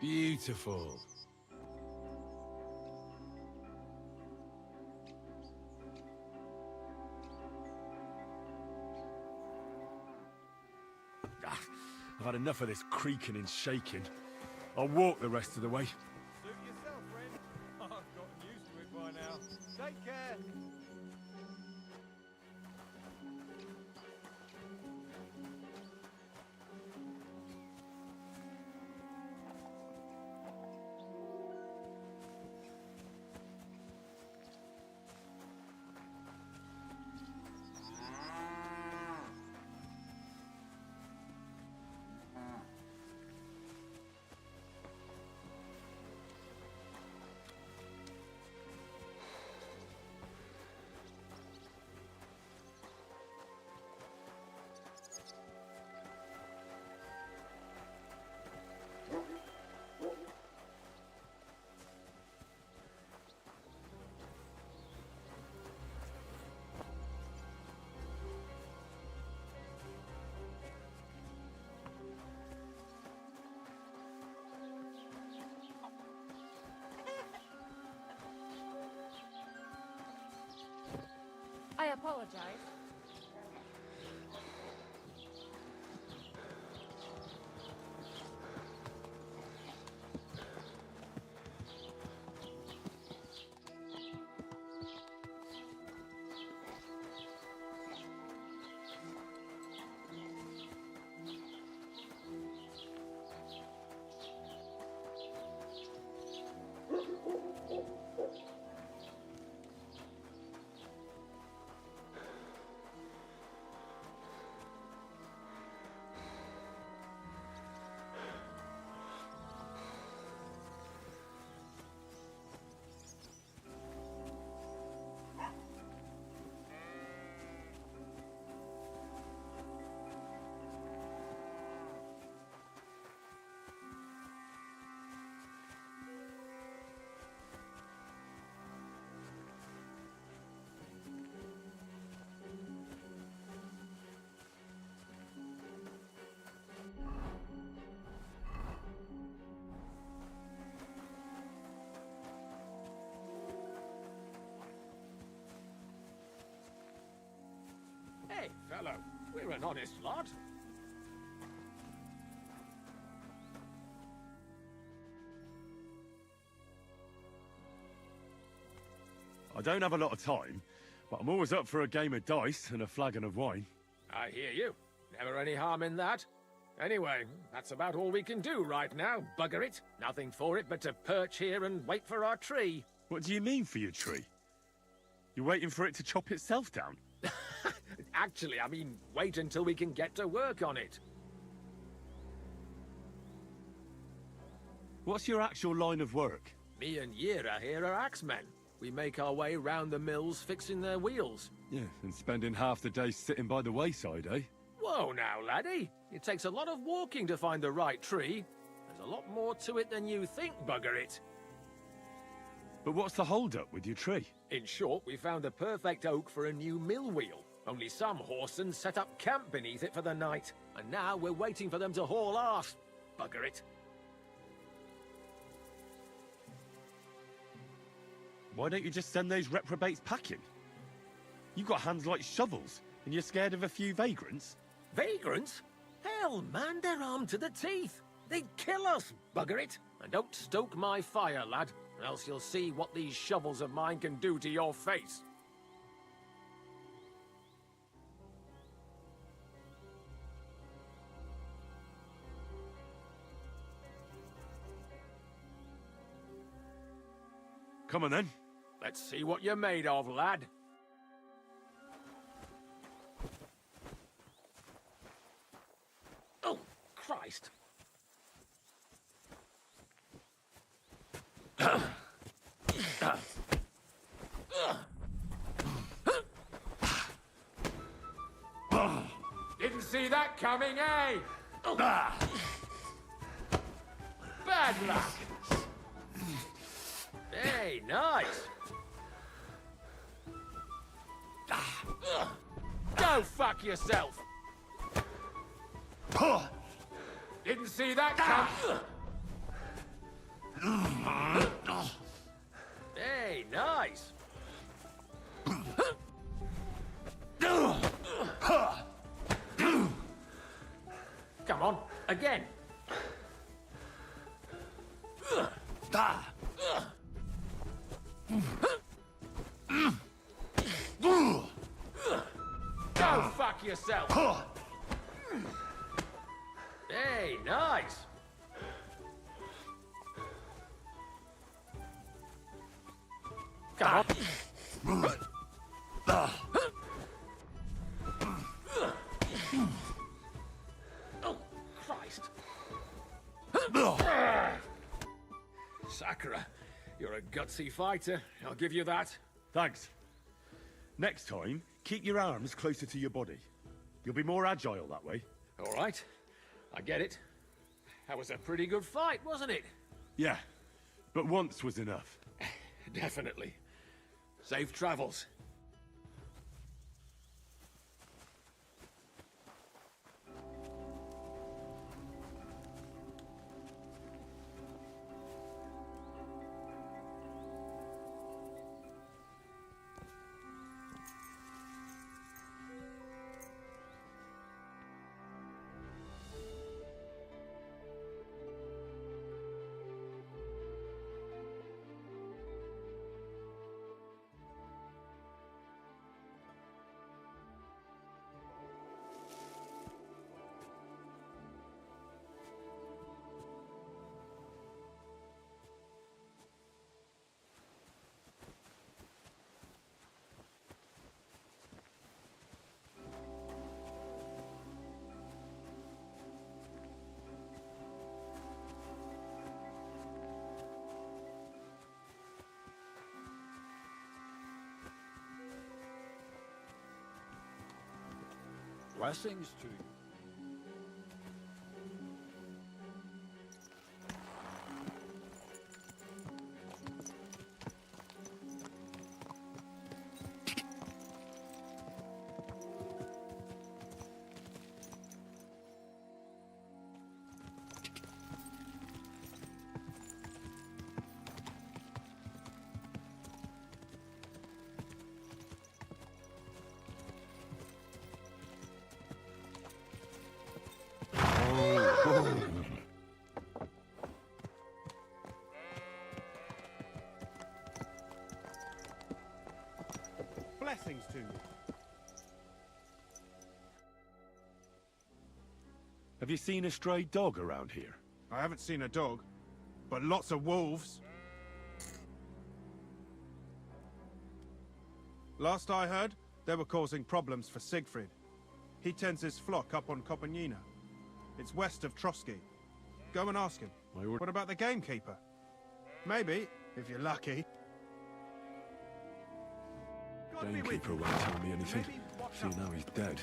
S10: Beautiful. I've had enough of this creaking and shaking. I'll walk the rest of the way.
S18: Suit yourself, friend. I've gotten used to it by now. Take care.
S5: I apologize.
S14: Hey, fellow, we're an honest lot.
S10: I don't have a lot of time, but I'm always up for a game of dice and a flagon of wine.
S14: I hear you. Never any harm in that. Anyway, that's about all we can do right now, bugger it. Nothing for it but to perch here and wait for our tree.
S10: What do you mean for your tree? You're waiting for it to chop itself down?
S14: Actually, I mean, wait until we can get to work on it.
S10: What's your actual line of work?
S14: Me and Yira here are axemen. We make our way round the mills fixing their wheels.
S10: Yeah, and spending half the day sitting by the wayside, eh?
S14: Whoa now, laddie. It takes a lot of walking to find the right tree. There's a lot more to it than you think, bugger it.
S10: But what's the hold-up with your tree?
S14: In short, we found the perfect oak for a new mill wheel. Only some horsens set up camp beneath it for the night. And now we're waiting for them to haul arse. Bugger it.
S10: Why don't you just send those reprobates packing? You've got hands like shovels, and you're scared of a few vagrants?
S14: Vagrants? Hell, man, they're armed to the teeth. They'd kill us, bugger it. And don't stoke my fire, lad, or else you'll see what these shovels of mine can do to your face.
S10: Come on, then.
S14: Let's see what you're made of, lad. Oh, Christ. Didn't see that coming, eh? Bad bad luck. Hey, nice. Go fuck yourself. Didn't see that come. Hey, nice. Come on, again. Go fuck yourself. Hey, nice. Come on. Oh, Christ. Sakura, you're a gutsy fighter. I'll give you that.
S3: Thanks. Next time, keep your arms closer to your body. You'll be more agile that way.
S14: All right. I get it. That was a pretty good fight, wasn't it?
S3: Yeah, but once was enough.
S14: Definitely. Safe travels.
S18: Blessings to you.
S10: Blessings to you.
S3: Have you seen a stray dog around here?
S10: I haven't seen a dog, but lots of wolves. Last I heard, they were causing problems for Siegfried. He tends his flock up on Kopanina. It's west of Trotsky. Go and ask him. What about the gamekeeper? Maybe, if you're lucky.
S3: Gamekeeper won't tell me anything. See, now he's dead.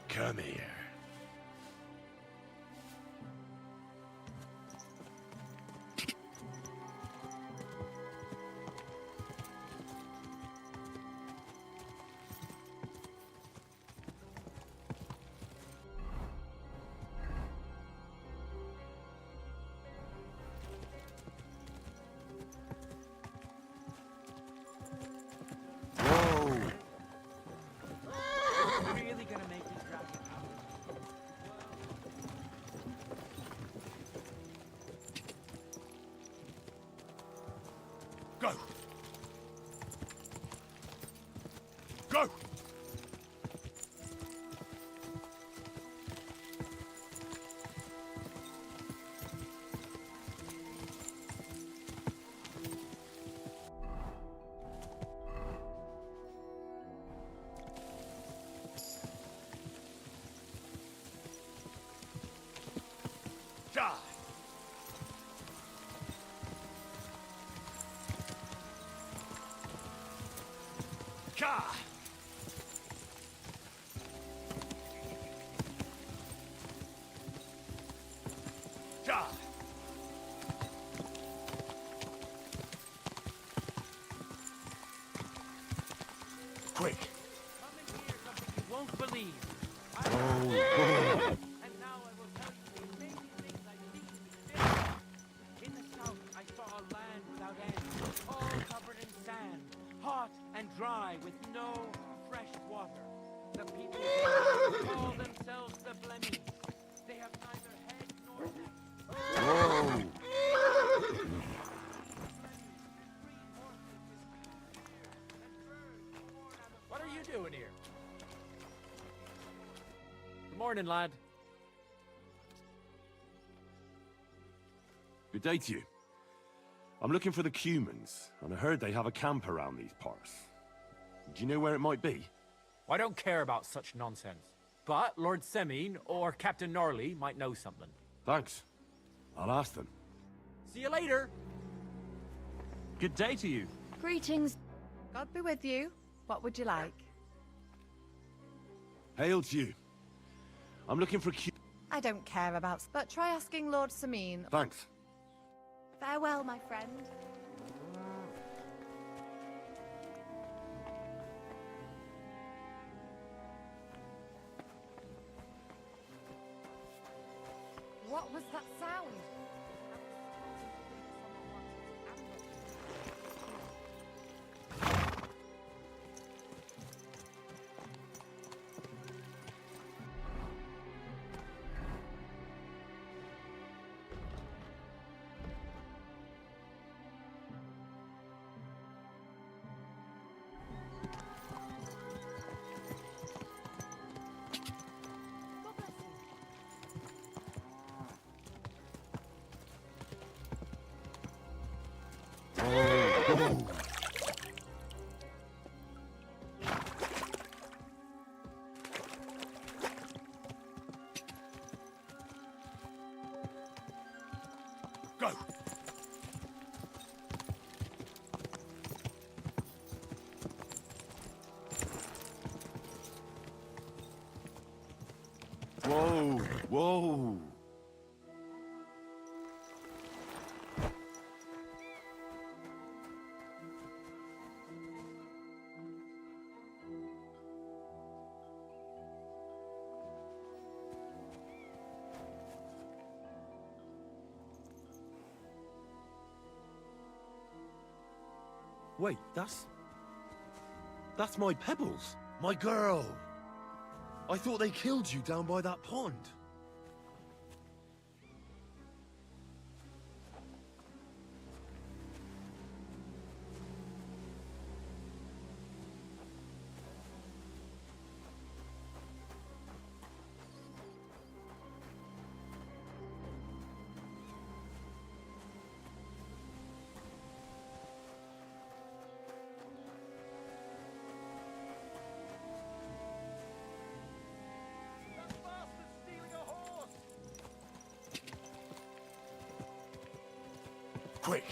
S3: Come here.
S18: Really gonna make these graphic
S9: Die! Ka! Die!
S2: Quick!
S13: You won't believe.
S12: Oh.
S13: And now I will tell you the amazing things I think you did. In the south, I saw a land without end, all covered in sand, hot and dry, with no fresh water. The people there call themselves the Blemmies. They have neither head nor neck.
S12: Whoa!
S18: What are you doing here? Good morning, lad.
S3: Good day to you. I'm looking for the Cumans, and I heard they have a camp around these parts. Do you know where it might be?
S18: I don't care about such nonsense. But Lord Semine or Captain Gnarly might know something.
S3: Thanks. I'll ask them.
S18: See you later.
S19: Good day to you.
S6: Greetings. God be with you. What would you like?
S3: Hail to you. I'm looking for
S6: I don't care about, but try asking Lord Semine.
S3: Thanks.
S6: Farewell, my friend. What was that sound?
S12: Oh.
S2: Go!
S3: Whoa! Whoa!
S2: Wait, that's my Pebbles, my girl. I thought they killed you down by that pond. Quick!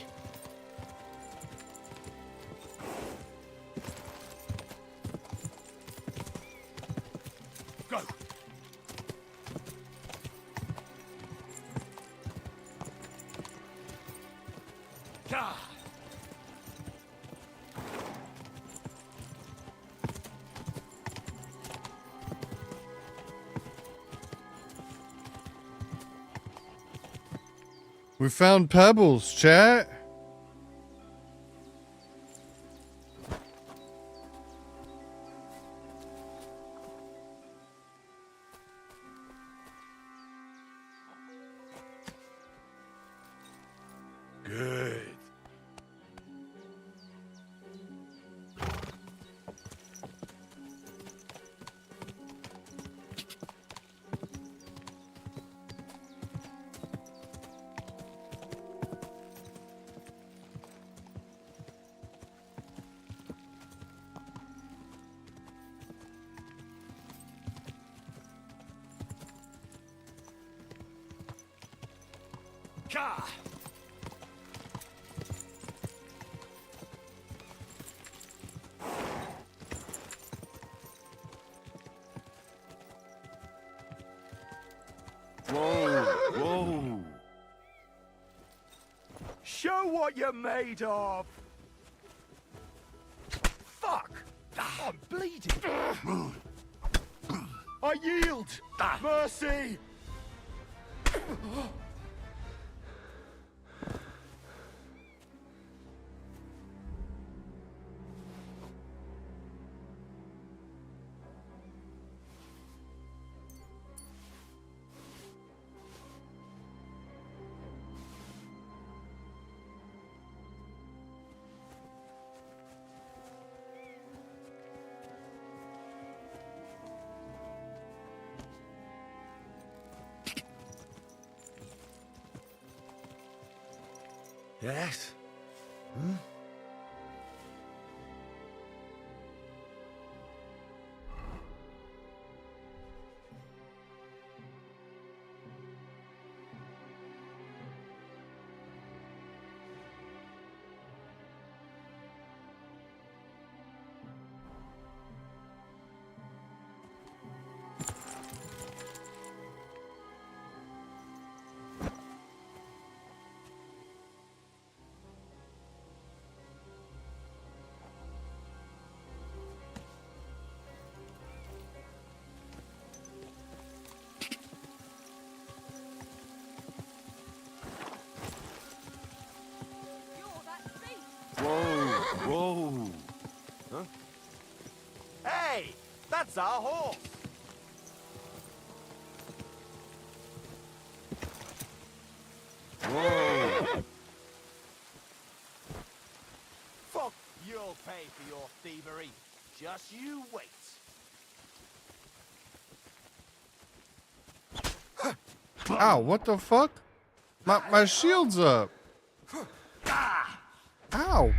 S2: Go!
S3: Ka!
S1: We found pebbles, chat.
S3: Good.
S13: Gah!
S3: Whoa, whoa.
S13: Show what you're made of! Fuck! I'm bleeding! I yield! Mercy!
S2: Yes? Hmm?
S3: Whoa, whoa.
S7: Huh? Hey, that's our horse.
S3: Whoa.
S7: Fuck, you'll pay for your thievery. Just you wait.
S1: Ow, what the fuck? My shield's up. Ow.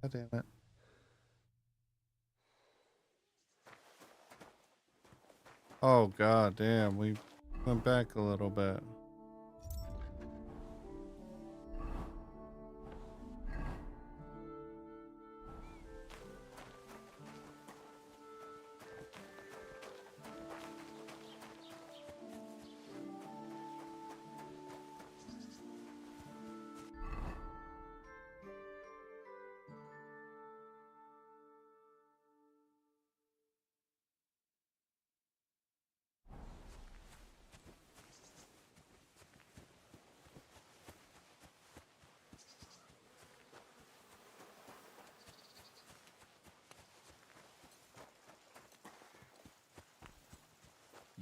S1: God damn it. Oh god damn, we went back a little bit.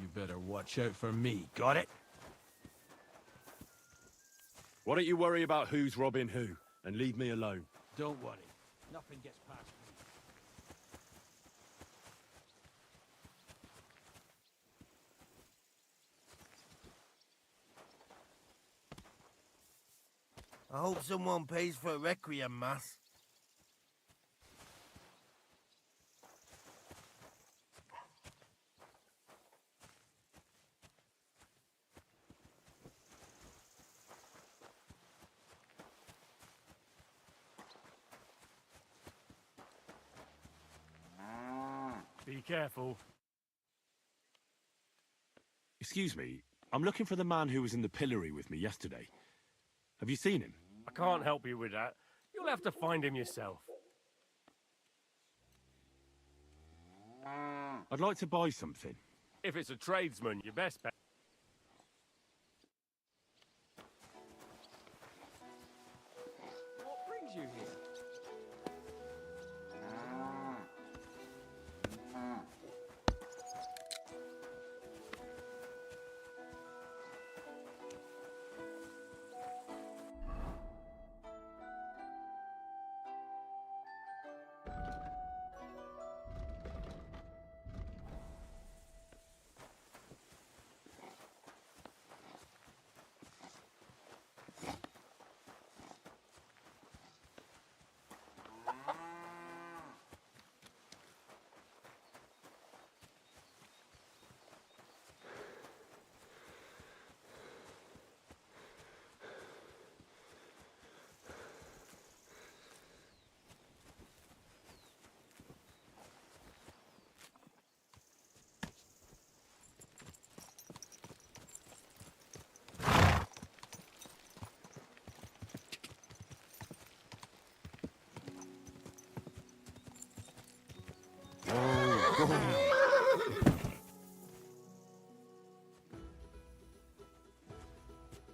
S14: You better watch out for me, got it?
S3: Why don't you worry about who's robbing who and leave me alone?
S8: Don't worry. Nothing gets past me.
S16: I hope someone pays for a requiem mass.
S3: Be careful. Excuse me, I'm looking for the man who was in the pillory with me yesterday. Have you seen him?
S15: I can't help you with that. You'll have to find him yourself.
S3: I'd like to buy something.
S15: If it's a tradesman, your best bet. What brings you here?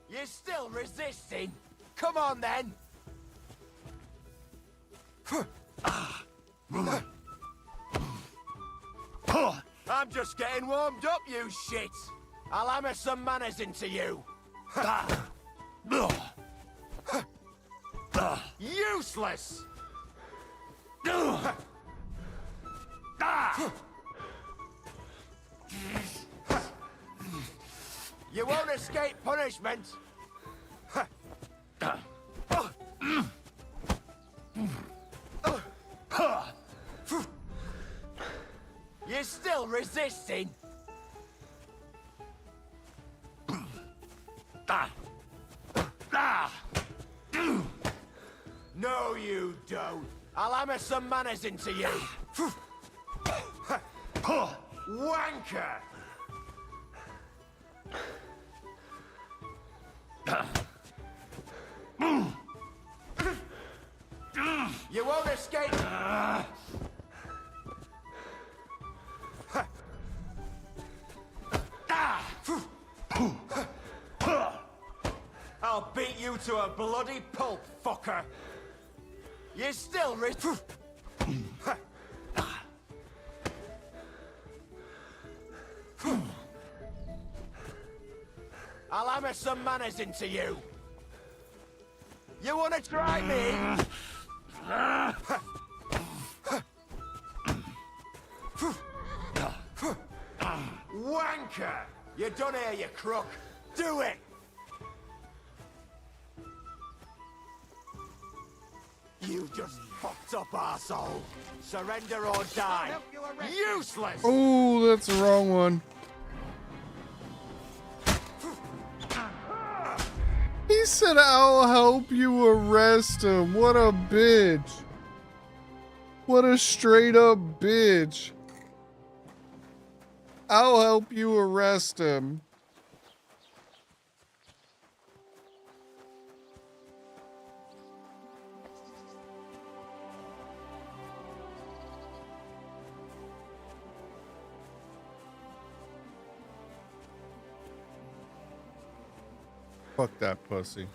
S2: You're still resisting? Come on, then! I'm just getting warmed up, you shit! I'll hammer some manners into you! Useless! You won't escape punishment! You're still resisting? No, you don't. I'll hammer some manners into you. Wanker! You won't escape! I'll beat you to a bloody pulp, fucker! You're still I'll hammer some manners into you! You wanna try me? Wanker! You done here, you crook! Do it! You just fucked up, arsehole! Surrender or die! Useless!
S1: Oh, that's the wrong one. He said, I'll help you arrest him. What a bitch. What a straight up bitch. I'll help you arrest him. Fuck that pussy.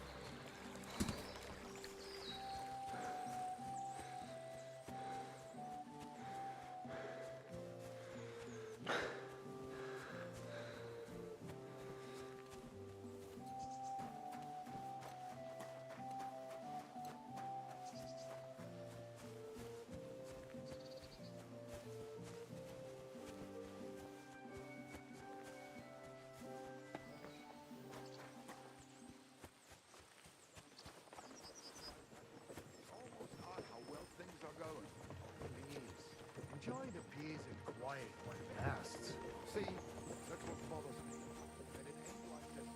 S20: Enjoy the peace and quiet when it lasts. See, that's what bothers me. That it ain't like this.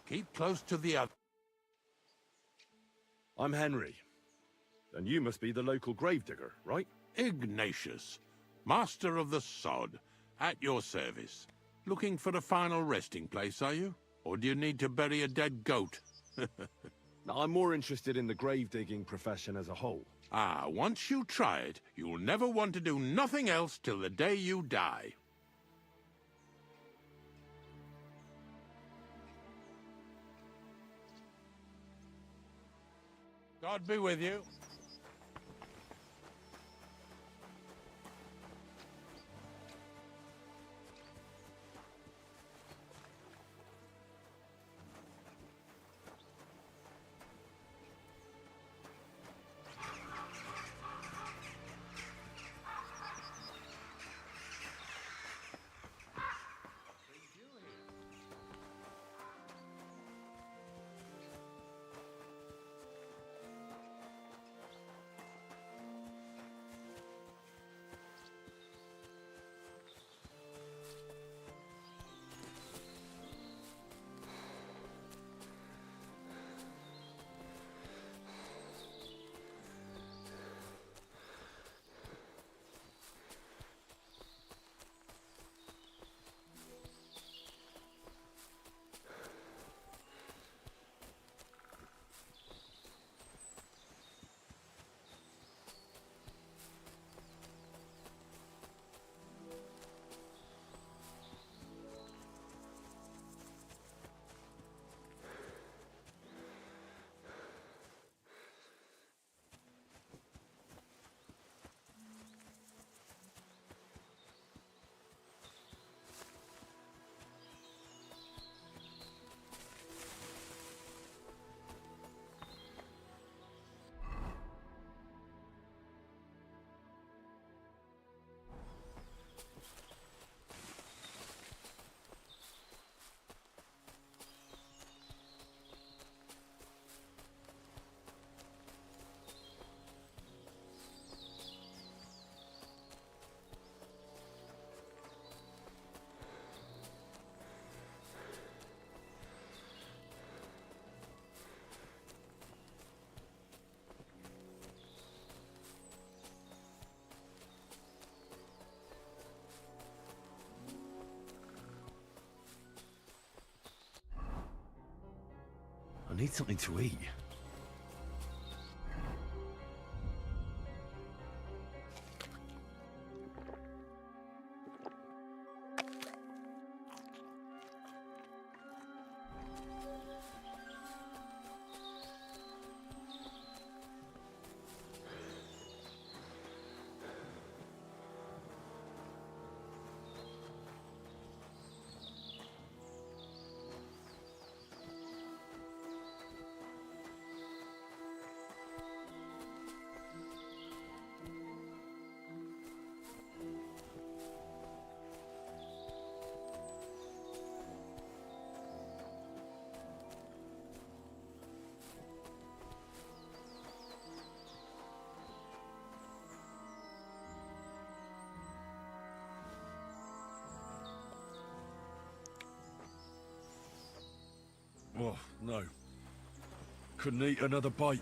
S12: Keep close to the other.
S3: I'm Henry. And you must be the local gravedigger, right?
S12: Ignatius, master of the sod, at your service. Looking for a final resting place, are you? Or do you need to bury a dead goat?
S3: I'm more interested in the grave digging profession as a whole.
S12: Ah, once you try it, you'll never want to do nothing else till the day you die. God be with you.
S3: need something to eat. Oh, no. Couldn't eat another bite.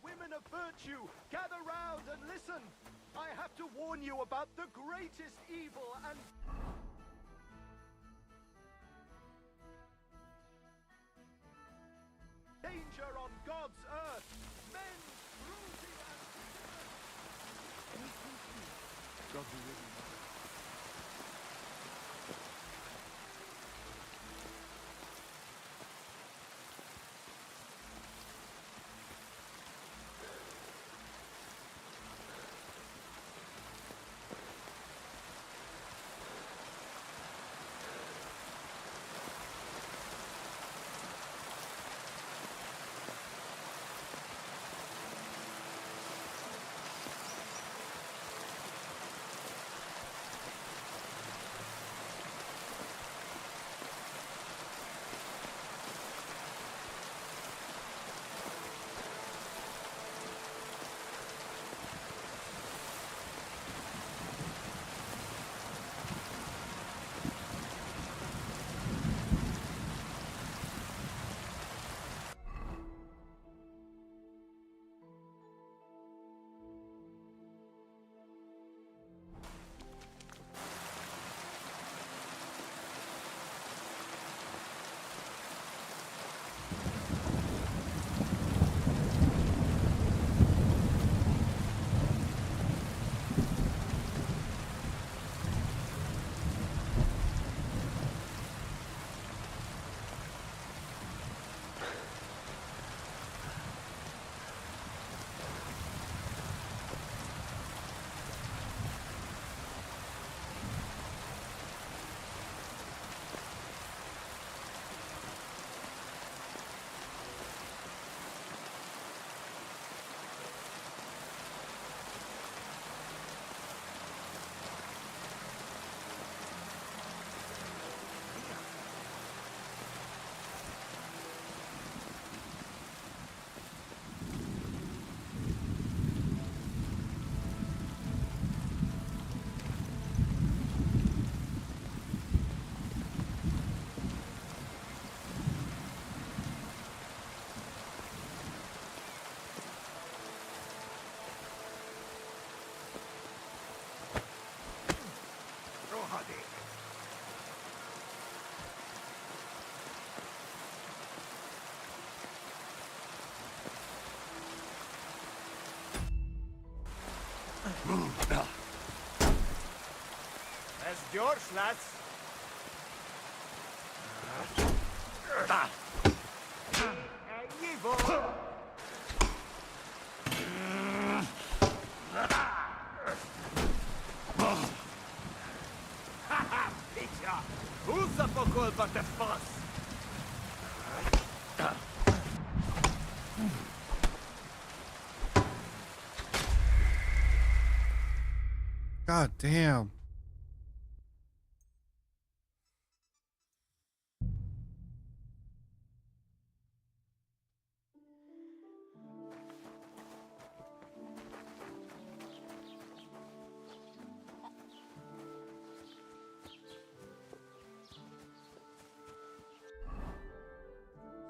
S17: Women of virtue, gather round and listen. I have to warn you about the greatest evil and... danger on God's earth. Men, cruelty and...
S3: God be with you.
S13: That's George, lads.
S14: Picture! Who's the buckle but the fuss?
S1: God damn.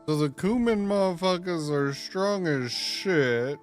S1: So the Kuman motherfuckers are strong as shit.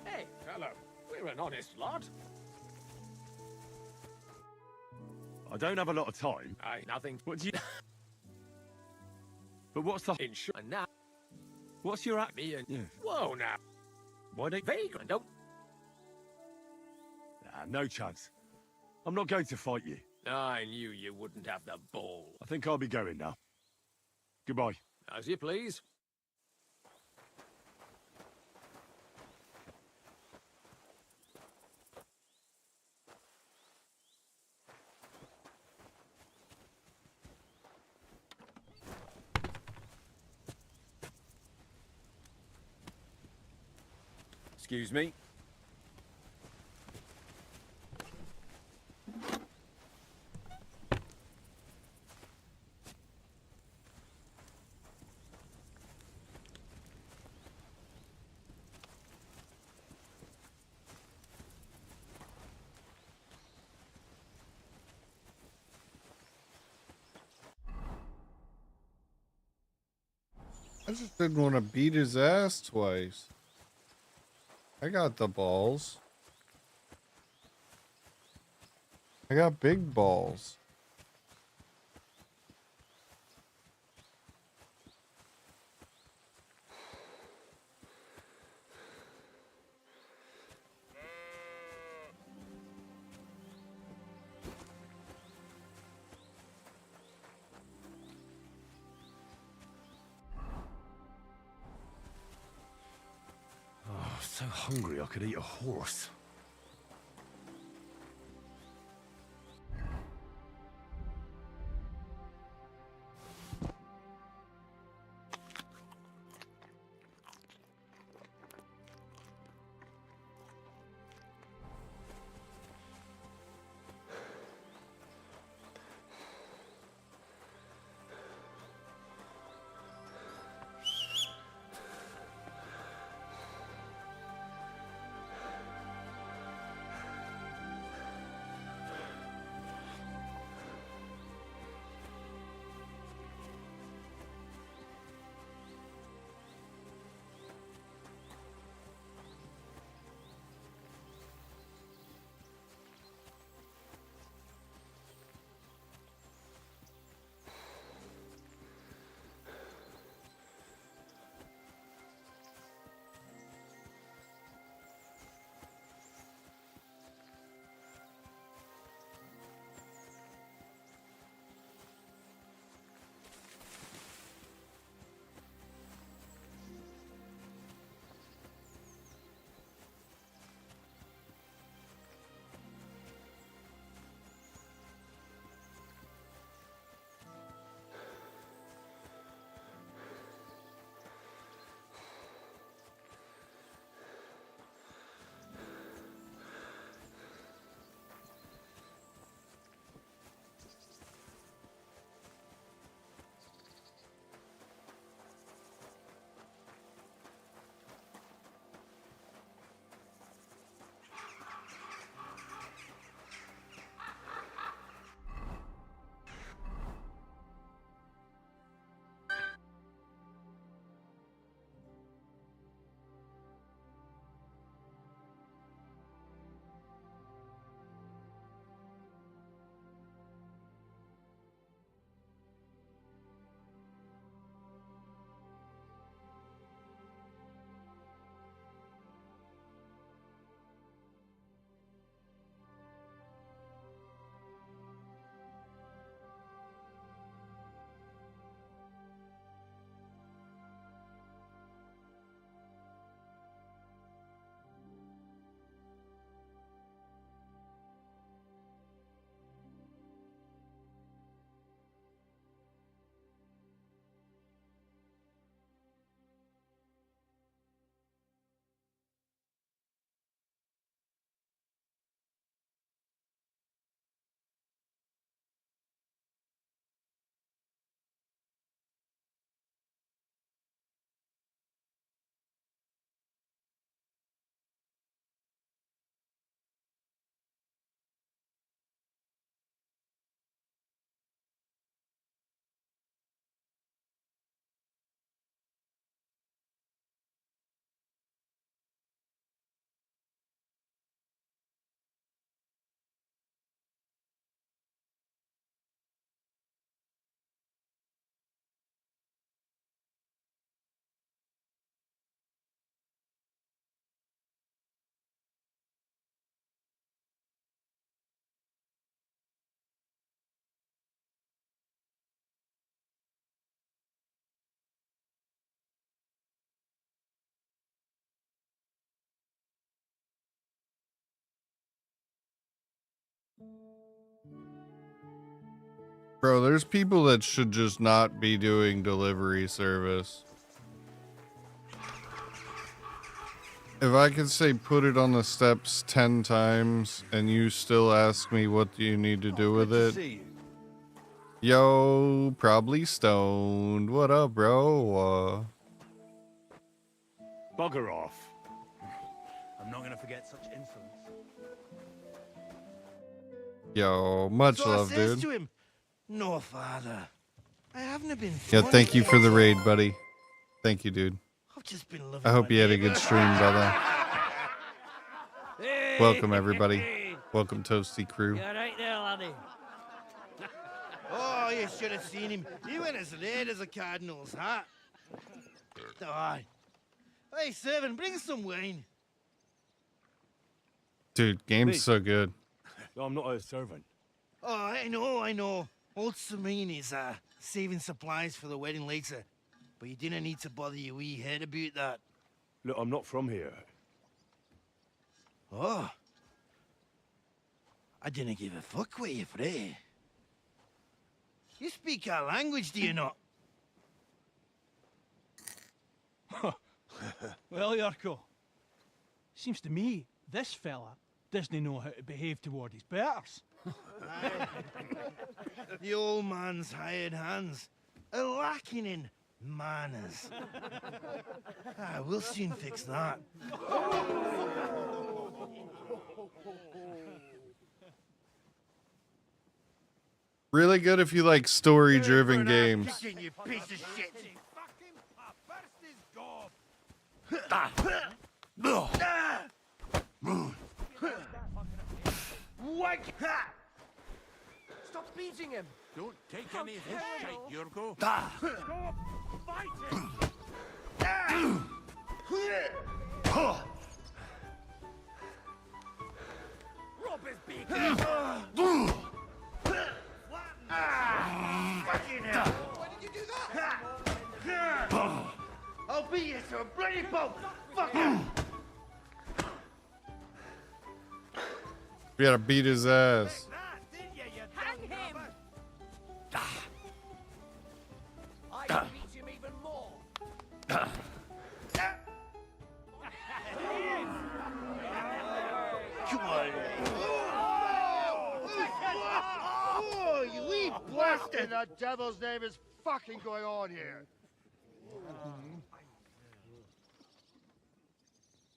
S14: Hey, fellow, we're an honest lot.
S3: I don't have a lot of time.
S14: Aye, nothing.
S3: What do you... But what's the...
S14: And now...
S3: What's your act?
S14: Me and...
S3: Yeah.
S14: Whoa, now.
S3: Why don't...
S14: Vagrant, don't...
S3: Nah, no chance. I'm not going to fight you.
S14: I knew you wouldn't have the ball.
S3: I think I'll be going now. Goodbye.
S14: As you please.
S3: Excuse me.
S1: I just didn't want to beat his ass twice. I got the balls. I got big balls.
S3: Oh, so hungry I could eat a horse.
S1: Bro, there's people that should just not be doing delivery service. If I could say put it on the steps 10 times and you still ask me what do you need to do with
S8: Good
S1: it.
S8: to see you.
S1: Yo, probably stoned. What up, bro?
S3: Bugger off.
S19: I'm not going to forget such insolence.
S1: Yo, much
S8: So
S1: love,
S8: I says
S1: dude.
S8: to him, "No, father, I haven't been."
S1: Yeah,
S8: funny
S1: thank you for the
S8: yet.
S1: raid, buddy. Thank you, dude.
S8: I've just been loving
S1: I hope
S8: my
S1: you had a
S8: neighbour.
S1: good stream, brother. Welcome, everybody. Welcome, Toasty Crew.
S16: You're right there, laddie.
S8: Oh, you should have seen him. He went as red as a cardinal's hat. Oh, aye. Hey, servant, bring some wine.
S1: Dude, game's
S3: Me?
S1: so good.
S3: No, I'm not a servant.
S8: Oh, I know. Old Samine is saving supplies for the wedding later. But you didn't need to bother your wee head about that.
S3: Look, I'm not from here.
S8: Oh. I didn't give a fuck what you pray. You speak our language, do you not?
S18: Well, Yurko, seems to me this fella doesn't know how to behave toward his betters.
S8: The old man's hired hands are lacking in manners. We'll soon fix that.
S1: Really good if you like story-driven games.
S8: Kicking, you piece of shit.
S2: What? Stop beating him!
S12: Don't take any of his shite, Yurko.
S2: Rob his beacon!
S8: Fucking hell! Why did you do that? I'll beat you to a bloody pulp! Fuck him!
S1: We gotta beat his ass.
S2: Hang him! I beat him even more!
S8: Come on! Oh, you wee
S17: What
S8: bastard!
S17: in the devil's name is fucking going on here?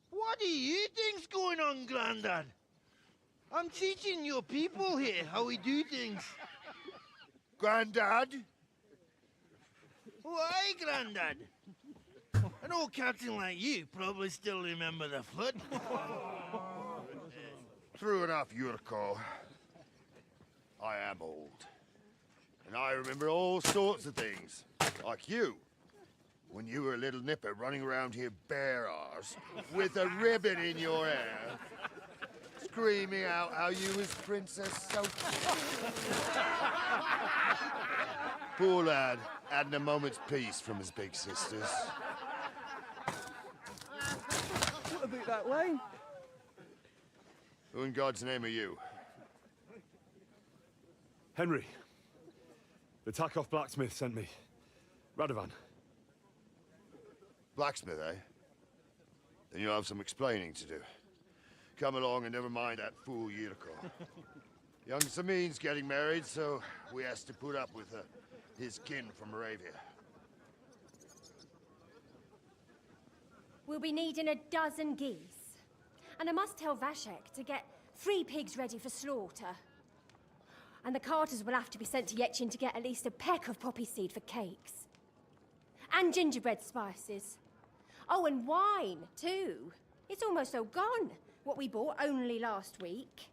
S8: What do you think's going on, Grandad? I'm teaching your people here how we do things.
S17: Grandad?
S8: Why, Grandad? An old captain like you probably still remember the flood.
S17: True enough, Yurko. I am old. And I remember all sorts of things. Like you. When you were a little nipper running around here bare arse with a ribbon in your hair. Screaming out how you was Princess Sophie. Poor lad, hadn't a moment's peace from his big sisters.
S18: What about that wine?
S17: Who in God's name are you?
S3: Henry. The Takoff blacksmith sent me. Radovan.
S17: Blacksmith, eh? Then you'll have some explaining to do. Come along and never mind that fool Yurko. Young Samin's getting married, so we has to put up with his kin from Moravia.
S5: We'll be needing a dozen geese. And I must tell Vashek to get 3 pigs ready for slaughter. And the carters will have to be sent to Yetchin to get at least a peck of poppy seed for cakes. And gingerbread spices. Oh, and wine, too. It's almost all gone, what we bought only last week.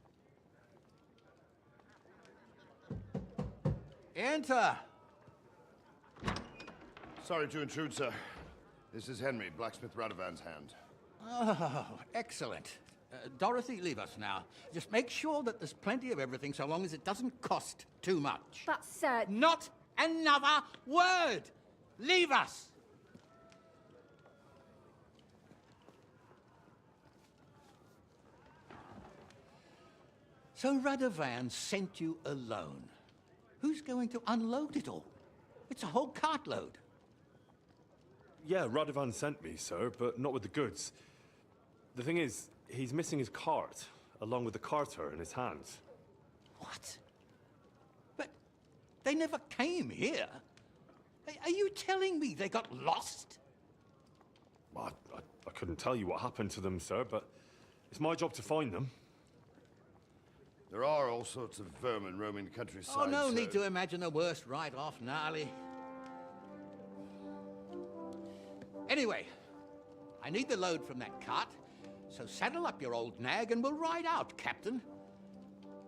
S20: Enter!
S17: Sorry to intrude, sir. This is Henry, Blacksmith Radovan's hand.
S11: Oh, excellent. Dorothy, leave us now. Just make sure that there's plenty of everything so long as it doesn't cost too much.
S5: But, sir...
S11: Not another word! Leave us! So Radovan sent you alone. Who's going to unload it all? It's a whole cartload.
S3: Yeah, Radovan sent me, sir, but not with the goods. The thing is, he's missing his cart, along with the carter in his hands.
S11: What? But they never came here. Are you telling me they got lost?
S3: Well, I couldn't tell you what happened to them, sir, but it's my job to find them.
S17: There are all sorts of vermin roaming the countryside.
S11: Oh, no
S17: sir.
S11: need to imagine the worst right off, gnarly. Anyway, I need the load from that cart, so saddle up your old nag and we'll ride out, Captain.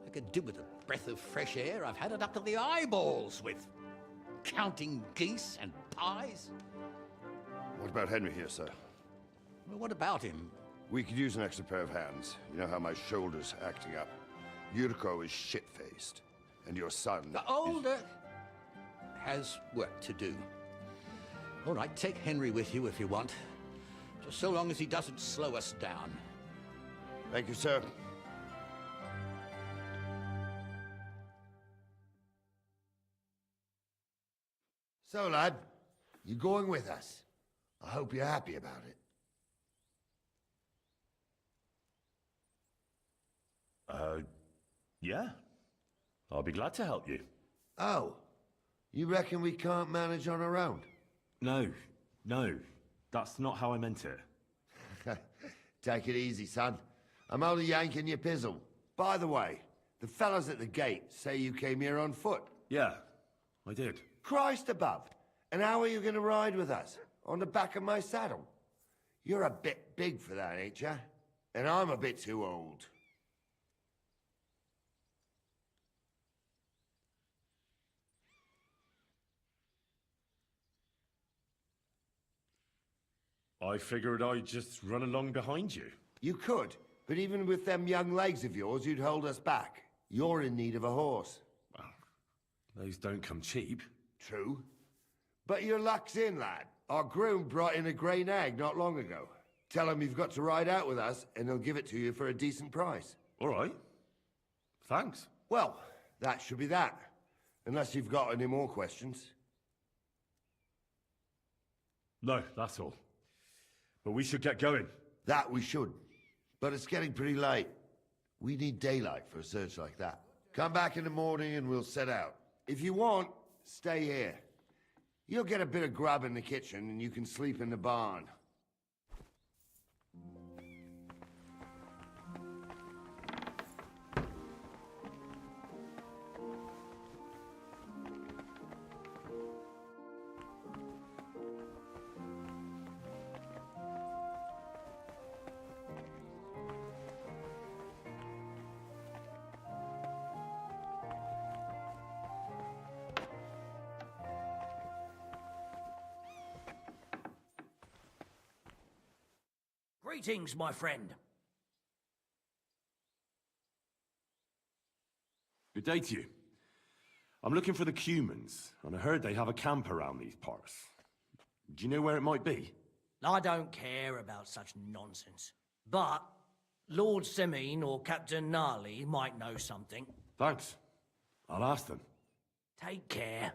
S11: I could do with a breath of fresh air. I've had it up to the eyeballs with counting geese and pies.
S17: What about Henry here, sir?
S11: Well, what about him?
S17: We could use an extra pair of hands. You know how my shoulder's acting up. Yurko is shit-faced, and your son...
S11: The older has work to do. All right, take Henry with you if you want. Just so long as he doesn't slow us down.
S17: Thank you, sir. So, lad, you going with us? I hope you're happy about it.
S3: Yeah. I'll be glad to help you.
S17: Oh, you reckon we can't manage on our own?
S3: No, that's not how I meant it.
S17: Take it easy, son. I'm only yanking your pizzle. By the way, the fellas at the gate say you came here on foot.
S3: Yeah, I did.
S17: Christ above. And how are you going to ride with us? On the back of my saddle? You're a bit big for that, ain't ya? And I'm a bit too old.
S3: I figured I'd just run along behind you.
S17: You could, but even with them young legs of yours, you'd hold us back. You're in need of a horse.
S3: Well, those don't come cheap.
S17: True. But your luck's in, lad. Our groom brought in a grey nag not long ago. Tell him you've got to ride out with us, and he'll give it to you for a decent price.
S3: All right. Thanks.
S17: Well, that should be that. Unless you've got any more questions.
S3: No, that's all. But we should get going.
S17: That we should. But it's getting pretty late. We need daylight for a search like that. Come back in the morning and we'll set out. If you want, stay here. You'll get a bit of grub in the kitchen and you can sleep in the barn.
S13: Greetings, my friend.
S3: Good day to you. I'm looking for the Cumans, and I heard they have a camp around these parts. Do you know where it might be?
S13: I don't care about such nonsense. But Lord Semine or Captain Gnarly might know something.
S3: Thanks. I'll ask them.
S13: Take care.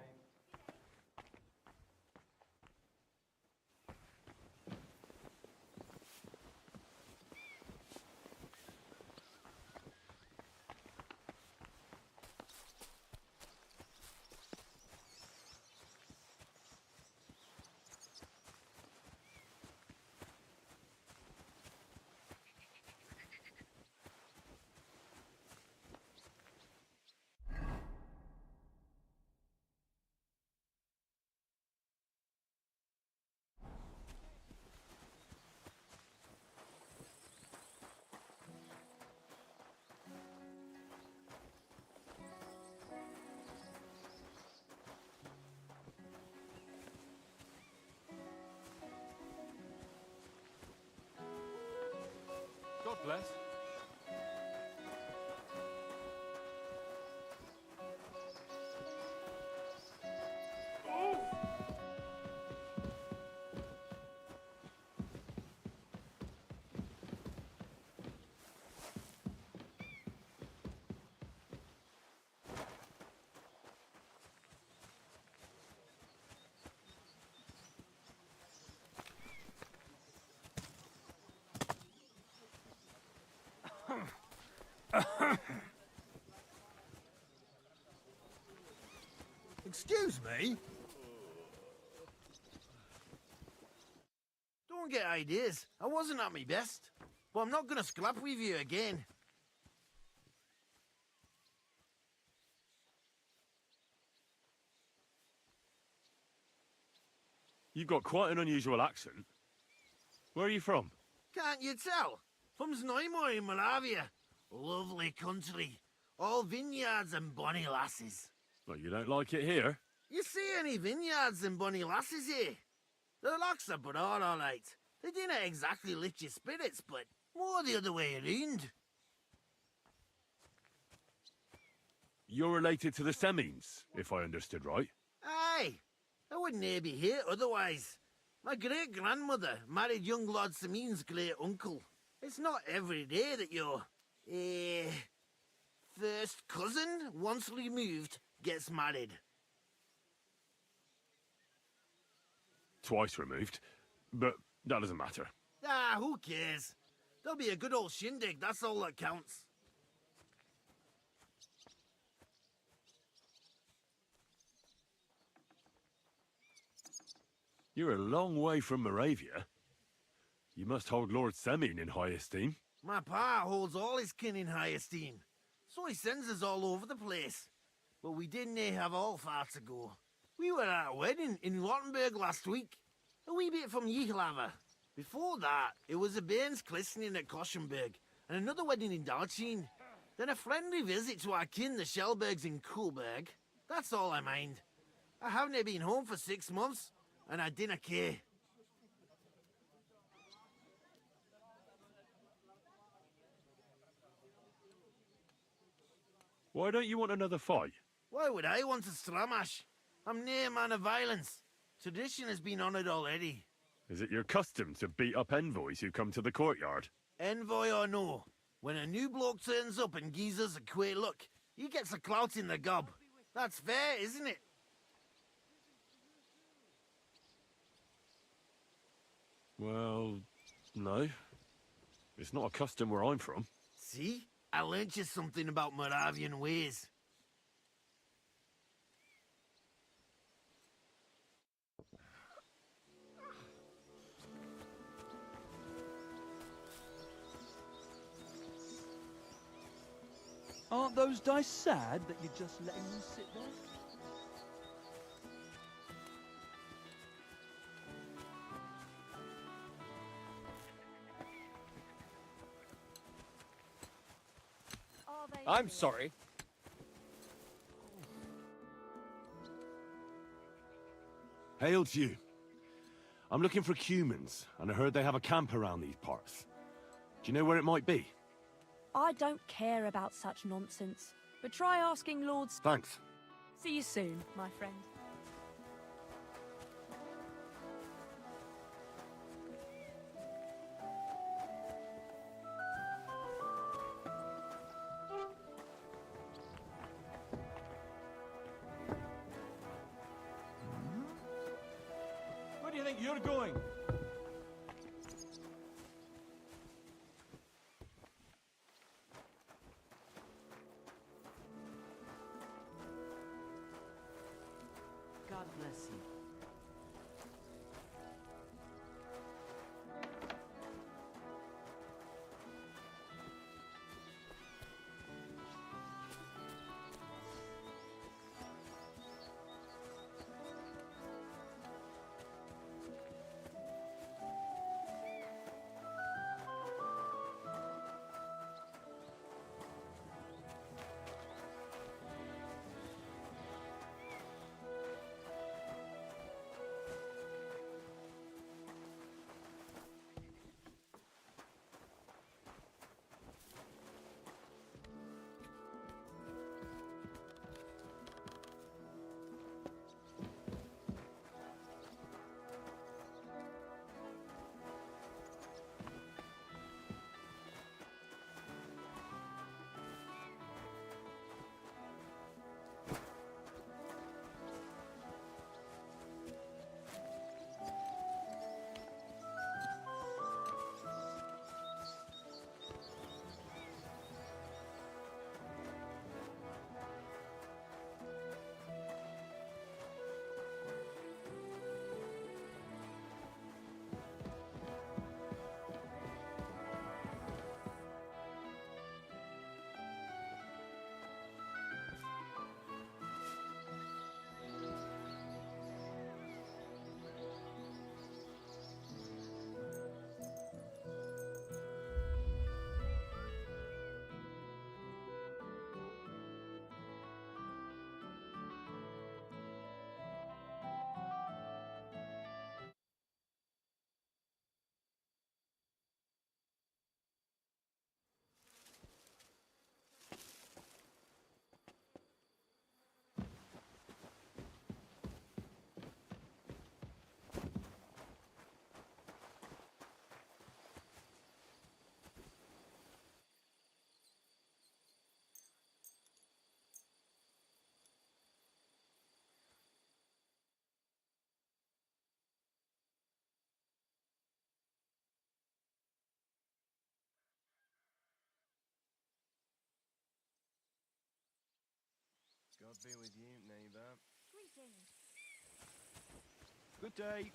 S4: Excuse me? Don't get ideas. I wasn't at my best. But I'm not gonna scrap with you again.
S3: You've got quite an unusual accent. Where are you from?
S4: Can't you tell? From Znojmo in Moravia. Lovely country. All vineyards and bonny lasses.
S3: Well, you don't like it here?
S4: You see any vineyards and bonny lasses here? The locks are broad, all right. They didn't exactly lift your spirits, but more the other way around.
S3: You're related to the Semines, if I understood right.
S4: Aye. I wouldn't be here otherwise. My great-grandmother married young Lord Semin's great-uncle. It's not every day that your, first cousin, once removed, gets married.
S3: Twice removed, but that doesn't matter.
S4: Ah, who cares? There'll be a good old shindig, that's all that counts.
S3: You're a long way from Moravia. You must hold Lord Semin in high esteem.
S4: My pa holds all his kin in high esteem, so he sends us all over the place. But we didn't have all far to go. We were at a wedding in Rottenburg last week, a wee bit from Yihlava. Before that, it was a bairn's christening at Koschenberg, and another wedding in Dalchin. Then a friendly visit to our kin, the Schellbergs in Kuhlberg. That's all I mind. I haven't been home for 6 months, and I didn't care.
S3: Why don't you want another fight?
S4: Why would I want a stramash? I'm near a man of violence. Tradition has been honoured already.
S3: Is it your custom to beat up envoys who come to the courtyard?
S4: Envoy or no, when a new bloke turns up and gives us a queer look, he gets a clout in the gob. That's fair, isn't it?
S3: Well, no. It's not a custom where I'm from.
S4: See? I learnt you something about Moravian ways.
S19: Aren't those dice sad that you're just letting them sit there?
S15: I'm sorry.
S3: Hail to you. I'm looking for Cumans, and I heard they have a camp around these parts. Do you know where it might be?
S22: I don't care about such nonsense, but try asking Lords.
S3: Thanks.
S22: See you soon, my friend.
S19: Where do you think you're going?
S21: God bless you.
S7: God be with you, neighbor.
S22: Greetings.
S7: Good day.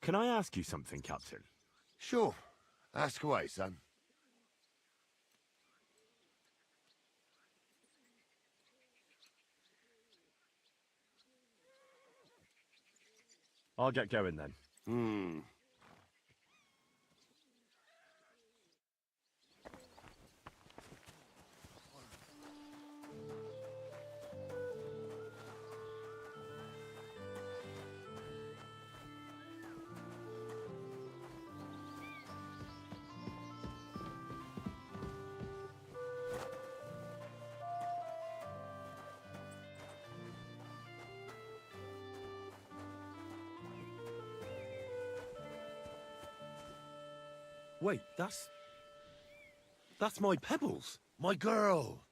S3: Can I ask you something, Captain?
S17: Sure. Ask away, son.
S3: I'll get going then. Wait, that's my Pebbles. My girl.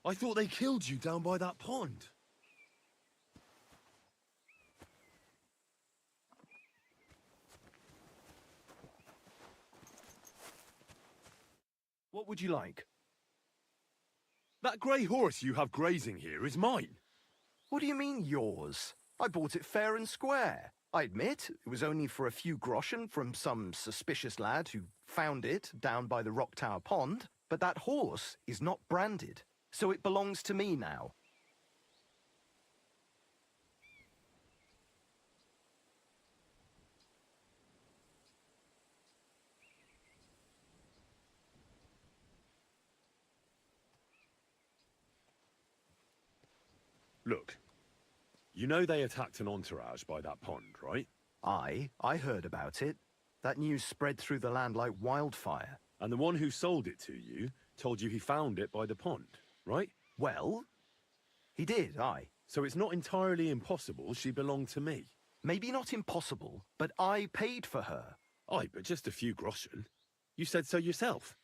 S3: I thought they killed you down by that pond. What would you like? That grey horse you have grazing here is mine.
S9: What do you mean, yours? I bought it fair and square. I admit, it was only for a few groschen from some suspicious lad who found it down by the Rock Tower Pond, but that horse is not branded, so it belongs to me now.
S3: Look, you know they attacked an entourage by that pond, right?
S9: I heard about it. That news spread through the land like wildfire.
S3: And the one who sold it to you told you he found it by the pond, right?
S9: Well, he did, aye.
S3: So it's not entirely impossible she belonged to me.
S9: Maybe not impossible, but I paid for her.
S3: Aye, but just a few groschen. You said so yourself.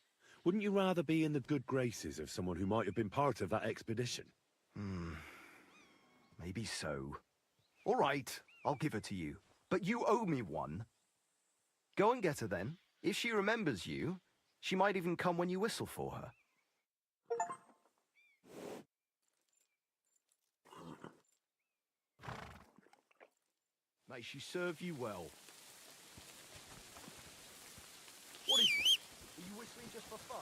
S3: Wouldn't you rather be in the good graces of someone who might have been part of that expedition?
S9: Maybe so. All right, I'll give her to you. But you owe me one. Go and get her then. If she remembers you, she might even come when you whistle for her. May she serve you well. What is it? Are you whistling just for fun?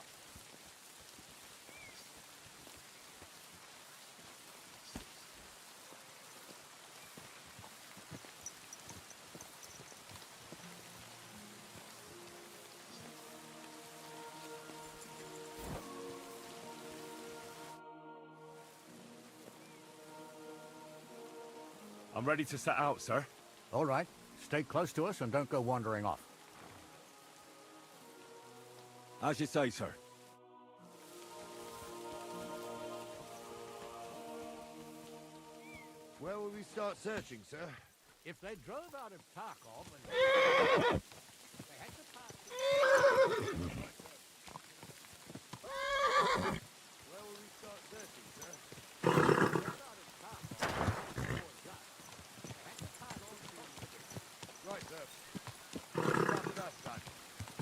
S3: I'm ready to set out, sir.
S11: All right. Stay close to us and don't go wandering off.
S3: As you say, sir.
S17: Where will we start searching, sir?
S11: If they drove out of Tarkov and... they had to pass...
S17: Where will we start searching, sir? Right, sir. Start with us, son.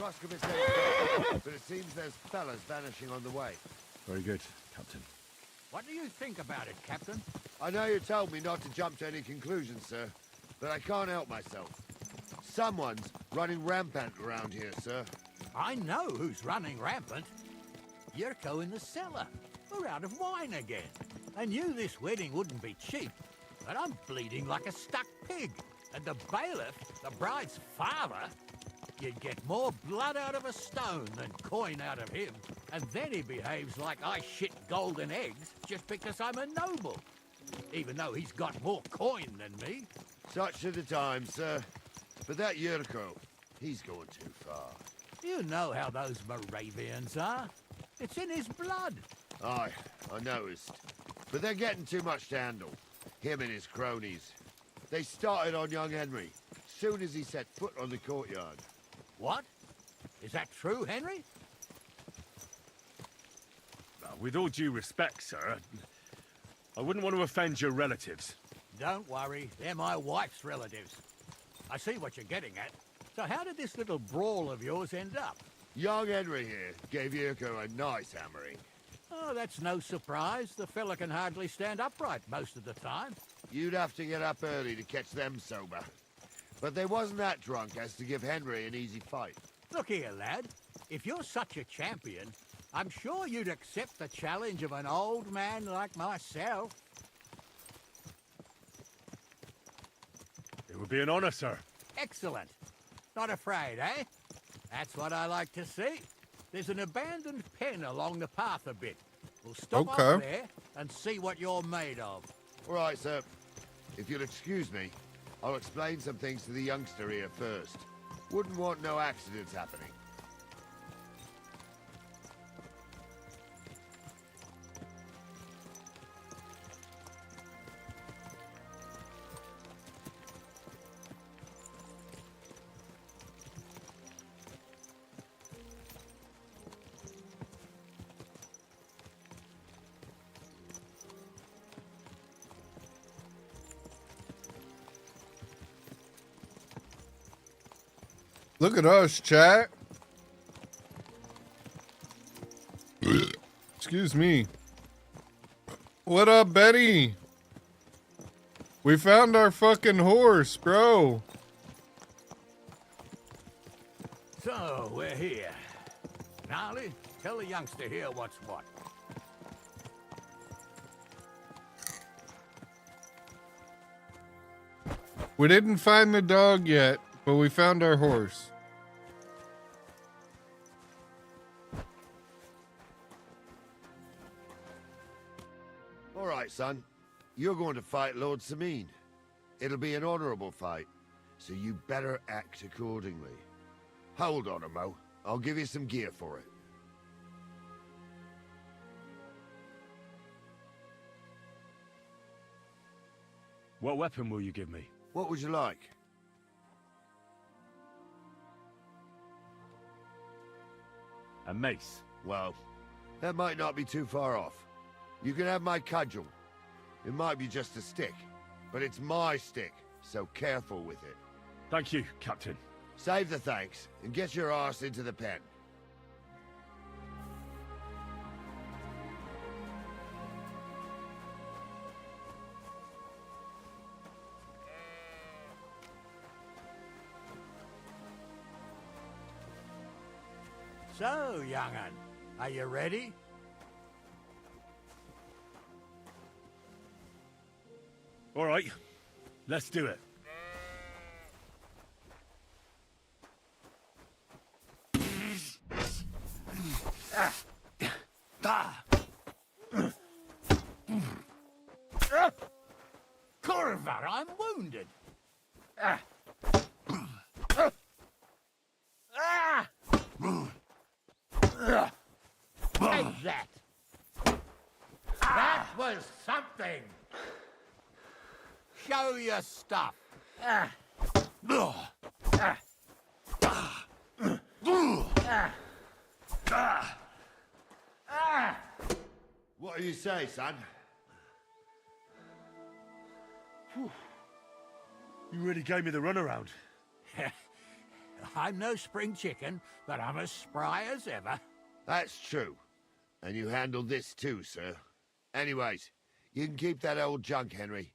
S17: Roscoe is dead, but it seems there's fellas vanishing on the way.
S3: Very good, Captain.
S11: What do you think about it, Captain?
S17: I know you told me not to jump to any conclusions, sir, but I can't help myself. Someone's running rampant around here, sir.
S11: I know who's running rampant. Yurko in the cellar. We're out of wine again. I knew this wedding wouldn't be cheap, but I'm bleeding like a stuck pig. And the bailiff, the bride's father, you'd get more blood out of a stone than coin out of him. And then he behaves like I shit golden eggs just because I'm a noble. Even though he's got more coin than me.
S20: Such are the times, sir. But that Yurko, he's going too far.
S11: You know how those Moravians are. It's in his blood.
S20: Aye, I noticed. But they're getting too much to handle. Him and his cronies. They started on young Henry, soon as he set foot on the courtyard.
S11: What? Is that true, Henry?
S3: With all due respect, sir, I wouldn't want to offend your relatives.
S11: Don't worry, they're my wife's relatives. I see what you're getting at. So how did this little brawl of yours end up?
S20: Young Henry here gave Yurko a nice hammering.
S11: Oh, that's no surprise. The fella can hardly stand upright most of the time.
S20: You'd have to get up early to catch them sober. But they wasn't that drunk as to give Henry an easy fight.
S11: Look here, lad. If you're such a champion, I'm sure you'd accept the challenge of an old man like myself.
S3: It would be an honor, sir.
S11: Excellent. Not afraid, eh? That's what I like to see. There's an abandoned pen along the path a bit. We'll stop up there and see what you're made of.
S20: All right, sir. If you'll excuse me, I'll explain some things to the youngster here first. Wouldn't want no accidents happening.
S1: Look at us, chat. Excuse me. What up, Betty? We found our fucking horse, bro.
S11: So, we're here. Gnarly, tell the youngster here what's what.
S1: We didn't find the dog yet, but we found our horse.
S20: All right, son. You're going to fight Lord Sameen. It'll be an honorable fight, so you better act accordingly. Hold on, Mo. I'll give you some gear for it.
S3: What weapon will you give me?
S20: What would you like?
S3: A mace.
S20: Well, that might not be too far off. You can have my cudgel. It might be just a stick, but it's my stick, so careful with it.
S3: Thank you, Captain.
S20: Save the thanks, and get your arse into the pen.
S11: So, young'un, are you ready?
S3: All right, let's do it.
S11: Corvar, I'm wounded. Take that. That was something. Show your stuff.
S20: What do you say, son?
S3: You really gave me the runaround.
S11: I'm no spring chicken, but I'm as spry as ever.
S20: That's true. And you handled this too, sir. Anyways, you can keep that old junk, Henry.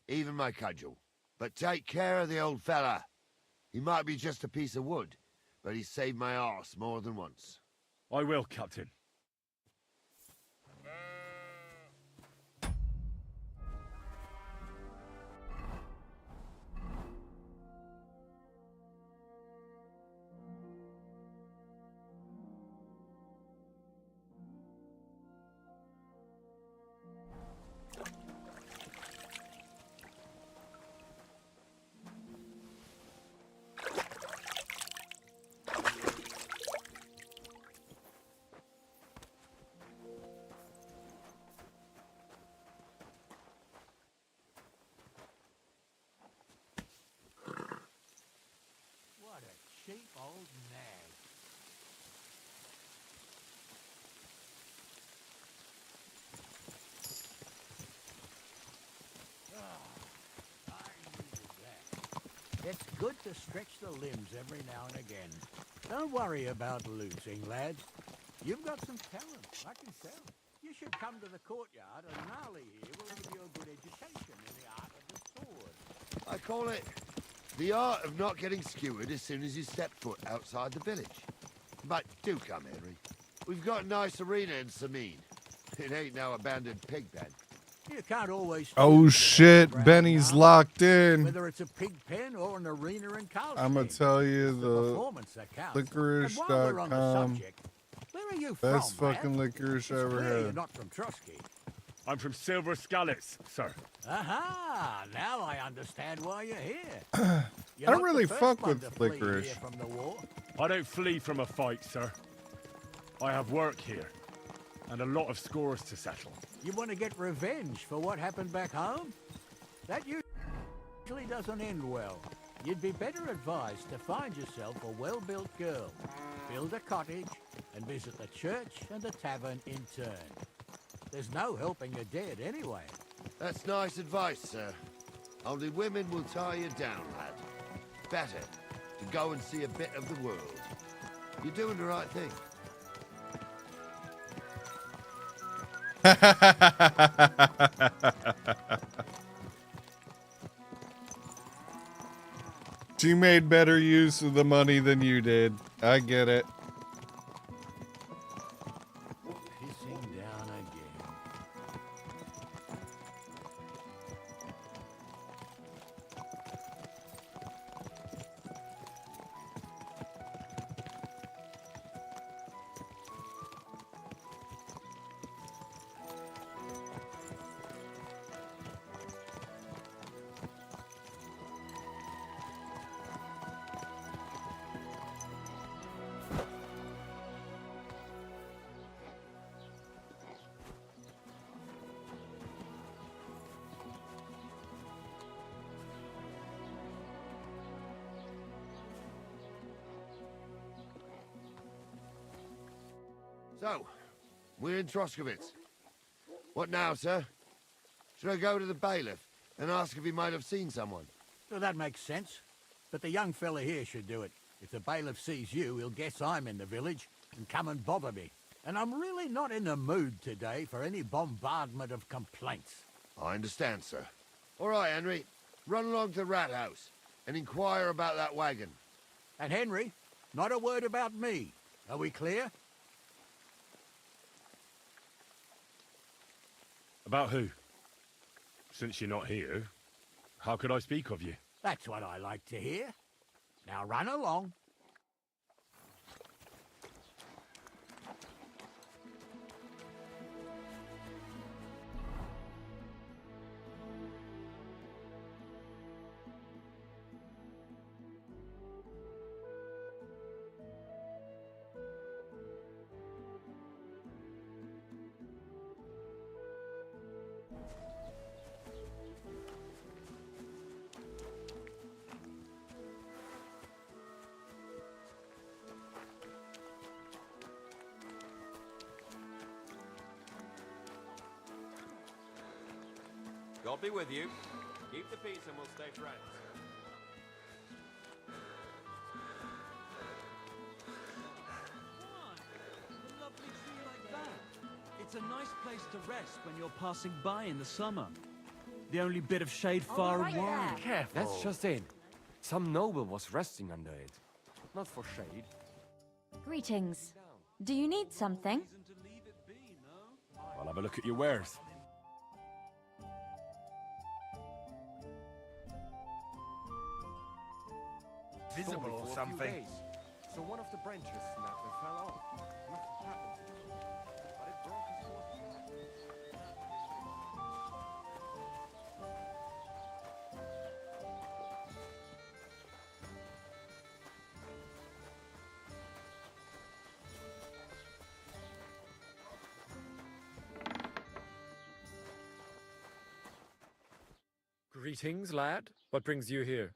S20: Even my cudgel. But take care of the old fella. He might be just a piece of wood, but he saved my arse more than once.
S3: I will, Captain.
S11: old nag. It's good to stretch the limbs every now and again. Don't worry about losing, lad. You've got some talent, I can tell. You should come to the courtyard, and Gnarly here will give you a good education in the art of the sword.
S20: I call it the art of not getting skewered as soon as you step foot outside the village. But do come, Henry. We've got a nice arena in Sameen. It ain't no abandoned pig pen.
S11: You can't always...
S1: Oh shit, Benny's locked in.
S11: Whether it's a pig pen or an arena in Carlsbad.
S1: I'm gonna tell you
S11: performance that counts. And while we're on the
S1: licorice.com.
S11: subject, where are you
S1: Best
S11: from,
S1: fucking
S11: lad?
S1: licorice I
S11: It's
S1: ever
S11: clear you're
S1: had.
S11: not from Trusky.
S3: I'm from Silver Scallops, sir.
S11: Aha! Now I understand why you're here.
S1: I
S11: You're
S1: don't
S11: not
S1: really
S11: the first
S1: fuck
S11: one to
S1: with
S11: flee
S1: licorice.
S11: here from the war.
S3: I don't flee from a fight, sir. I have work here, and a lot of scores to settle.
S11: You want to get revenge for what happened back home? That usually doesn't end well. You'd be better advised to find yourself a well-built girl, build a cottage, and visit the church and the tavern in turn. There's no helping a dead anyway.
S20: That's nice advice, sir. Only women will tie you down, lad. Better to go and see a bit of the world. You're doing the right thing.
S1: She made better use of the money than you did. I get it.
S11: Pissing down again.
S20: So, we're in Troskowitz. What now, sir? Should I go to the bailiff and ask if he might have seen someone?
S11: Well, that makes sense. But the young fella here should do it. If the bailiff sees you, he'll guess I'm in the village and come and bother me. And I'm really not in the mood today for any bombardment of complaints.
S20: I understand, sir. All right, Henry. Run along to the rat house and inquire about that wagon.
S11: And Henry, not a word about me. Are we clear?
S3: About who? Since you're not here, how could I speak of you?
S11: That's what I like to hear. Now run along.
S7: God be with you. Keep the peace and we'll stay friends.
S19: A lovely tree like that. It's a nice place to rest when you're passing by in the summer. The only bit of shade far and wide.
S15: Careful. That's just it. Some noble was resting under it. Not for shade.
S6: Greetings. Do you need something?
S3: I'll have a look at your wares.
S15: Visible or something. So one of the branches snapped and fell off. Nothing happened to him. But it broke his horse. Greetings, lad. What brings you here?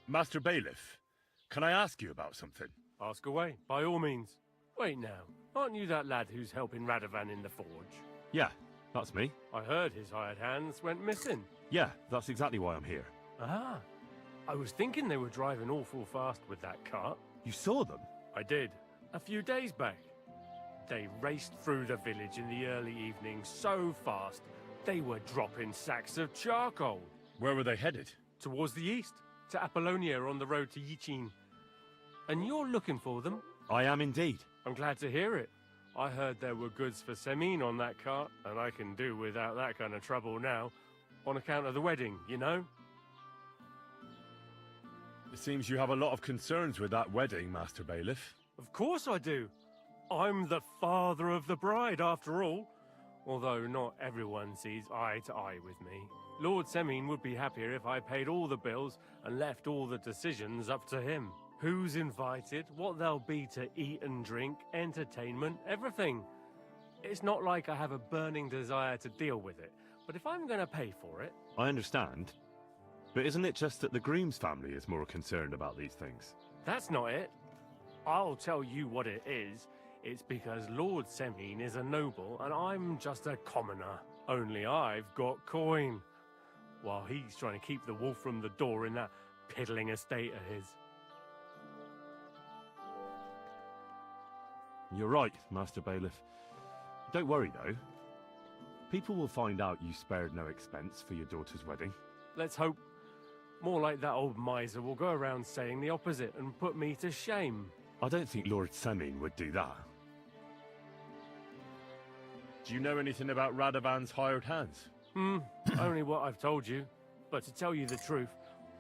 S3: Master Bailiff, can I ask you about something?
S10: Ask away, by all means. Wait now, aren't you that lad who's helping Radovan in the forge?
S3: Yeah, that's me.
S10: I heard his hired hands went missing.
S3: Yeah, that's exactly why I'm here.
S10: Ah, I was thinking they were driving awful fast with that cart.
S3: You saw them?
S10: I did, a few days back. They raced through the village in the early evening so fast, they were dropping sacks of charcoal.
S3: Where were they headed?
S10: Towards the east, to Apollonia on the road to Yichin. And you're looking for them?
S3: I am indeed.
S10: I'm glad to hear it. I heard there were goods for Semin on that cart, and I can do without that kind of trouble now, on account of the wedding, you know?
S3: It seems you have a lot of concerns with that wedding, Master Bailiff.
S10: Of course I do. I'm the father of the bride, after all. Although not everyone sees eye to eye with me. Lord Semin would be happier if I paid all the bills and left all the decisions up to him. Who's invited, what there'll be to eat and drink, entertainment, everything. It's not like I have a burning desire to deal with it, but if I'm going to pay for it...
S3: I understand. But isn't it just that the groom's family is more concerned about these things?
S10: That's not it. I'll tell you what it is. It's because Lord Semin is a noble and I'm just a commoner. Only I've got coin. While he's trying to keep the wolf from the door in that piddling estate of his.
S3: You're right, Master Bailiff. Don't worry, though. People will find out you spared no expense for your daughter's wedding.
S10: Let's hope. More like that old miser will go around saying the opposite and put me to shame.
S3: I don't think Lord Semin would do that. Do you know anything about Radovan's hired hands?
S10: Only what I've told you. But to tell you the truth,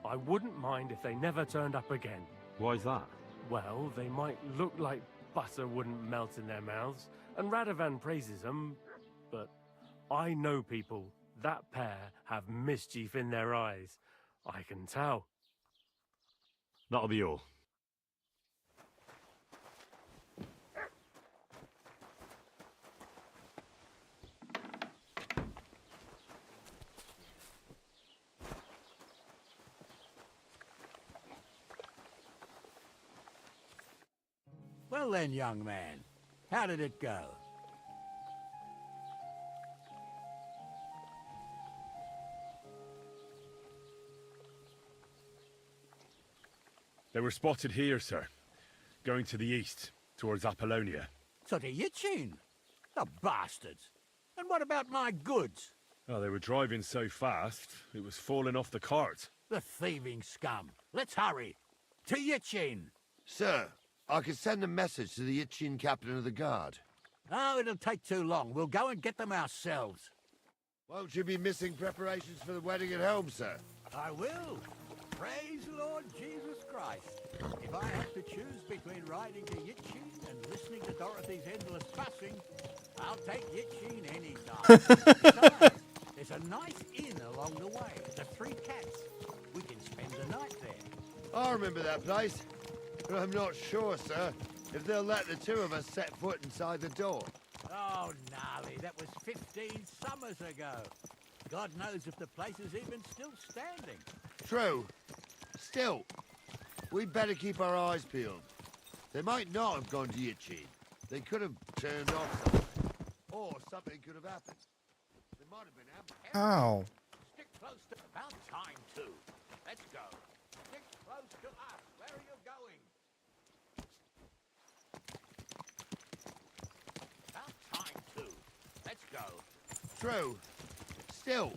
S10: I wouldn't mind if they never turned up again.
S3: Why's that?
S10: Well, they might look like butter wouldn't melt in their mouths, and Radovan praises them, but I know people. That pair have mischief in their eyes. I can tell.
S3: That'll be all.
S11: Well then, young man, how did it go?
S3: They were spotted here, sir. Going to the east, towards Apollonia.
S11: So to Yichin? The bastards! And what about my goods?
S3: Oh, they were driving so fast, it was falling off the cart.
S11: The thieving scum! Let's hurry! To Yichin!
S20: Sir, I could send a message to the Yichin captain of the guard.
S11: Oh, it'll take too long. We'll go and get them ourselves.
S20: Won't you be missing preparations for the wedding at home, sir?
S11: I will. Praise Lord Jesus Christ. If I have to choose between riding to Yichin and listening to Dorothy's endless fussing, I'll take Yichin any time. Besides, there's a nice inn along the way, the Three Cats. We can spend the night there.
S20: I remember that place, but I'm not sure, sir, if they'll let the two of us set foot inside the door.
S11: Oh, gnarly, that was 15 summers ago. God knows if the place is even still standing.
S20: True. Still, we'd better keep our eyes peeled. They might not have gone to Yichin. They could have turned off somewhere. Or something could have happened. They might have been ambushed.
S1: Ow.
S11: Stick close to... About time, too. Let's go. Stick close to us. Where are you going? About time, too. Let's go.
S20: True. Still,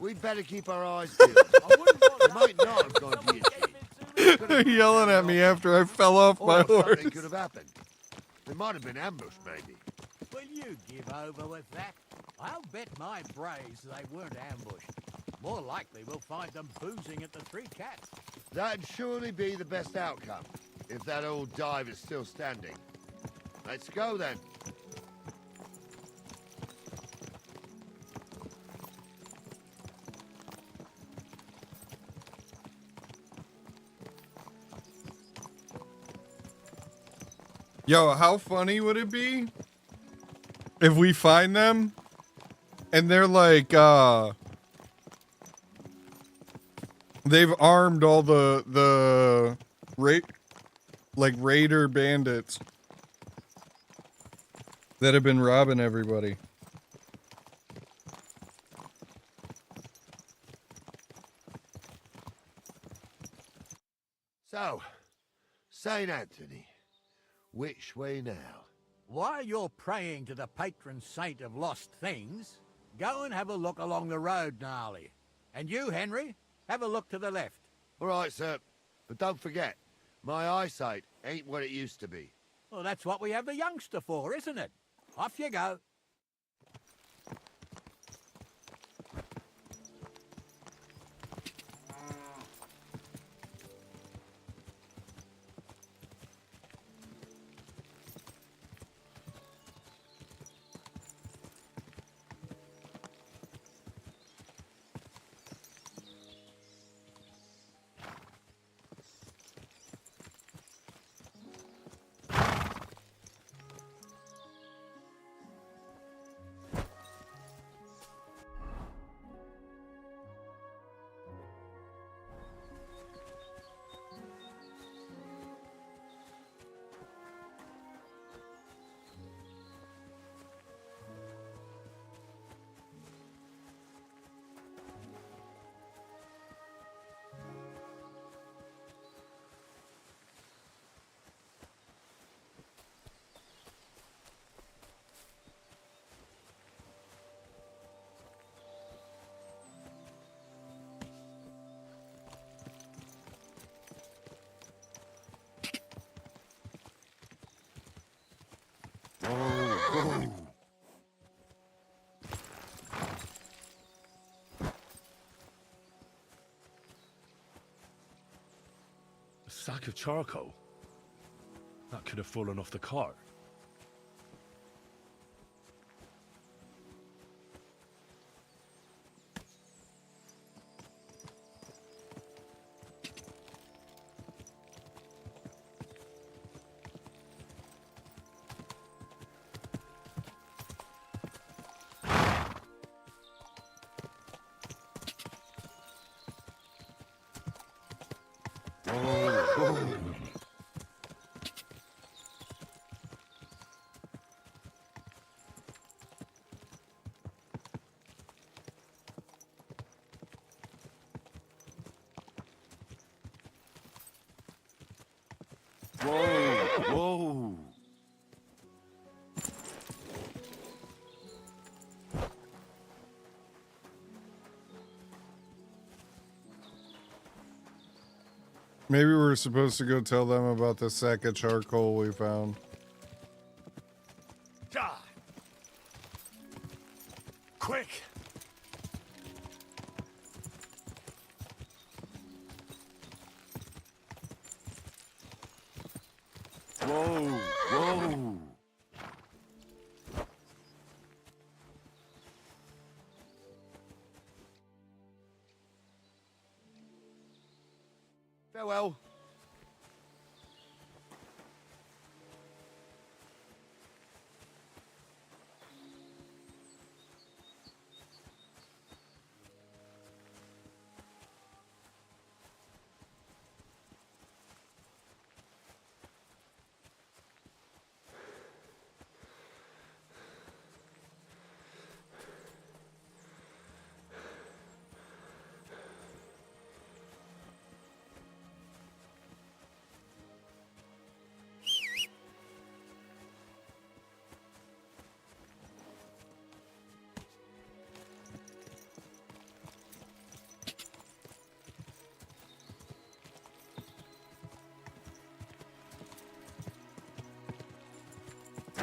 S20: we'd better keep our eyes peeled. They might not have gone to Yichin.
S1: They're yelling at me after I fell off my horse.
S20: Something could have happened. They might have been ambushed, maybe.
S11: Will you give over with that? I'll bet my braves they weren't ambushed. More likely we'll find them boozing at the Three Cats.
S20: That'd surely be the best outcome, if that old dive is still standing. Let's go, then.
S1: Yo, how funny would it be if we find them and they're like, They've armed all the raider bandits that have been robbing everybody.
S20: So, St. Anthony, which way now?
S11: While you're praying to the patron saint of lost things, go and have a look along the road, Gnarly. And you, Henry, have a look to the left.
S20: All right, sir. But don't forget, my eyesight ain't what it used to be.
S11: Well, that's what we have the youngster for, isn't it? Off you go.
S3: A sack of charcoal? That could have fallen off the cart. Whoa! Whoa!
S1: Maybe we're supposed to go tell them about the sack of charcoal we found.
S3: Die! Quick! Whoa! Whoa!
S20: Farewell.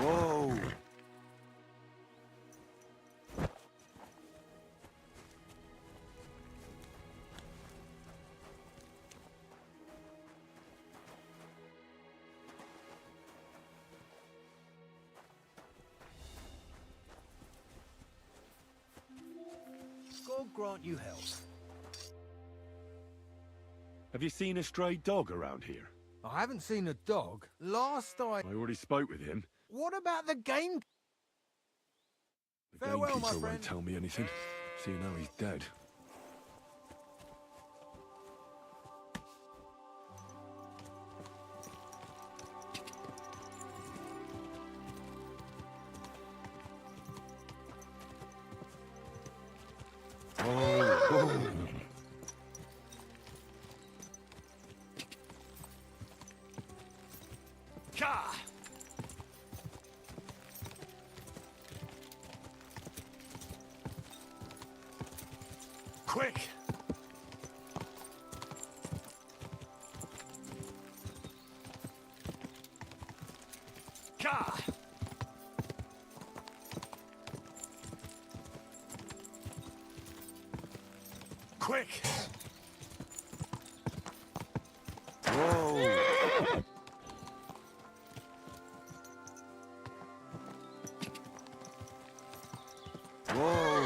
S3: Whoa!
S11: God grant you health.
S3: Have you seen a stray dog around here?
S18: I haven't seen a dog. Last I
S3: already spoke with him.
S18: What about the game?
S3: The
S18: Farewell,
S3: gamekeeper
S18: my friend.
S3: won't tell me anything, seeing how he's dead. Quick! Gah! Quick!
S20: Whoa! Whoa!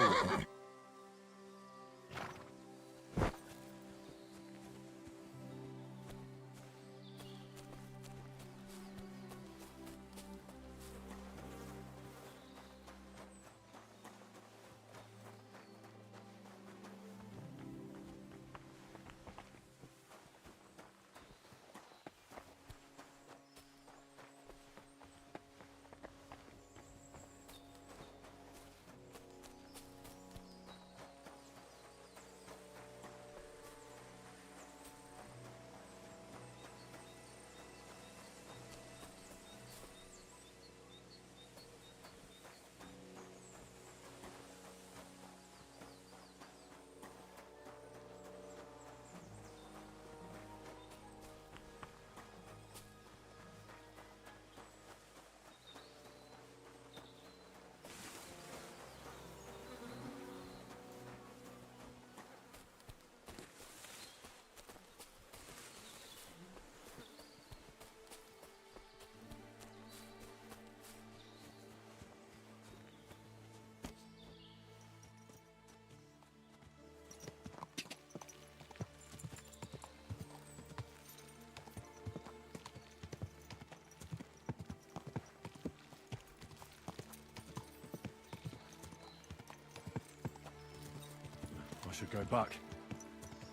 S3: I should go back.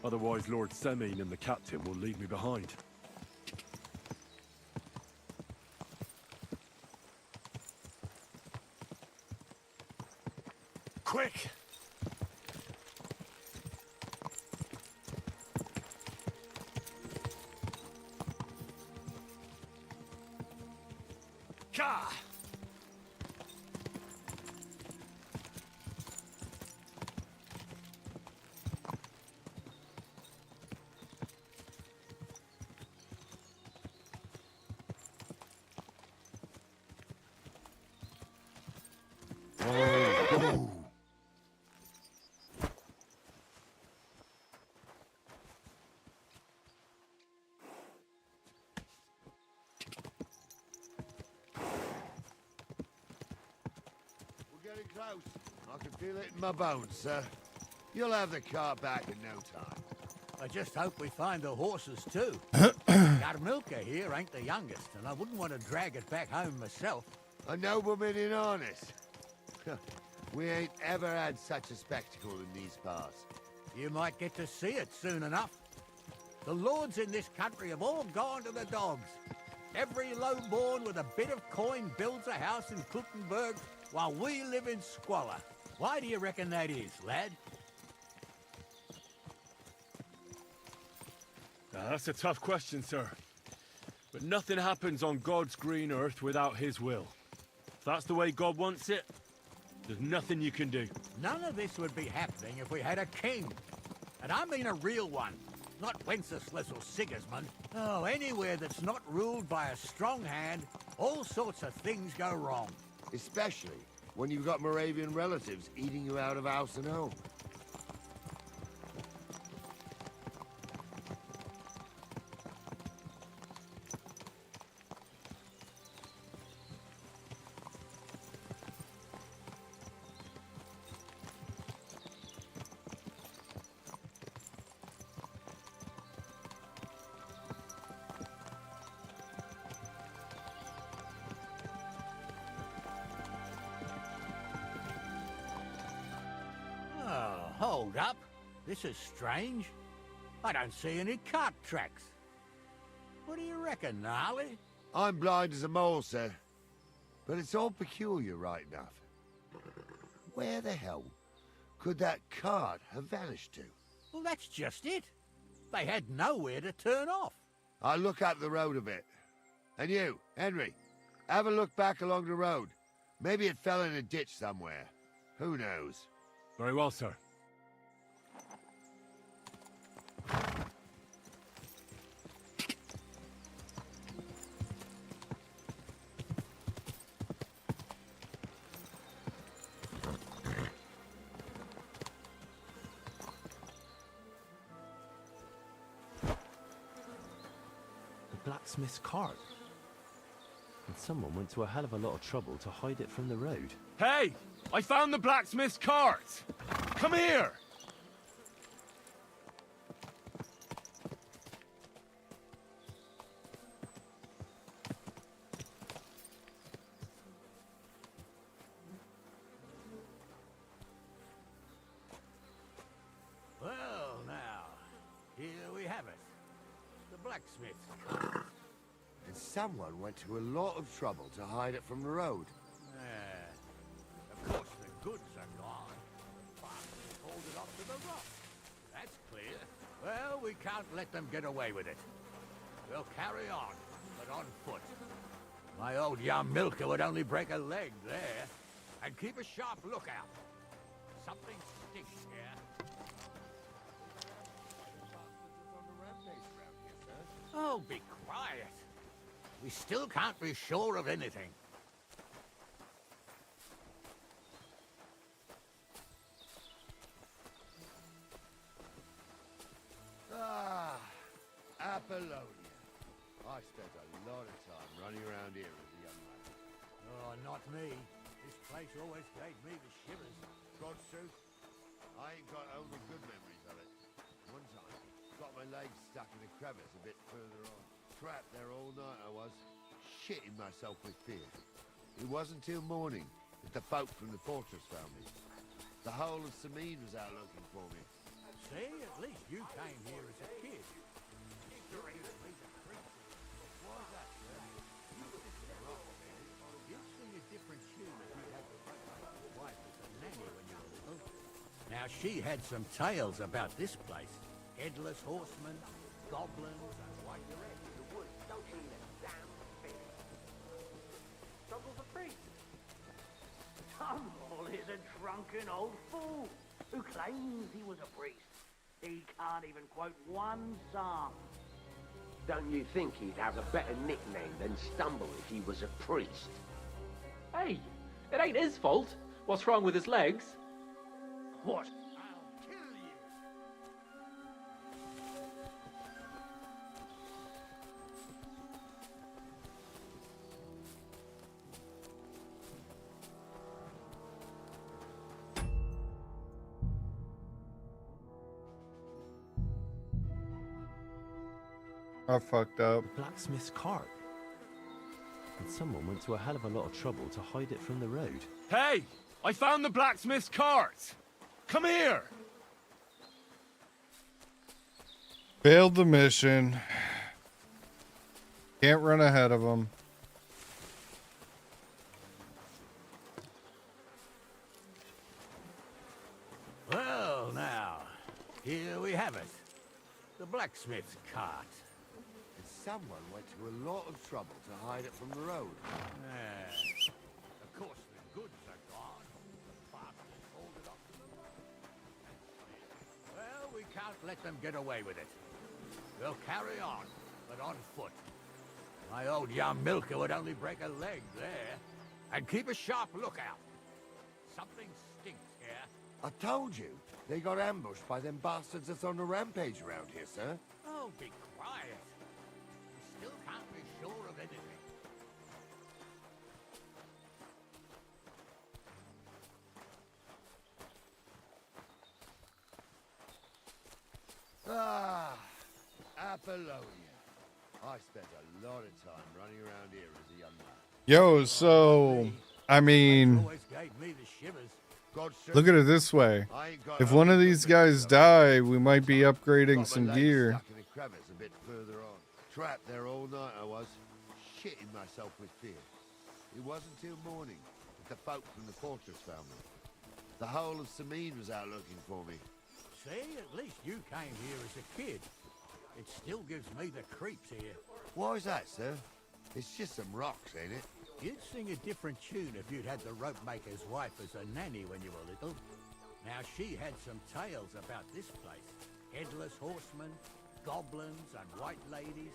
S3: Otherwise, Lord Semine and the captain will leave me behind. Quick! Gah!
S20: Getting close. I can feel it in my bones, sir. You'll have the car back in no time.
S11: I just hope we find the horses too. Yarmilka here ain't the youngest, and I wouldn't want to drag it back home myself.
S20: A nobleman in harness. We ain't ever had such a spectacle in these parts.
S11: You might get to see it soon enough. The lords in this country have all gone to the dogs. Every lowborn with a bit of coin builds a house in Kuttenberg, while we live in squalor. Why do you reckon that is, lad?
S3: Now, that's a tough question, sir. But nothing happens on God's green earth without his will. If that's the way God wants it, there's nothing you can do.
S11: None of this would be happening if we had a king. And I mean a real one, not Wenceslas or Sigismund. Oh, anywhere that's not ruled by a strong hand, all sorts of things go wrong.
S20: Especially when you've got Moravian relatives eating you out of house and home.
S11: Hold up. This is strange. I don't see any cart tracks. What do you reckon, Gnarly?
S20: I'm blind as a mole, sir. But it's all peculiar right enough. Where the hell could that cart have vanished to?
S11: Well, that's just it. They had nowhere to turn off.
S20: I'll look up the road a bit. And you, Henry, have a look back along the road. Maybe it fell in a ditch somewhere. Who knows?
S3: Very well, sir.
S7: blacksmith's cart. And someone went to a hell of a lot of trouble to hide it from the road.
S3: Hey! I found the blacksmith's cart! Come here!
S11: Well, now, here we have it. The blacksmith's cart.
S20: And someone went to a lot of trouble to hide it from the road.
S11: Of course, the goods are gone. Bastards hauled it up to the rock. That's clear. Well, we can't let them get away with it. We'll carry on, but on foot. My old young milker would only break a leg there. And keep a sharp lookout. Something stinks here. Oh, be quiet. We still can't be sure of anything.
S20: Ah, Apollonia. I spent a lot of time running around here as a young man.
S11: Oh, not me. This place always gave me the shivers.
S20: God's truth, I ain't got only good memories of it. One time, got my legs stuck in a crevice a bit further on. Trapped there all night I was, shitting myself with fear. It wasn't till morning that the folk from the fortress found me. The whole of Sameen was out looking for me.
S11: See, at least you came here as a kid. You'd sing a different tune if you had the wife as a nanny when you were little. Now, she had some tales about this place. Headless horsemen, goblins, and white red. The woods don't mean a damn thing.
S14: Struggles a priest. Tumble is a drunken old fool who claims he was a priest. He can't even quote one psalm.
S2: Don't you think he'd have a better nickname than Stumble if he was a priest?
S16: Hey, it ain't his fault. What's wrong with his legs?
S14: What?
S11: I'll kill you.
S1: I fucked up.
S7: Blacksmith's cart. And someone went to a hell of a lot of trouble to hide it from the road.
S3: Hey! I found the blacksmith's cart! Come here!
S1: Failed the mission. Can't run ahead of them.
S11: Well, now, here we have it. The blacksmith's cart.
S20: And someone went to a lot of trouble to hide it from the road.
S11: Of course, the goods are gone. The bastards hauled it up to the rock. Well, we can't let them get away with it. We'll carry on, but on foot. My old young milker would only break a leg there. And keep a sharp lookout. Something stinks here.
S20: I told you, they got ambushed by them bastards that's on the rampage around here, sir.
S11: Oh, be quiet. We still can't be sure of anything.
S20: Ah, Apollonia. I spent a lot of time running around here as a young man.
S1: Yo, so, I mean,
S11: Always gave me the shivers.
S1: look at it this way. If one of these guys die, we might be upgrading some gear.
S20: Stuck in a crevice a bit further on. Trapped there all night I was, shitting myself with fear. It wasn't till morning that the folk from the fortress found me. The whole of Sameen was out looking for me.
S11: See, at least you came here as a kid. It still gives me the creeps here.
S20: Why is that, sir? It's just some rocks, ain't it?
S11: You'd sing a different tune if you'd had the rope maker's wife as a nanny when you were little. Now, she had some tales about this place. Headless horsemen, goblins, and white ladies.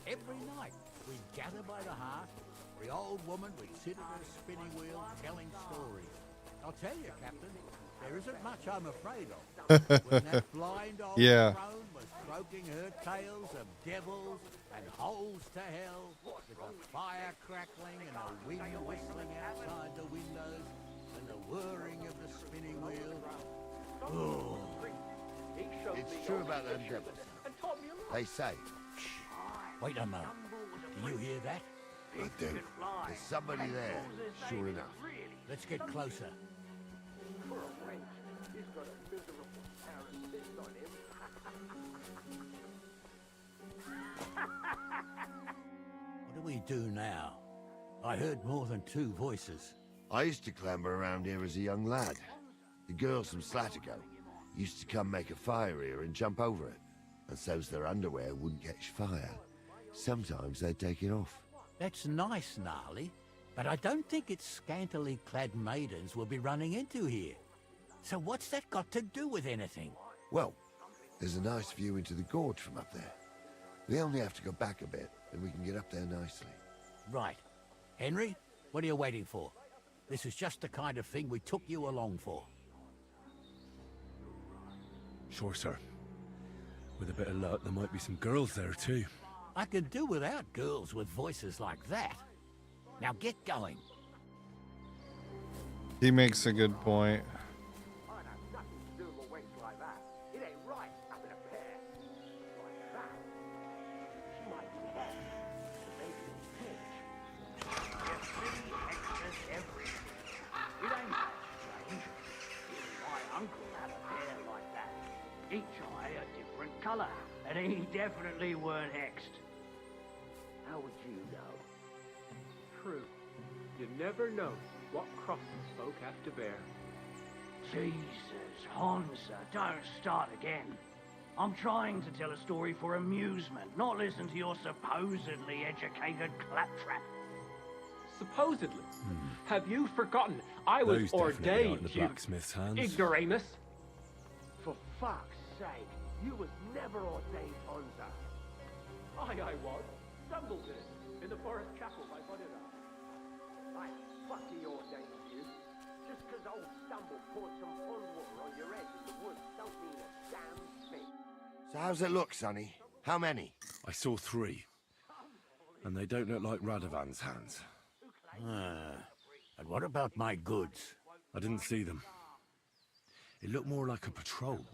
S11: Every night, we'd gather by the hearth. The old woman would sit at her spinning wheel telling stories. I'll tell you, Captain, there isn't much I'm afraid of. When that blind old crone was thrown croaking her tales of devils and holes to hell, with the fire crackling and the wind whistling outside the windows and the whirring of the spinning wheel. Oh.
S20: It's true about them devils. They say.
S11: Wait a moment. Do you hear that?
S20: I do. There's somebody there, sure enough.
S11: Let's get closer. What do we do now? I heard more than two voices.
S20: I used to clamber around here as a young lad. The girls from Slattergo used to come make a fire here and jump over it, and so's their underwear wouldn't catch fire. Sometimes they'd take it off.
S11: That's nice, Gnarly, but I don't think it's scantily clad maidens we'll be running into here. So what's that got to do with anything?
S20: Well, there's a nice view into the gorge from up there. We only have to go back a bit, and we can get up there nicely.
S11: Right. Henry, what are you waiting for? This is just the kind of thing we took you along for.
S3: Sure, sir. With a bit of luck, there might be some girls there, too.
S11: I could do without girls with voices like that. Now get going.
S1: He makes a good point.
S14: Each eye a different colour, and he definitely weren't hexed. How would you know?
S16: True. You never know what crosses folk have to bear.
S14: Jesus, Hansa, don't start again. I'm trying to tell a story for amusement, not listen to your supposedly educated claptrap.
S16: Supposedly? Have you forgotten I was
S3: Those definitely aren't
S16: ordained,
S3: the
S16: you
S3: blacksmith's hands.
S16: ignoramus?
S2: For fuck's sake, you was never ordained, Hansa.
S16: I was. Stumbled in the forest chapel by Bodera.
S2: I fucking ordained you. Just 'cause old Stumble poured some pond water on your head in the woods don't mean a damn thing.
S20: So how's it look, Sonny? How many?
S3: I saw 3. And they don't look like Radovan's hands.
S11: And what about my goods?
S3: I didn't see them. It looked more like a patrol.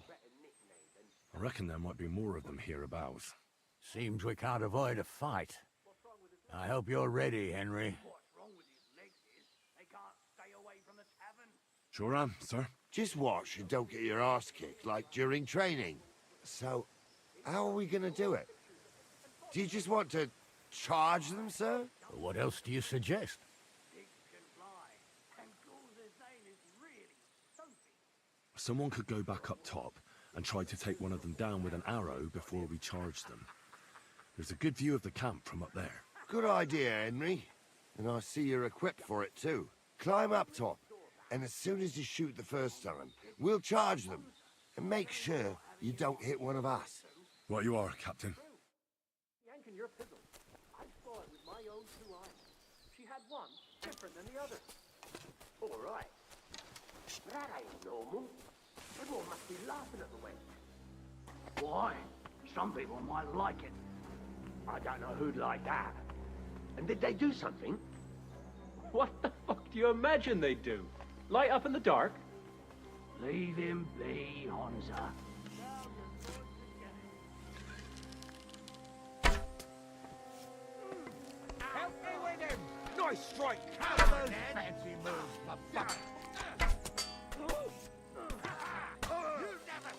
S3: I reckon there might be more of them hereabouts.
S11: Seems we can't avoid a fight. I hope you're ready, Henry.
S3: Sure am, sir.
S20: Just watch and don't get your arse kicked like during training. So, how are we gonna do it? Do you just want to charge them, sir?
S11: What else do you suggest?
S3: Someone could go back up top and try to take one of them down with an arrow before we charge them. There's a good view of the camp from up there.
S20: Good idea, Henry. And I see you're equipped for it too. Climb up top, and as soon as you shoot the first time, we'll charge them. And make sure you don't hit one of us.
S3: Right you are, Captain.
S16: Yanking your fiddle. I saw it with my own 2 eyes. She had one different than the other.
S2: All right. That ain't normal. Everyone must be laughing at the wench.
S14: Why? Some people might like it.
S2: I don't know who'd like that. And did they do something?
S16: What the fuck do you imagine they'd do? Light up in the dark?
S14: Leave him be, Hansa.
S18: Help me with him!
S11: Nice strike! How are those fancy moves, for fuck?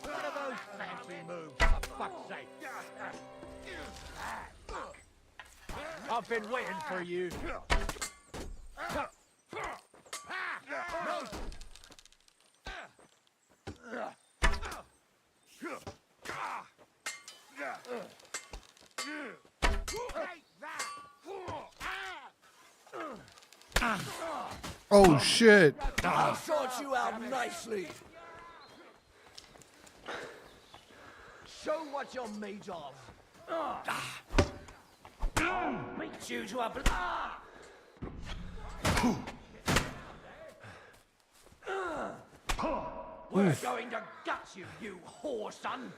S11: What are those fancy moves, for fuck's sake? I've been waiting for you.
S1: Oh shit!
S13: I'll sort you out nicely. Show what you're made of. I'll beat you to a We're going to gut you, you whore son.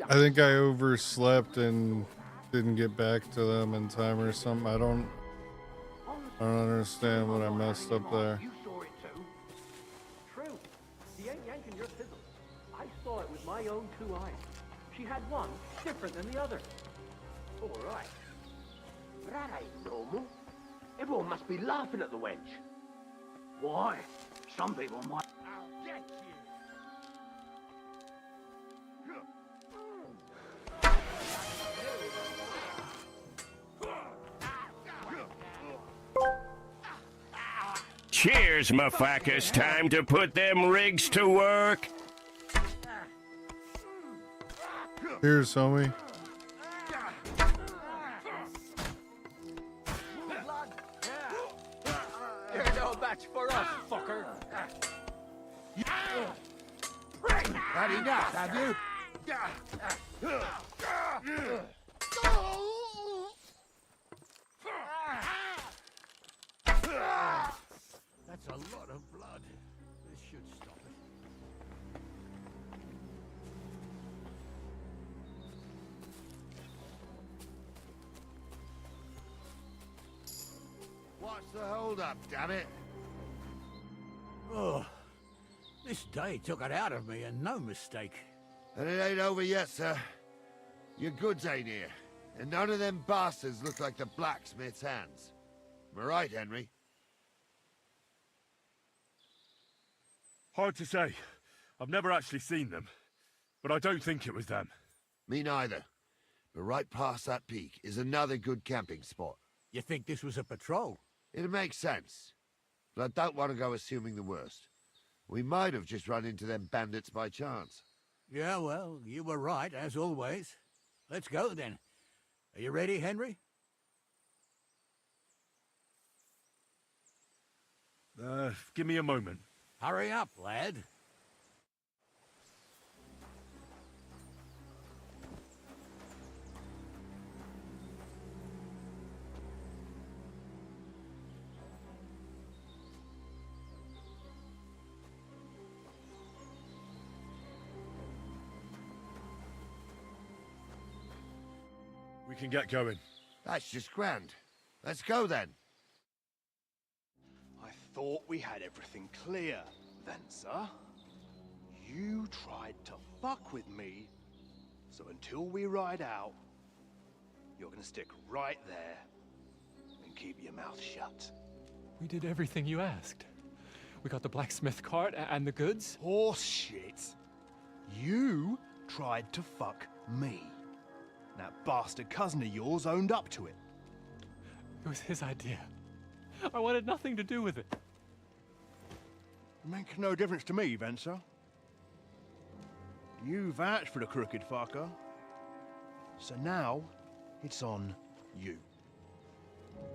S1: I think I overslept and didn't get back to them in time or something. I don't understand what I messed up there.
S16: You saw it too. True. He ain't yanking your fiddle. I saw it with my own 2 eyes. She had one different than the other.
S2: All right. That ain't normal. Everyone must be laughing at the wench.
S14: Why? Some people might.
S18: I'll get you.
S8: Cheers, motherfuckers. Time to put them rigs to work.
S1: Here's homie.
S2: You're no match for us, fucker.
S17: Had enough, have you?
S4: That's a lot of blood. This should stop it.
S20: What's the hold-up, damn it?
S11: Oh, this day took it out of me, and no mistake.
S20: And it ain't over yet, sir. Your goods ain't here, and none of them bastards look like the blacksmith's hands. Am I right, Henry?
S3: Hard to say. I've never actually seen them, but I don't think it was them.
S20: Me neither. But right past that peak is another good camping spot.
S11: You think this was a patrol?
S20: It makes sense. But I don't want to go assuming the worst. We might have just run into them bandits by chance.
S11: Yeah, well, you were right, as always. Let's go, then. Are you ready, Henry?
S3: Give me a moment.
S11: Hurry up, lad.
S3: We can get going.
S20: That's just grand. Let's go, then.
S15: I thought we had everything clear, Venser. You tried to fuck with me, so until we ride out, you're gonna stick right there and keep your mouth shut.
S12: We did everything you asked. We got the blacksmith cart and the goods.
S15: Horse shit. You tried to fuck me. That bastard cousin of yours owned up to it.
S12: It was his idea. I wanted nothing to do with it.
S15: Make no difference to me, Venser. You vouched for the crooked fucker. So now, it's on you.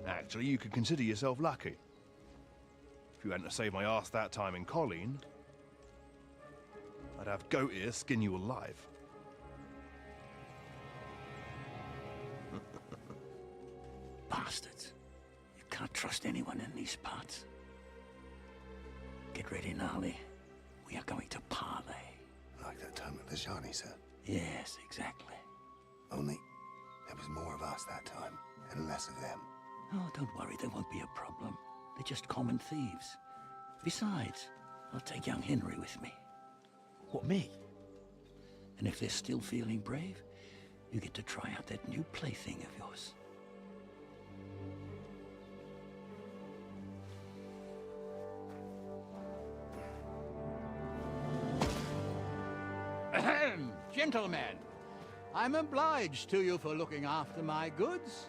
S15: Actually, you could consider yourself lucky. If you hadn't saved my ass that time in Colleen, I'd have goat ear skin you alive.
S14: Bastards. You can't trust anyone in these parts. Get ready, Gnarly. We are going to parley.
S23: Like that time at the Shani, sir?
S14: Yes, exactly.
S23: Only there was more of us that time, and less of them.
S14: Oh, don't worry, there won't be a problem. They're just common thieves. Besides, I'll take young Henry with me.
S15: What, me?
S14: And if they're still feeling brave, you get to try out that new plaything of yours.
S11: Ahem, gentlemen, I'm obliged to you for looking after my goods,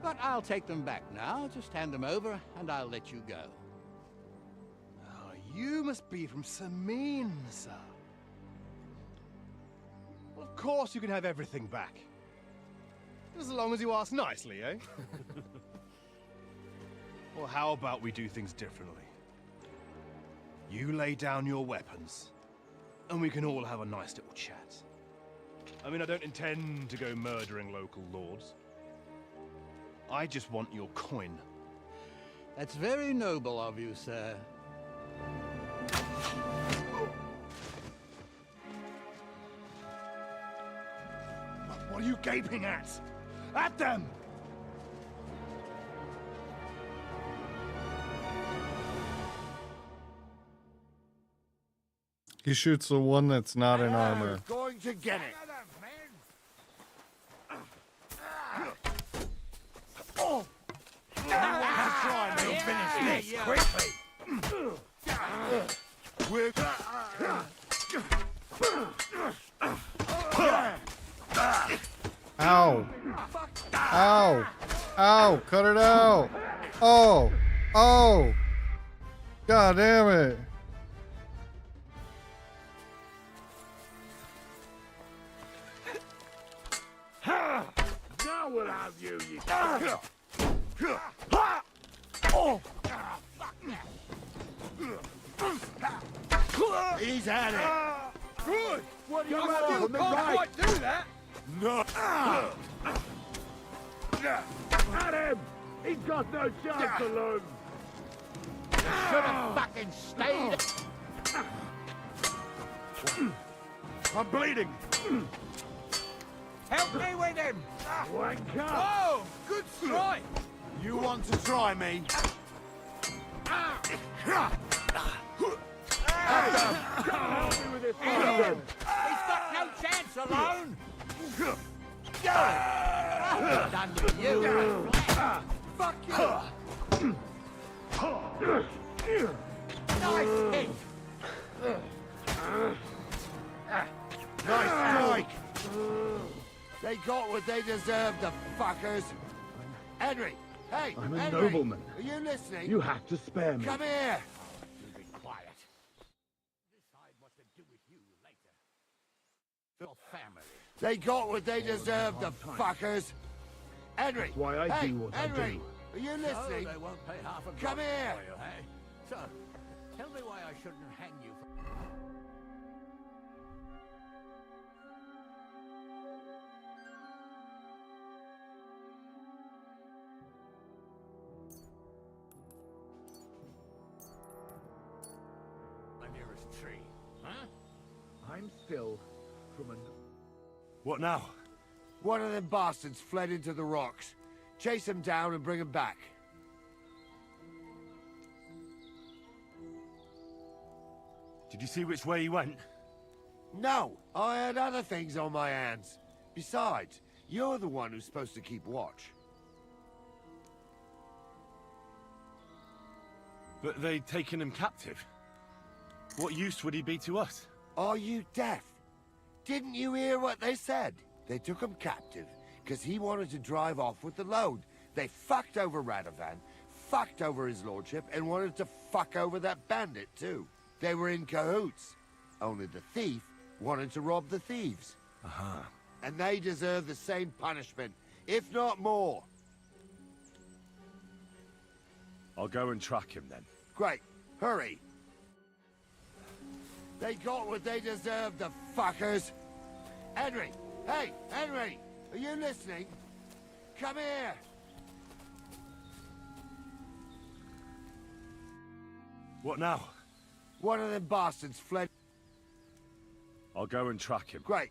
S11: but I'll take them back now. Just hand them over, and I'll let you go.
S15: Oh, you must be from Samin, sir. Well, of course you can have everything back. As long as you ask nicely, eh? Well, how about we do things differently? You lay down your weapons, and we can all have a nice little chat. I mean, I don't intend to go murdering local lords. I just want your coin.
S11: That's very noble of you, sir.
S15: What are you gaping at? At them!
S1: He shoots the one that's not in armor.
S20: Going to get it.
S2: Try and finish this quickly.
S20: We're...
S1: Ow. Ow. Ow. Cut it out. Oh. Oh. God damn it.
S2: Now we'll have you, you...
S20: He's at it.
S18: Good!
S20: What
S18: You
S20: do you
S18: still
S20: want?
S18: can't
S20: Right.
S18: quite do that!
S20: No.
S2: At him! He's got no chance alone! Should have fucking stayed!
S15: I'm bleeding!
S18: Help me with him!
S2: Wanker!
S18: Whoa! Good strike!
S9: You want to try me?
S2: Help me with this bastard!
S11: He's got no chance alone! Done with you! Fuck you! Nice hit!
S20: Nice strike. They got what they deserved, the fuckers. Henry, hey,
S2: I'm a
S20: Henry,
S2: nobleman.
S20: Are you listening?
S2: You have to spare me.
S20: Come here.
S2: You be quiet. Decide what to do with you later. Your family.
S20: They got what they deserved, the fuckers. Henry,
S2: That's why I
S20: hey,
S2: do what I
S20: Henry,
S2: do.
S20: are you listening?
S11: So they won't pay half a
S20: Come
S11: drop
S20: here.
S11: for you, eh? So, tell me why I shouldn't hang you for... My nearest tree, huh?
S2: I'm still from a...
S15: What now?
S20: One of them bastards fled into the rocks. Chase him down and bring him back.
S15: Did you see which way he went?
S20: No, I had other things on my hands. Besides, you're the one who's supposed to keep watch.
S15: But they'd taken him captive. What use would he be to us?
S20: Are you deaf? Didn't you hear what they said? They took him captive because he wanted to drive off with the load. They fucked over Radovan, fucked over his lordship, and wanted to fuck over that bandit too. They were in cahoots. Only the thief wanted to rob the thieves.
S15: Uh-huh.
S20: And they deserve the same punishment, if not more.
S15: I'll go and track him then.
S20: Great. Hurry. They got what they deserved, the fuckers. Henry! Hey, Henry! Are you listening? Come here!
S15: What now?
S20: One of them bastards fled.
S15: I'll go and track him.
S20: Great.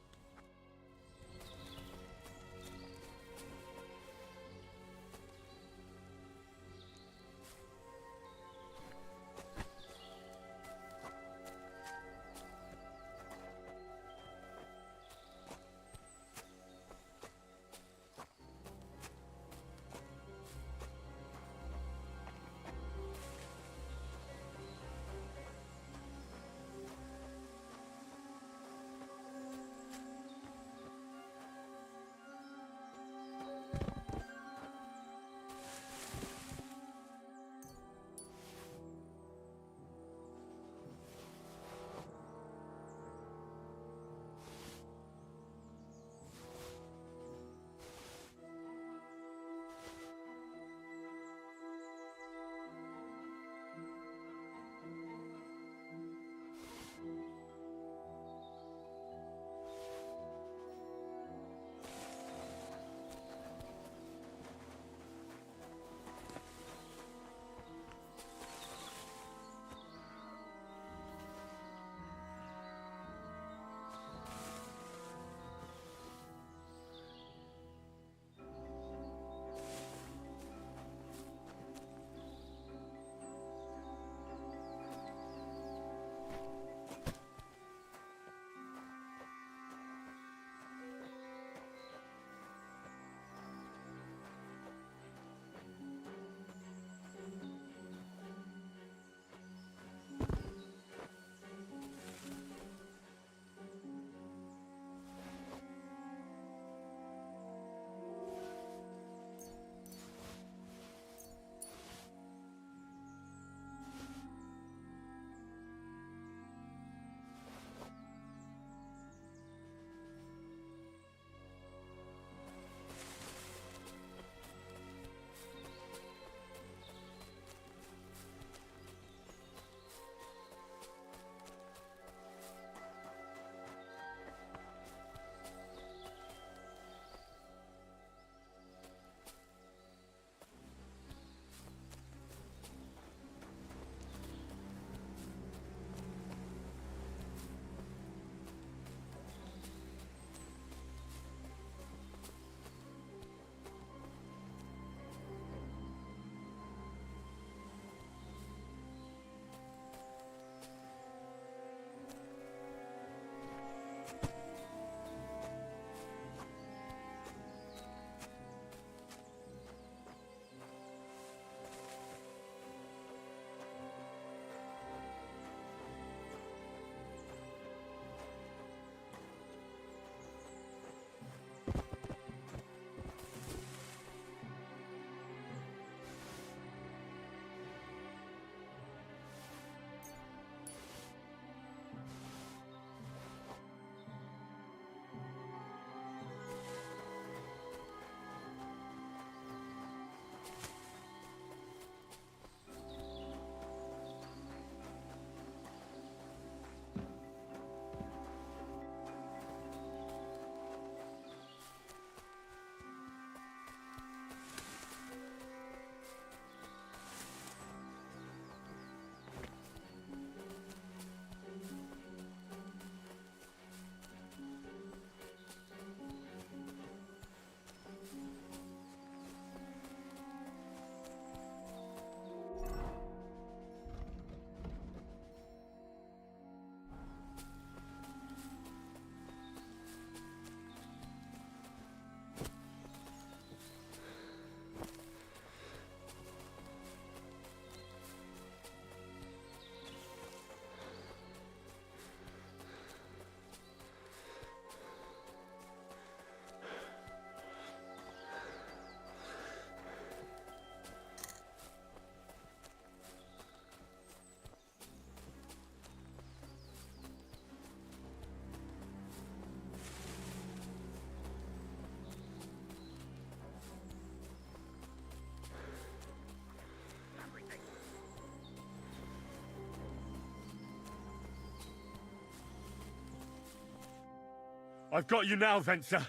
S3: I've got you now, Venser.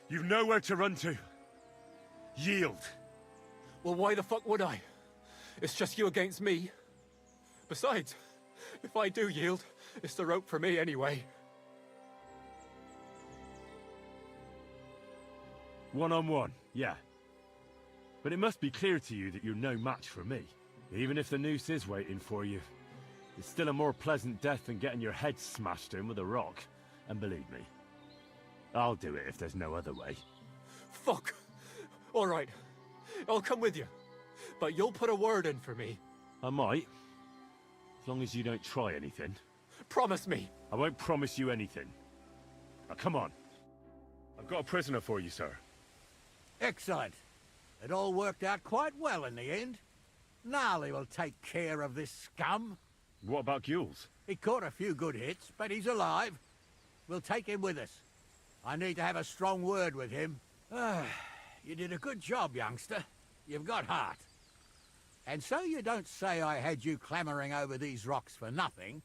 S3: You've nowhere to run to. Yield.
S12: Well, why the fuck would I? It's just you against me. Besides, if I do yield, it's the rope for me anyway.
S3: One-on-one, yeah. But it must be clear to you that you're no match for me. Even if the noose is waiting for you, it's still a more pleasant death than getting your head smashed in with a rock. And believe me, I'll do it if there's no other way.
S12: Fuck! Alright, I'll come with you. But you'll put a word in for me.
S3: I might. As long as you don't try anything.
S12: Promise me!
S3: I won't promise you anything. Now come on. I've got a prisoner for you, sir.
S11: Excellent. It all worked out quite well in the end. Gnarly will take care of this scum.
S3: What about Gules?
S11: He caught a few good hits, but he's alive. We'll take him with us. I need to have a strong word with him. You did a good job, youngster. You've got heart. And so you don't say I had you clambering over these rocks for nothing.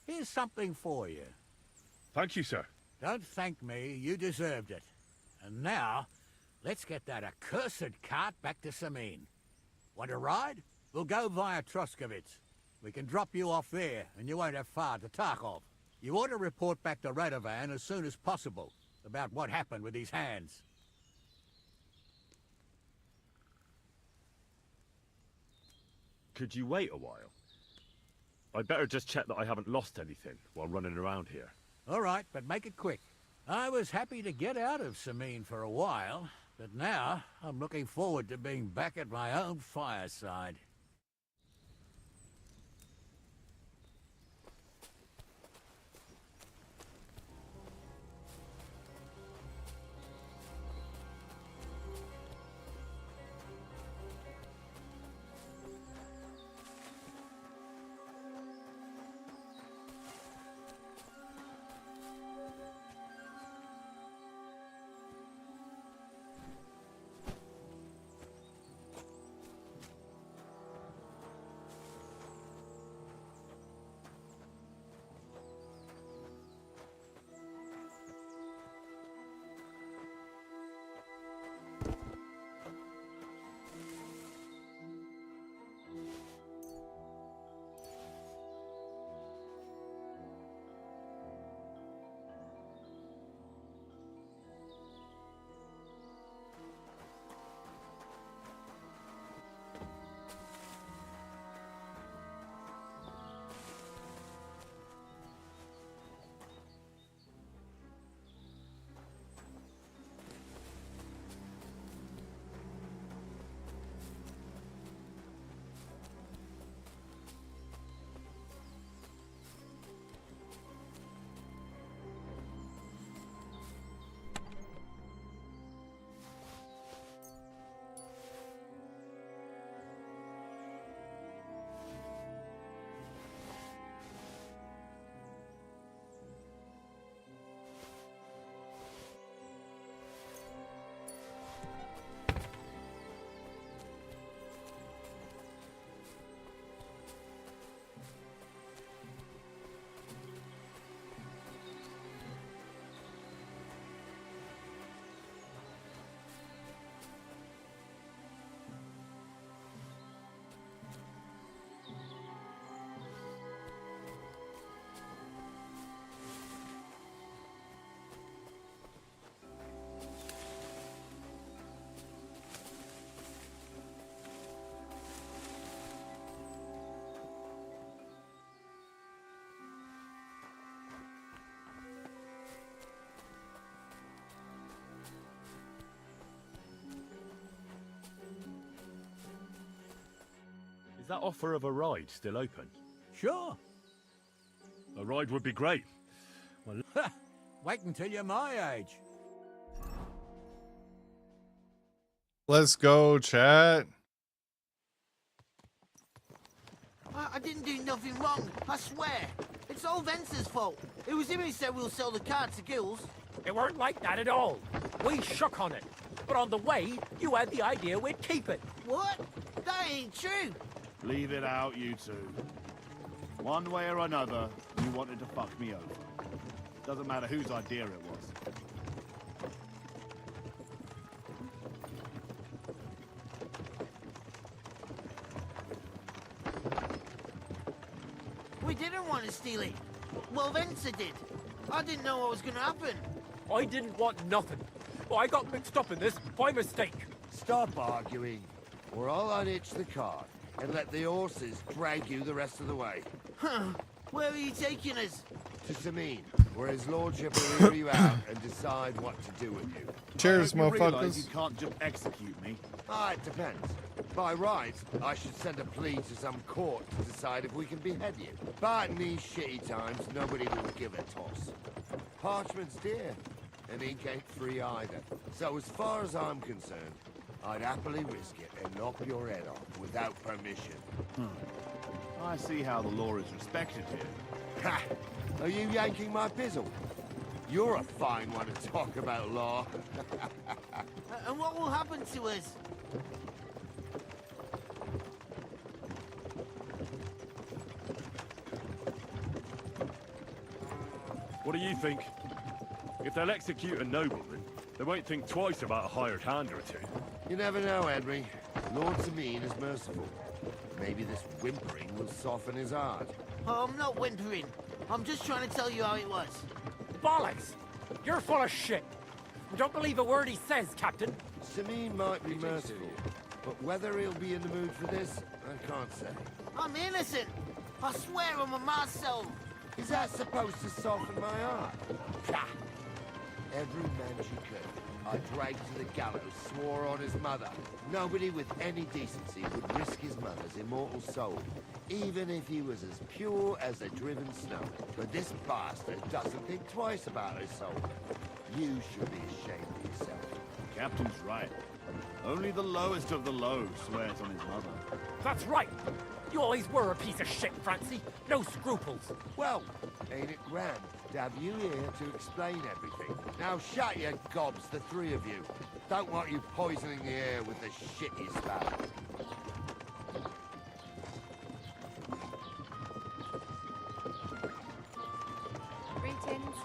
S11: Here's something for you.
S3: Thank you, sir.
S11: Don't thank me, you deserved it. And now, let's get that accursed cart back to Sameen. Want a ride? We'll go via Troskovitz. We can drop you off there, and you won't have far to Tarkov. You ought to report back to Radovan as soon as possible about what happened with these hands.
S3: Could you wait a while? I'd better just check that I haven't lost anything while running around here.
S11: All right, but make it quick. I was happy to get out of Sameen for a while, but now I'm looking forward to being back at my own fireside.
S3: Is that offer of a ride still open?
S11: Sure.
S3: A ride would be great. Well,
S11: wait until you're my age.
S1: Let's go, chat.
S4: I didn't do nothing wrong, I swear. It's all Venser's fault. It was him who said we'll sell the cart to Gills.
S13: It weren't like that at all. We shook on it. But on the way, you had the idea we'd keep it.
S4: What? That ain't true.
S15: Leave it out, you two. One way or another, you wanted to fuck me over. Doesn't matter whose idea it was.
S4: We didn't want to steal it. Well, Venser did. I didn't know what was going to happen.
S12: I didn't want nothing. Well, I got mixed up in this by mistake.
S20: Stop arguing, or I'll unhitch the cart and let the horses drag you the rest of the way.
S4: Huh. Where are you taking us?
S20: To Sameen, where his lordship will hear you out and decide what to do with you.
S1: Cheers,
S15: I hope you realise
S1: motherfuckers.
S15: You can't just execute me.
S20: Ah, it depends. By right, I should send a plea to some court to decide if we can behead you. But in these shitty times, nobody will give a toss. Parchment's dear, and ink ain't free either. So as far as I'm concerned, I'd happily risk it and knock your head off without permission.
S15: I see how the law is respected here.
S20: Ha! Are you yanking my pizzle? You're a fine one to talk about law.
S4: And what will happen to us?
S3: What do you think? If they'll execute a nobleman, they won't think twice about a hired hand or two.
S20: You never know, Henry. Lord Sameen is merciful. Maybe this whimpering will soften his heart.
S4: Oh, I'm not whimpering. I'm just trying to tell you how it was.
S12: Bollocks! You're full of shit. I don't believe a word he says, Captain.
S20: Sameen might be merciful, but whether he'll be in the mood for this, I can't say.
S4: I'm innocent. I swear on my ma's soul.
S20: Is that supposed to soften my heart? Pah! Every man she could, I dragged to the gallows, swore on his mother. Nobody with any decency would risk his mother's immortal soul, even if he was as pure as the driven snow. But this bastard doesn't think twice about his soul. You should be ashamed of yourself.
S15: Captain's right. Only the lowest of the low swears on his mother.
S12: That's right. You always were a piece of shit, Francie. No scruples.
S20: Well, ain't it grand to have you here to explain everything? Now shut your gobs, the three of you. Don't want you poisoning the air with the shit you spout.
S5: Greetings.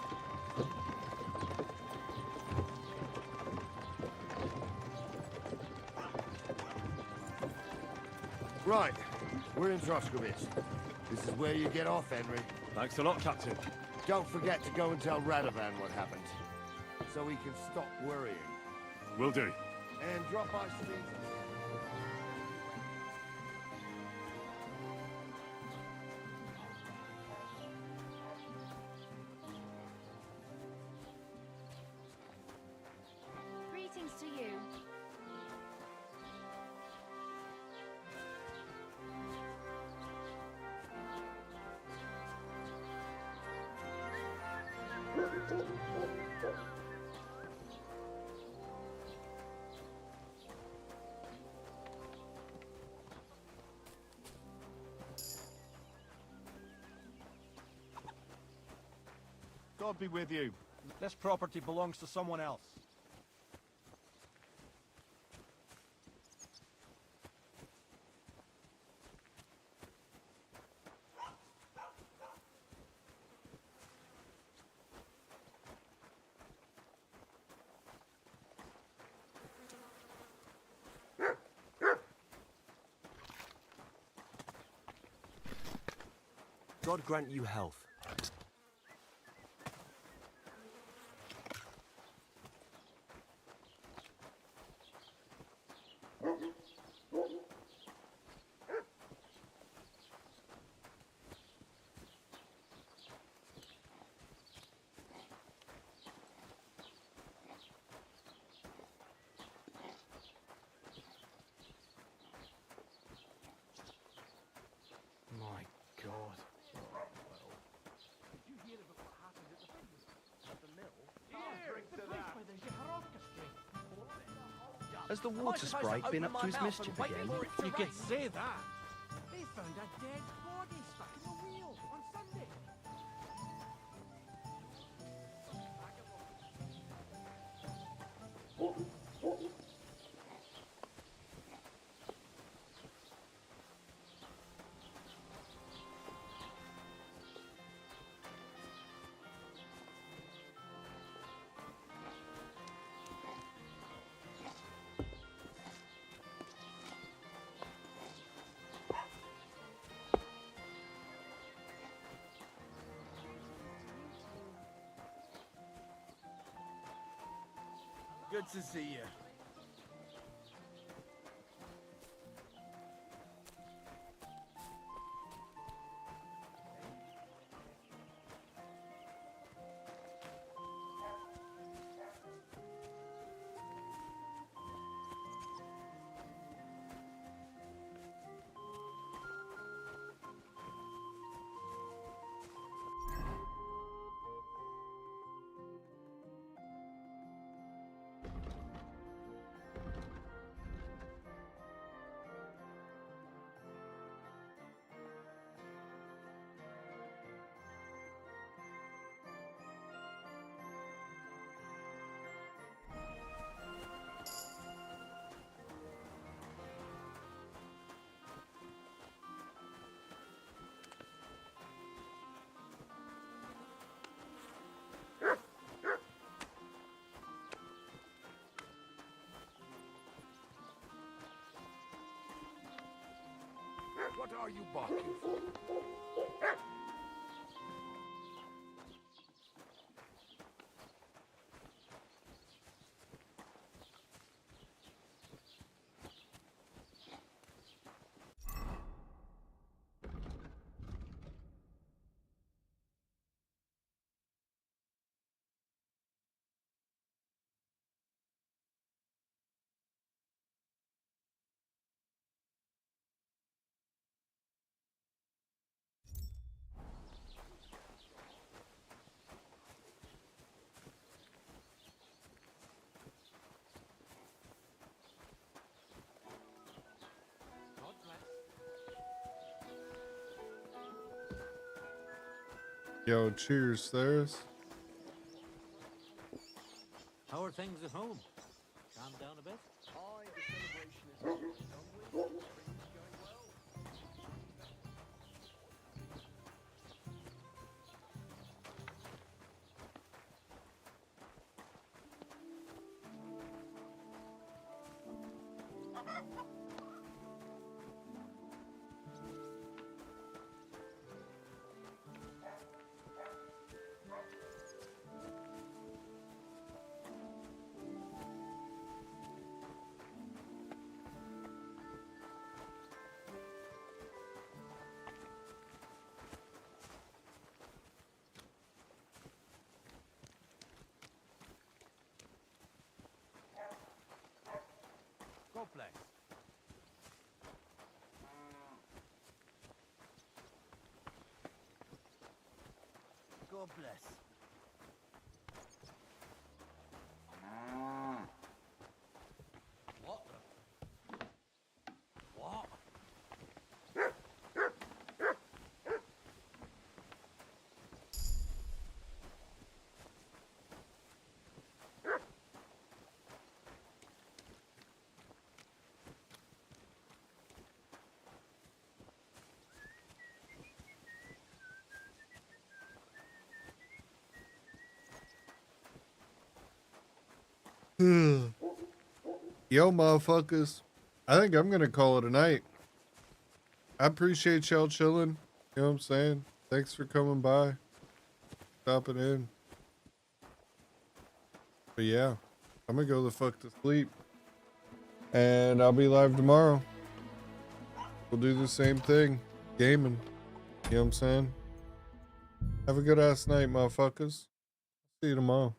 S20: Right, we're in Troskovitz. This is where you get off, Henry.
S3: Thanks a lot, Captain.
S20: Don't forget to go and tell Radovan what happened, so he can stop worrying.
S3: Will do.
S20: And drop by Sameen.
S5: Greetings to you.
S15: God be with you.
S18: This property belongs to someone else.
S7: God grant you health.
S12: My God.
S9: Has the water sprite been up to his mischief again?
S12: You could say that.
S4: They found a dead body stuck in the wheel on Sunday. Good to see you.
S11: What are you barking for?
S1: Yo, cheers, Theris.
S13: How are things at home? Calm down a bit?
S16: Aye, the celebration is over. Done with. Spring's going well.
S13: God bless.
S4: God bless.
S13: What the? What?
S1: Yo, motherfuckers. I think I'm gonna call it a night. I appreciate y'all chilling. You know what I'm saying? Thanks for coming by. Stopping in. But yeah, I'm gonna go the fuck to sleep. And I'll be live tomorrow. We'll do the same thing. Gaming. You know what I'm saying? Have a good ass night, motherfuckers. See you tomorrow.